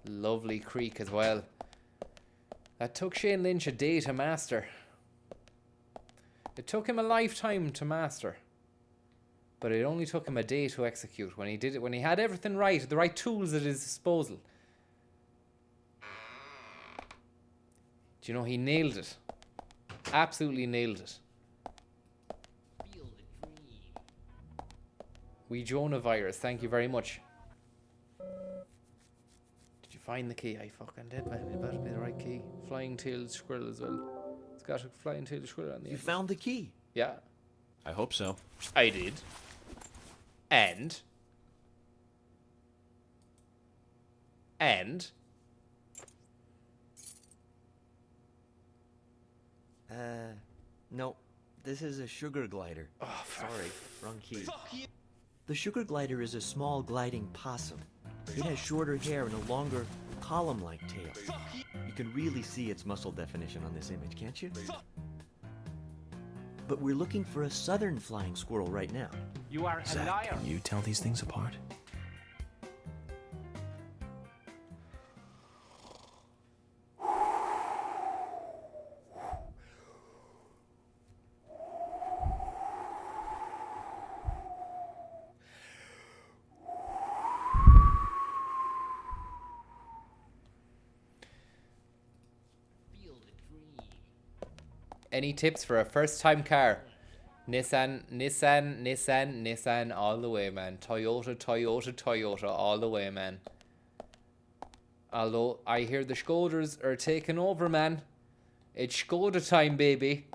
Lovely creek as well. That took Shane Lynch a day to master. It took him a lifetime to master. But it only took him a day to execute. When he did it, when he had everything right, the right tools at his disposal. Do you know, he nailed it. Absolutely nailed it. We Jonah virus, thank you very much. Find the key. I fucking did, man. It better be the right key. Flying-tailed squirrel as well. It's got a flying-tailed squirrel on the end. You found the key? Yeah. I hope so. I did. And no. This is a sugar glider. Oh, sorry. Wrong key. Fuck you! The sugar glider is a small gliding possum. It has shorter hair and a longer column-like tail. You can really see its muscle definition on this image, can't you? But we're looking for a southern flying squirrel right now. You are a Zach, liar. can you tell these things apart? Any tips for a first-time car? Nissan, all the way, man. Toyota, all the way, man. Although, I hear the Skoders are taking over, man. It's Skoda time, baby.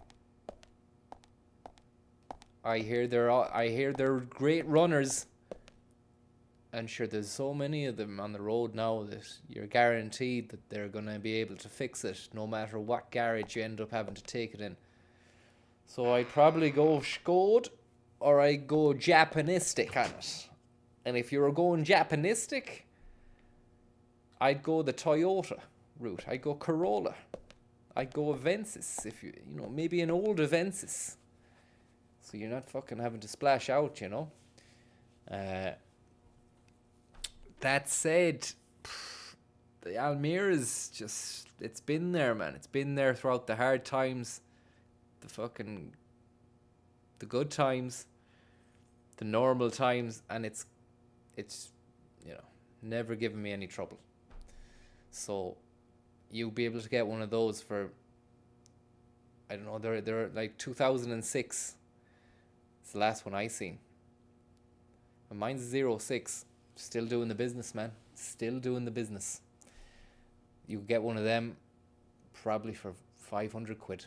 I hear they're great runners. And sure, there's so many of them on the road now that you're guaranteed that they're going to be able to fix it no matter what garage you end up having to take it in. So I'd probably go Skod or I'd go Japanistic on it. And if you were going Japanistic, I'd go the Toyota route. I'd go Corolla. I'd go Avensis, if you know, maybe an old Avensis. So you're not fucking having to splash out, you know. That said, the Almira's just, it's been there, man. It's been there throughout the hard times, the good times, the normal times, and it's you know, never given me any trouble. So you'll be able to get one of those for, I don't know, they're like 2006. It's the last one I seen. And mine's 06. Still doing the business, man. Still doing the business. You get one of them probably for 500 quid.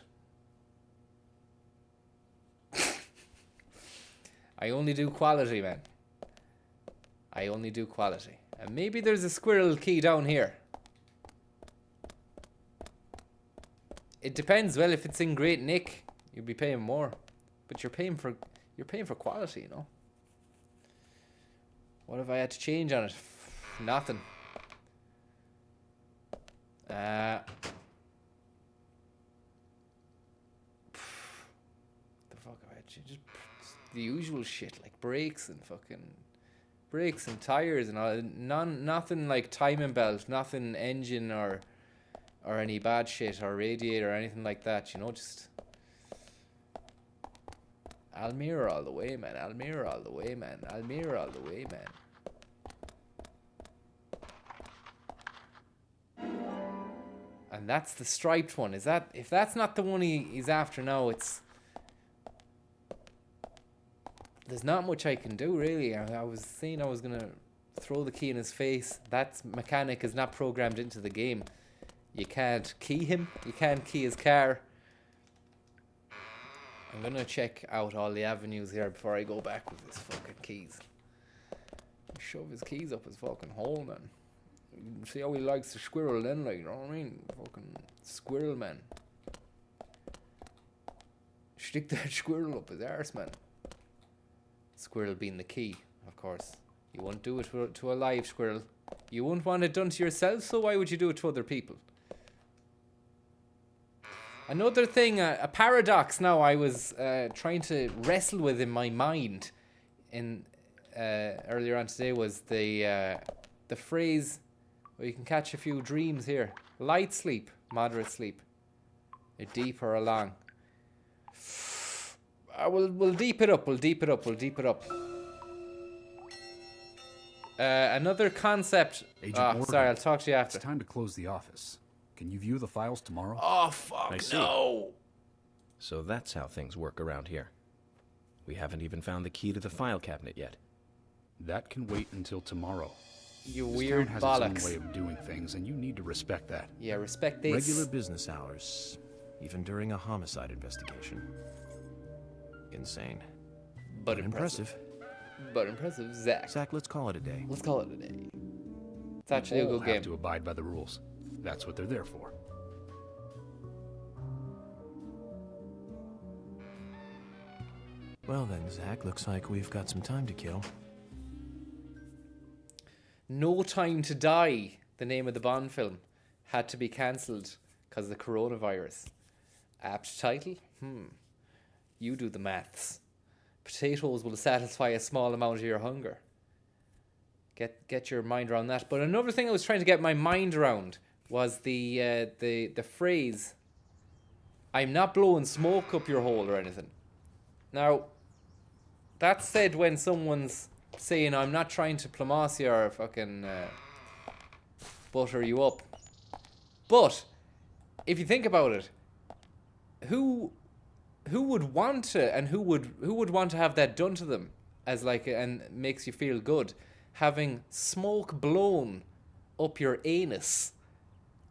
I only do quality, man. I only do quality. And maybe there's a squirrel key down here. It depends. Well, if it's in great nick, you'll be paying more. But you're paying for quality, you know. What if I had to change on it? Nothing. The fuck I had to change? Just the usual shit, like brakes and tires and all. Nothing like timing belt, nothing engine or any bad shit or radiator or anything like that. You know, just Almira all the way, man. Almira all the way, man. Almira all the way, man. And that's the striped one. Is that, if that's not the one he's after now, it's, there's not much I can do really. I was saying I was gonna throw the key in his face. That mechanic is not programmed into the game. You can't key him. You can't key his car. I'm gonna check out all the avenues here before I go back with his fucking keys. Shove his keys up his fucking hole, man. See how he likes the squirrel then, like, you know what I mean? Fucking squirrel, man. Stick that squirrel up his arse, man. Squirrel being the key, of course. You won't do it to a live squirrel. You wouldn't want it done to yourself, so why would you do it to other people? Another thing, a paradox now I was trying to wrestle with in my mind in earlier on today was the phrase, well, you can catch a few dreams here. Light sleep, moderate sleep, a deep or a long. We'll deep it up. Another concept. Agent Sorry, I'll talk to you after. It's time to close the office. Can you view the files tomorrow? Oh, fuck, I see. no. So that's how things work around here. We haven't even found the key to the file cabinet yet. That can wait until tomorrow. You This weird town has bollocks. its own way of doing things, and you need to respect that. Yeah, respect this. Regular business hours, even during a homicide investigation. Insane. But impressive. But impressive, Zach. Zach, let's call it a day. Let's call it a day. It's actually a All good have game. to abide by the rules. That's what they're there for. Well then, Zach, looks like we've got some time to kill. No Time to Die, the name of the Bond film, had to be cancelled because of the coronavirus. Apt title? You do the maths. Potatoes will satisfy a small amount of your hunger. Get your mind around that. But another thing I was trying to get my mind around was the phrase, "I'm not blowing smoke up your hole" or anything. Now, that's said when someone's saying, "I'm not trying to plamass you or fucking butter you up." But if you think about it, who would want to, and who would want to have that done to them as like, and makes you feel good, having smoke blown up your anus?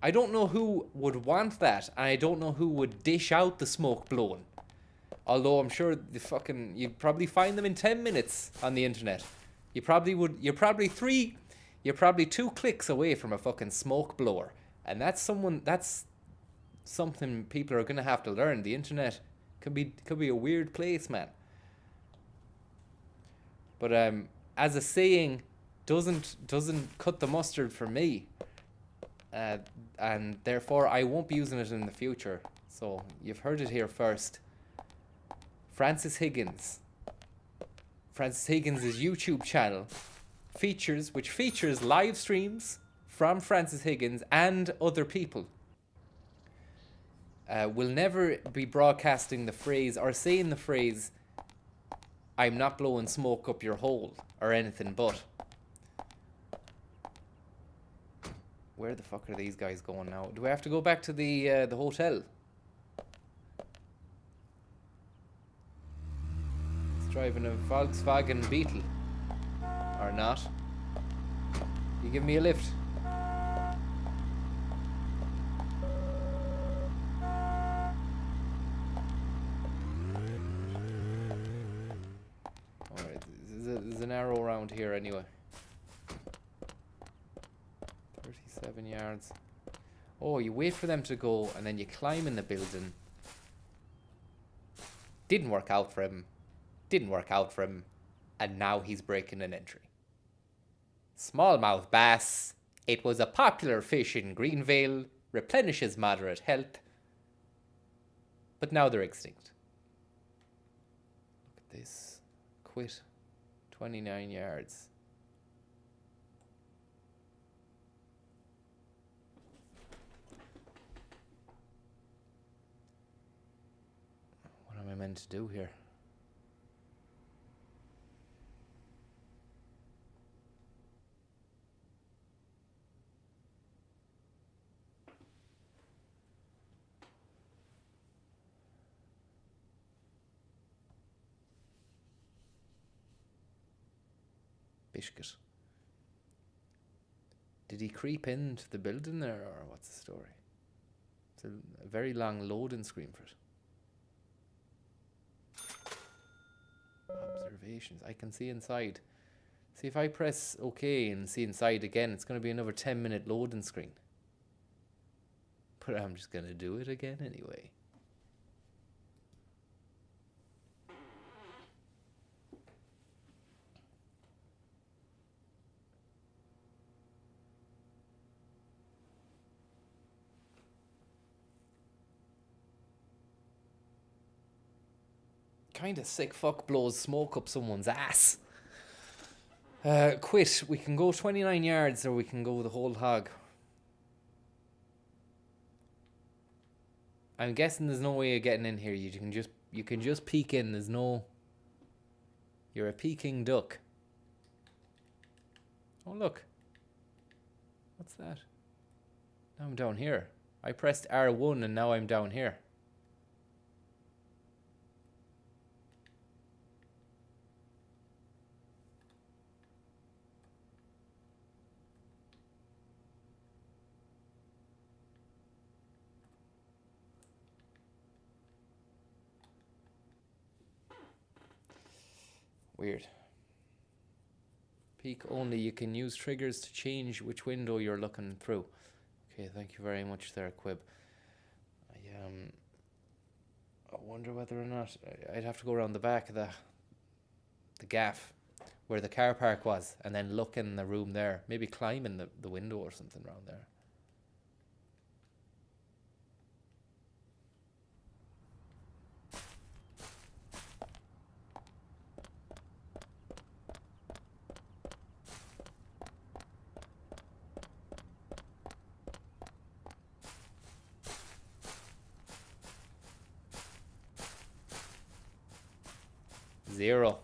I don't know who would want that, and I don't know who would dish out the smoke blown. Although I'm sure you'd probably find them in 10 minutes on the internet. You're probably 2 clicks away from a fucking smoke blower. And that's something people are gonna have to learn. The internet could be a weird place, man. But as a saying, doesn't cut the mustard for me. And therefore I won't be using it in the future. So you've heard it here first. Francis Higgins' YouTube channel which features live streams from Francis Higgins and other people, will never be broadcasting the phrase or saying the phrase, "I'm not blowing smoke up your hole" or anything but. Where the fuck are these guys going now? Do we have to go back to the hotel? He's driving a Volkswagen Beetle. Or not. You give me a lift. Alright, there's an arrow around here anyway. 37 yards. Oh, you wait for them to go and then you climb in the building. Didn't work out for him. And now he's breaking an entry. Smallmouth bass. It was a popular fish in Greenvale. Replenishes moderate health. But now they're extinct. Look at this. Quit. 29 yards. What am I meant to do here? Biscuit. Did he creep into the building there, or what's the story? It's a very long loading screen for it. Observations. I can see inside. See, if I press OK and see inside again, it's going to be another 10-minute loading screen. But I'm just going to do it again anyway. Kind of sick fuck blows smoke up someone's ass. Quit. We can go 29 yards or we can go the whole hog. I'm guessing there's no way of getting in here. You can just peek in. There's no... You're a peeking duck. Oh, look. What's that? Now I'm down here. I pressed R1 and now I'm down here. Weird. Peek only. You can use triggers to change which window you're looking through. Okay, thank you very much there, Quib. I wonder whether or not... I'd have to go around the back of the gaff. where the car park was, and then look in the room there. Maybe climb in the window or something around there. Zero.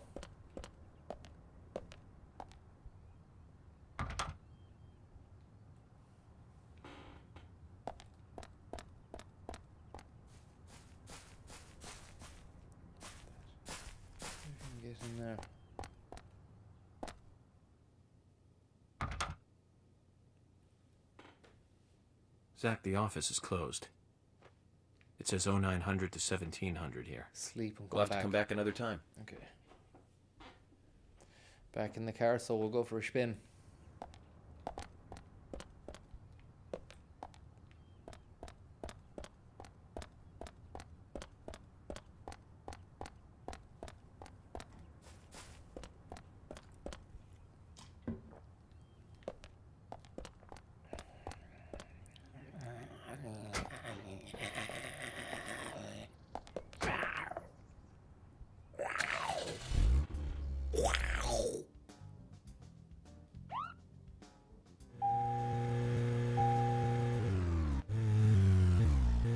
Get in there. Zach, the office is closed. It says 0900 to 1700 here. Sleep and go We'll have back. to come back another time. Okay. Back in the car, so we'll go for a spin.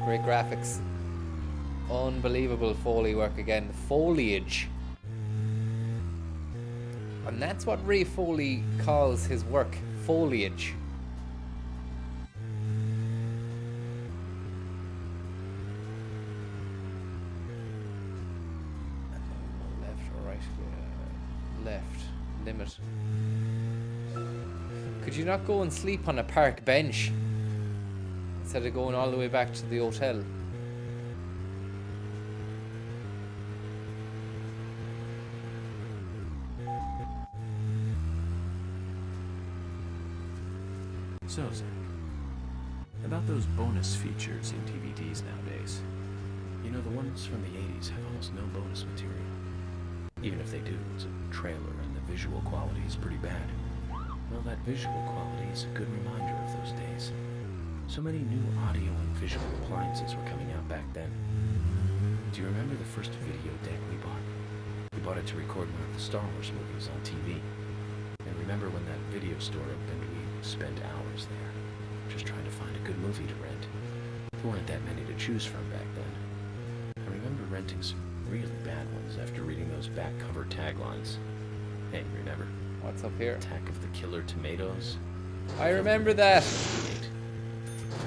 Great graphics. Unbelievable Foley work again. The foliage. And that's what Ray Foley calls his work. Foliage. Left or right? Left. Limit. Could you not go and sleep on a park bench instead of going all the way back to the hotel? So, Zach, about those bonus features in DVDs nowadays. You know, the ones from the 80s have almost no bonus material. Even if they do, it's a trailer and the visual quality is pretty bad. Well, that visual quality is a good reminder of those days. So many new audio and visual appliances were coming out back then. Do you remember the first video deck we bought? We bought it to record one of the Star Wars movies on TV. And remember when that video store opened, we spent hours there, just trying to find a good movie to rent. There weren't that many to choose from back then. I remember renting some really bad ones after reading those back cover taglines. Hey, remember? What's up here? Attack of the Killer Tomatoes. I remember that.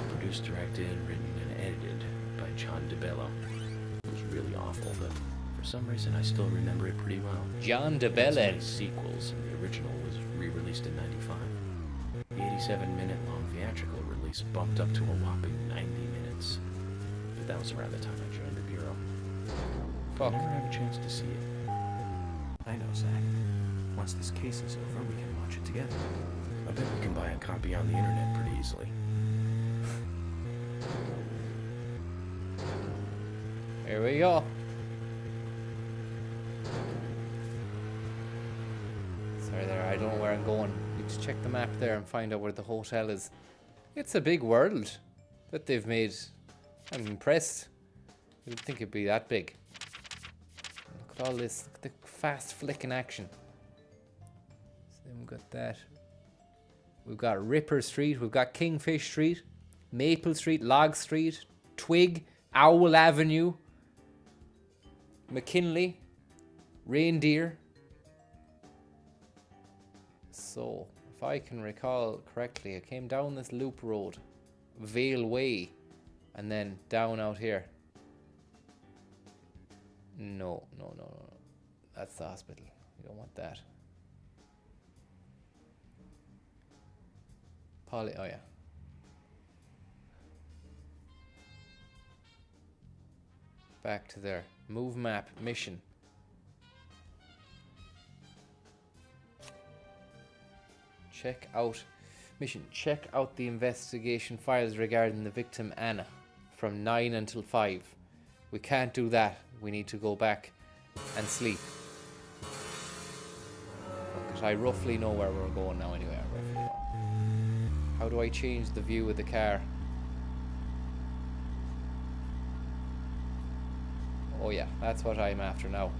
Produced, directed, written, and edited by John DeBello. It was really awful, but for some reason I still remember it pretty well. John It had so DeBello. many sequels, and the original was re-released in '95. The 87-minute long theatrical release bumped up to a whopping 90 minutes. But that was around the time I joined the Bureau. Fuck. I never had a chance to see it. I know, Zach. Once this case is over, we can watch it together. I bet we can buy a copy on the internet pretty easily. Here we go. Sorry there, I don't know where I'm going. You just check the map there and find out where the hotel is. It's a big world that they've made. I'm impressed. I didn't think it'd be that big. Look at all this, look at the fast flicking action. So then we've got that. We've got Ripper Street, we've got Kingfish Street, Maple Street, Log Street, Twig, Owl Avenue, McKinley, Reindeer. So, if I can recall correctly, I came down this loop road, Vale Way, and then down out here. No. That's the hospital. You don't want that. Oh yeah. Back to there. Move map, mission. Check out mission. Check out the investigation files regarding the victim Anna from 9 until 5. We can't do that. We need to go back and sleep. But I roughly know where we're going now anyway. I roughly know. How do I change the view of the car? Oh yeah, that's what I'm after now.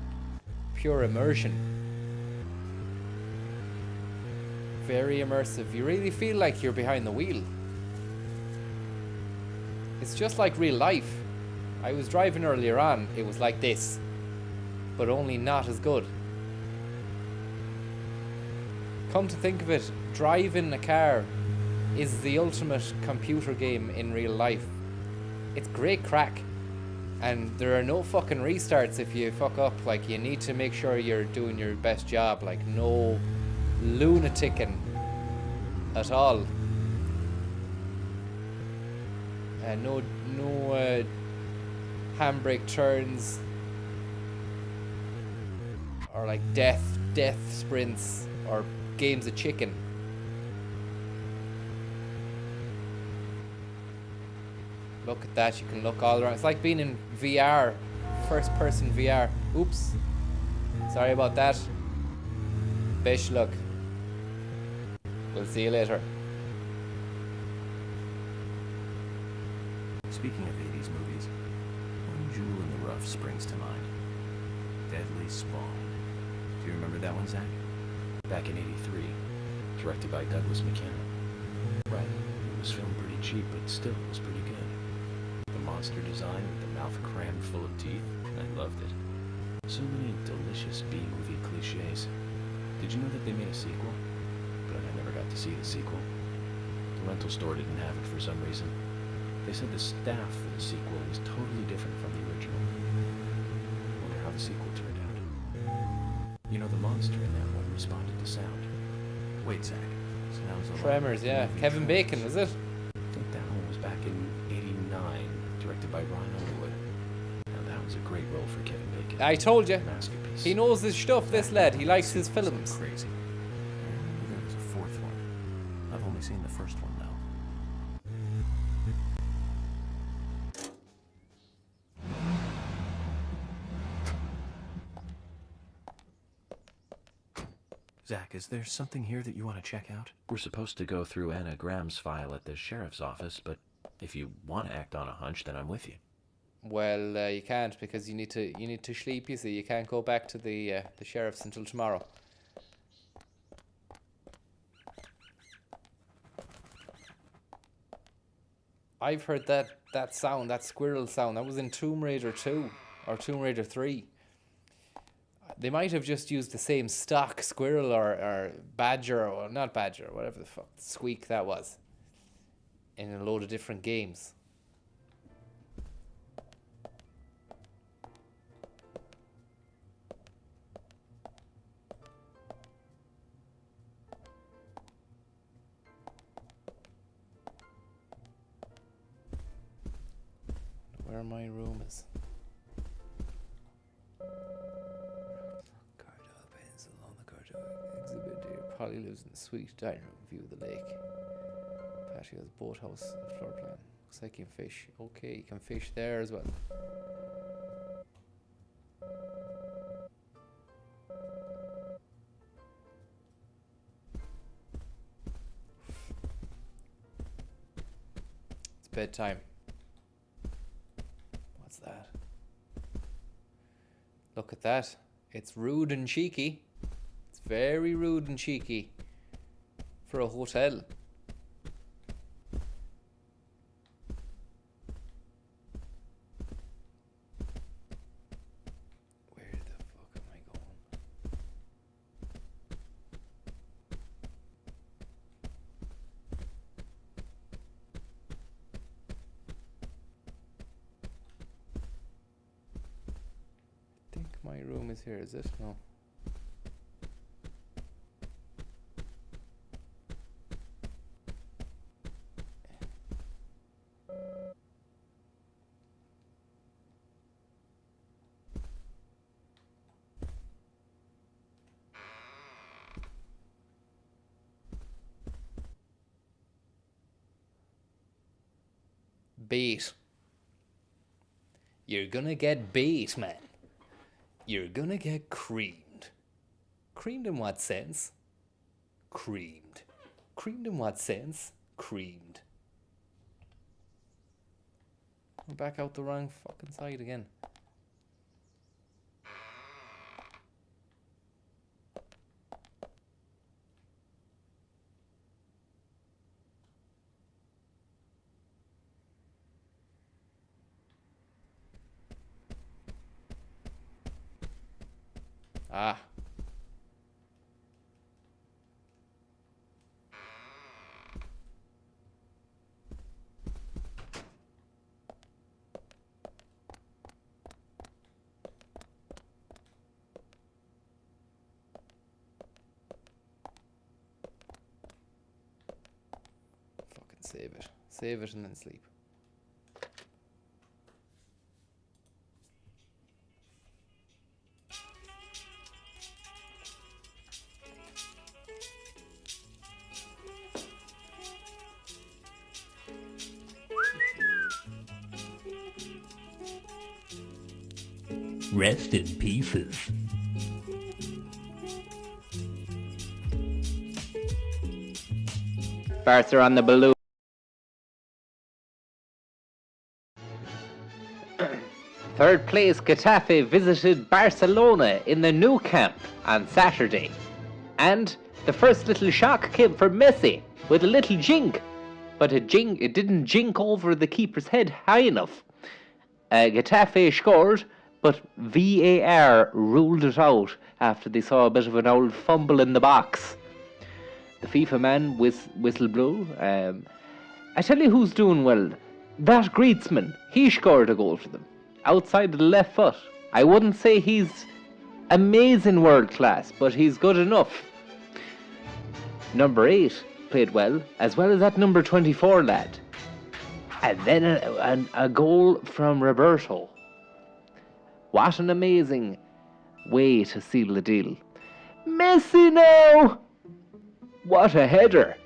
Pure immersion. Very immersive. You really feel like you're behind the wheel. It's just like real life. I was driving earlier on, it was like this, but only not as good. Come to think of it, driving a car is the ultimate computer game in real life. It's great crack. And there are no fucking restarts if you fuck up. Like, you need to make sure you're doing your best job. Like, no lunaticking at all. No handbrake turns. Or like death sprints. Or games of chicken. Look at that, you can look all around. It's like being in VR, first person VR. Oops. Sorry about that. Bish luck. We'll see you later. Speaking of 80s movies, one jewel in the rough springs to mind. Deadly Spawn. Do you remember that one, Zach? Back in '83, directed by Douglas McKenna. Right, it was filmed pretty cheap, but still it was pretty good. The monster design with the mouth crammed full of teeth, I loved it. So many delicious B-movie cliches. Did you know that they made a sequel? But I never got to see the sequel. The rental store didn't have it for some reason. They said the staff for the sequel was totally different from the original. Wonder how the sequel turned out. You know, the monster in that one responded to sound. Wait, Zach. Sounds a lot Tremors, like the yeah. movie Kevin Tremors. Bacon, was it? I think that one was back in '89, directed by Ron Underwood. Now that was a great role for Kevin Bacon. I told you. Masterpiece. He knows his stuff, this lad. He likes his films. Crazy. I remember there was a fourth one. I've only seen the first one, though. Zach, is there something here that you want to check out? We're supposed to go through Anna Graham's file at the sheriff's office, but if you want to act on a hunch, then I'm with you. Well, you can't because you need to sleep. You see, you can't go back to the sheriff's until tomorrow. I've heard that sound, that squirrel sound. That was in Tomb Raider 2 or Tomb Raider 3. They might have just used the same stock squirrel or badger, or not badger, whatever the fuck squeak that was, in a load of different games. Where my room is. Exhibit here. Polly lives in the suite dining room, view of the lake. Patio's boathouse and floor plan. Looks like you can fish. Okay, you can fish there as well. It's bedtime. What's that? Look at that. It's rude and cheeky. It's very rude and cheeky for a hotel. Where the fuck am I going? I think my room is here, is it? No. Bait. You're gonna get bait, man. You're gonna get creamed. Creamed in what sense? Creamed. Creamed in what sense? Creamed. We're back out the wrong fucking side again. Ah. Fucking save it. Save it and then sleep. Rest in pieces. Barca on the balloon. Third place, Getafe visited Barcelona in the Nou Camp on Saturday. And the first little shock came from Messi with a little jink. But it didn't jink over the keeper's head high enough. Getafe scored, but VAR ruled it out after they saw a bit of an old fumble in the box. The FIFA man whistle blew. I tell you who's doing well. That Griezmann, he scored a goal for them. Outside of the left foot. I wouldn't say he's amazing world class, but he's good enough. Number 8 played well as that number 24 lad. And then a goal from Roberto. What an amazing way to seal the deal. Messi now! What a header.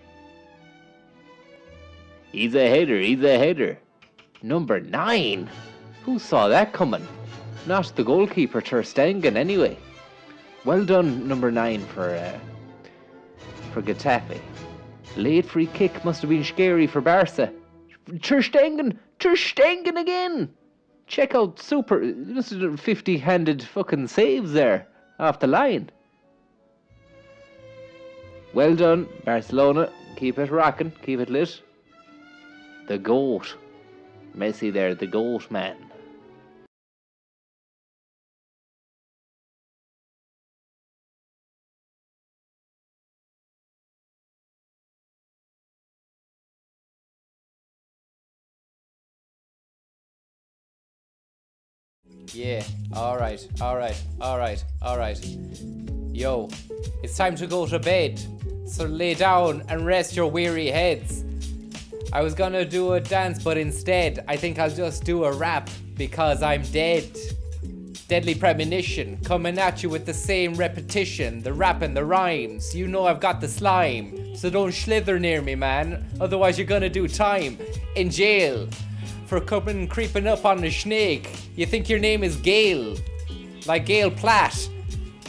He's a header. Number 9. Who saw that coming? Not the goalkeeper, Ter Stegen, anyway. Well done, number 9, for Getafe. Late free kick must have been scary for Barca. Ter Stegen again! Check out super, must have done 50-handed fucking saves there, off the line. Well done, Barcelona. Keep it rocking, keep it lit. The GOAT. Messi there, the GOAT man. Yeah, alright. Yo, it's time to go to bed. So lay down and rest your weary heads. I was gonna do a dance, but instead, I think I'll just do a rap because I'm dead. Deadly Premonition, coming at you with the same repetition, the rap and the rhymes. You know I've got the slime, so don't slither near me, man. Otherwise you're gonna do time in jail for creeping up on the snake. You think your name is Gail, like Gail Platt.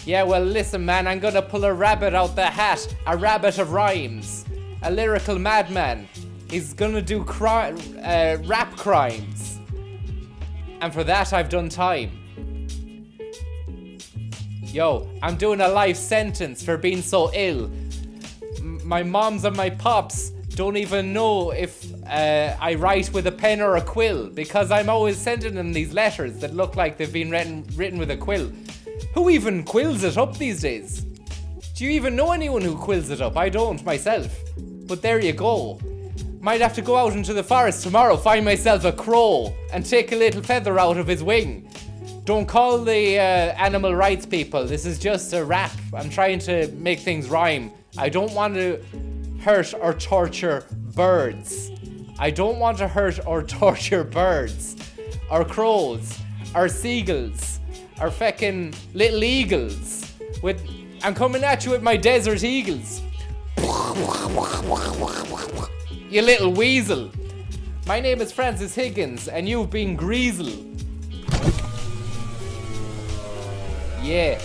Yeah, well listen man, I'm gonna pull a rabbit out the hat, a rabbit of rhymes, a lyrical madman. He's gonna do rap crimes, and for that I've done time. Yo, I'm doing a life sentence for being so ill. My moms and my pops don't even know if I write with a pen or a quill, because I'm always sending them these letters that look like they've been written with a quill. Who even quills it up these days? Do you even know anyone who quills it up? I don't myself. But there you go. Might have to go out into the forest tomorrow, find myself a crow, and take a little feather out of his wing. Don't call the animal rights people. This is just a rap. I'm trying to make things rhyme. I don't want to hurt or torture birds. I don't want to hurt or torture birds, or crows, or seagulls, or feckin' little eagles. I'm coming at you with my desert eagles. You little weasel. My name is Francis Higgins, and you've been Greasel. Yeah,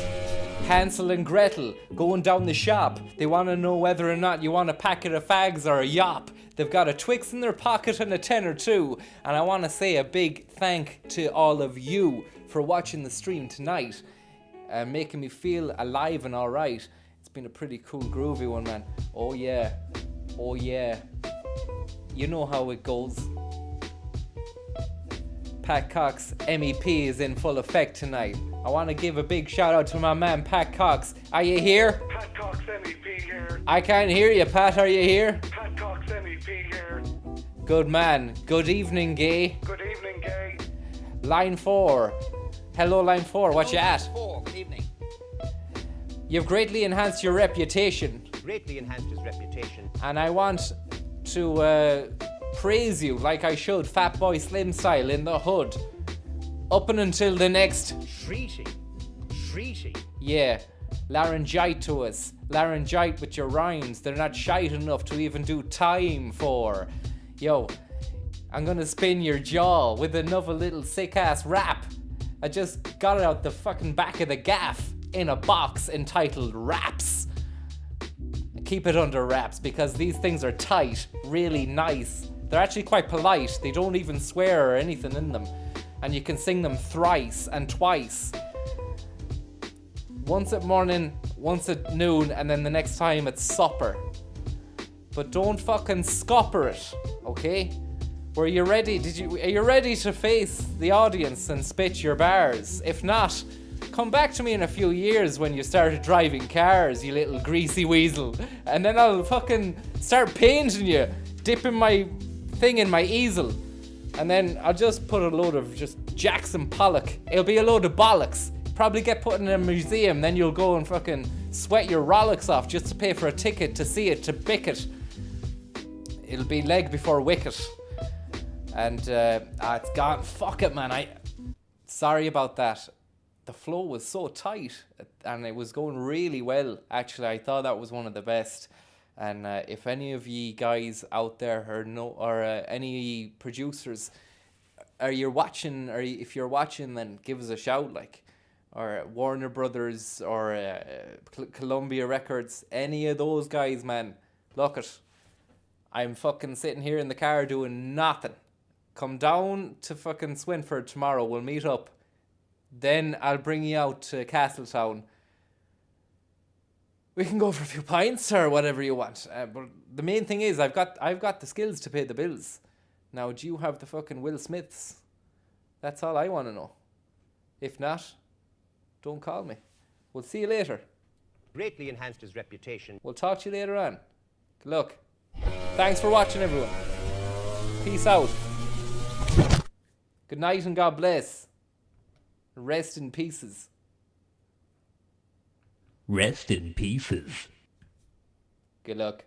Hansel and Gretel going down the shop. They want to know whether or not you want a packet of fags or a yop. They've got a Twix in their pocket and a tenner too. And I want to say a big thank to all of you for watching the stream tonight. Making me feel alive and alright. It's been a pretty cool groovy one, man. Oh yeah. Oh yeah. You know how it goes. Pat Cox MEP is in full effect tonight. I want to give a big shout out to my man Pat Cox. Are you here? Pat Cox MEP here. I can't hear you, Pat. Are you here? Pat Cox MEP here. Good man. Good evening, Gay. Good evening, Gay. Line 4. Hello, line 4. What you at? 4, good evening. You've greatly enhanced your reputation. Greatly enhanced his reputation. And I want to praise you like I should, Fat Boy Slim style in the hood. Up and until the next Treaty. Yeah, laryngite to us. Laryngite with your rhymes. They're not shite enough to even do time for. Yo, I'm gonna spin your jaw with another little sick ass rap. I just got it out the fucking back of the gaff in a box entitled Raps. Keep it under wraps because these things are tight, really nice. They're actually quite polite. They don't even swear or anything in them. And you can sing them thrice and twice. Once at morning, once at noon, and then the next time at supper. But don't fucking scupper it, okay? Were you ready? Are you ready to face the audience and spit your bars? If not, come back to me in a few years when you started driving cars, you little greasy weasel. And then I'll fucking start painting you, dipping my thing in my easel. And then I'll just put a load of just Jackson Pollock. It'll be a load of bollocks. Probably get put in a museum, then you'll go and fucking sweat your rollocks off just to pay for a ticket to see it, to bick it. It'll be leg before wicket. And it's gone. Fuck it, man. Sorry about that. The flow was so tight and it was going really well. Actually, I thought that was one of the best. And if any of ye guys out there or any producers if you're watching, then give us a shout, like, or Warner Brothers or Columbia Records, any of those guys, man. Look it, I'm fucking sitting here in the car doing nothing. Come down to fucking Swinford tomorrow. We'll meet up. Then I'll bring you out to Castletown. We can go for a few pints or whatever you want. But the main thing is I've got the skills to pay the bills. Now, do you have the fucking Will Smiths? That's all I want to know. If not, don't call me. We'll see you later. Greatly enhanced his reputation. We'll talk to you later on. Good luck. Thanks for watching, everyone. Peace out. Good night and God bless. Rest in pieces. Rest in pieces. Good luck.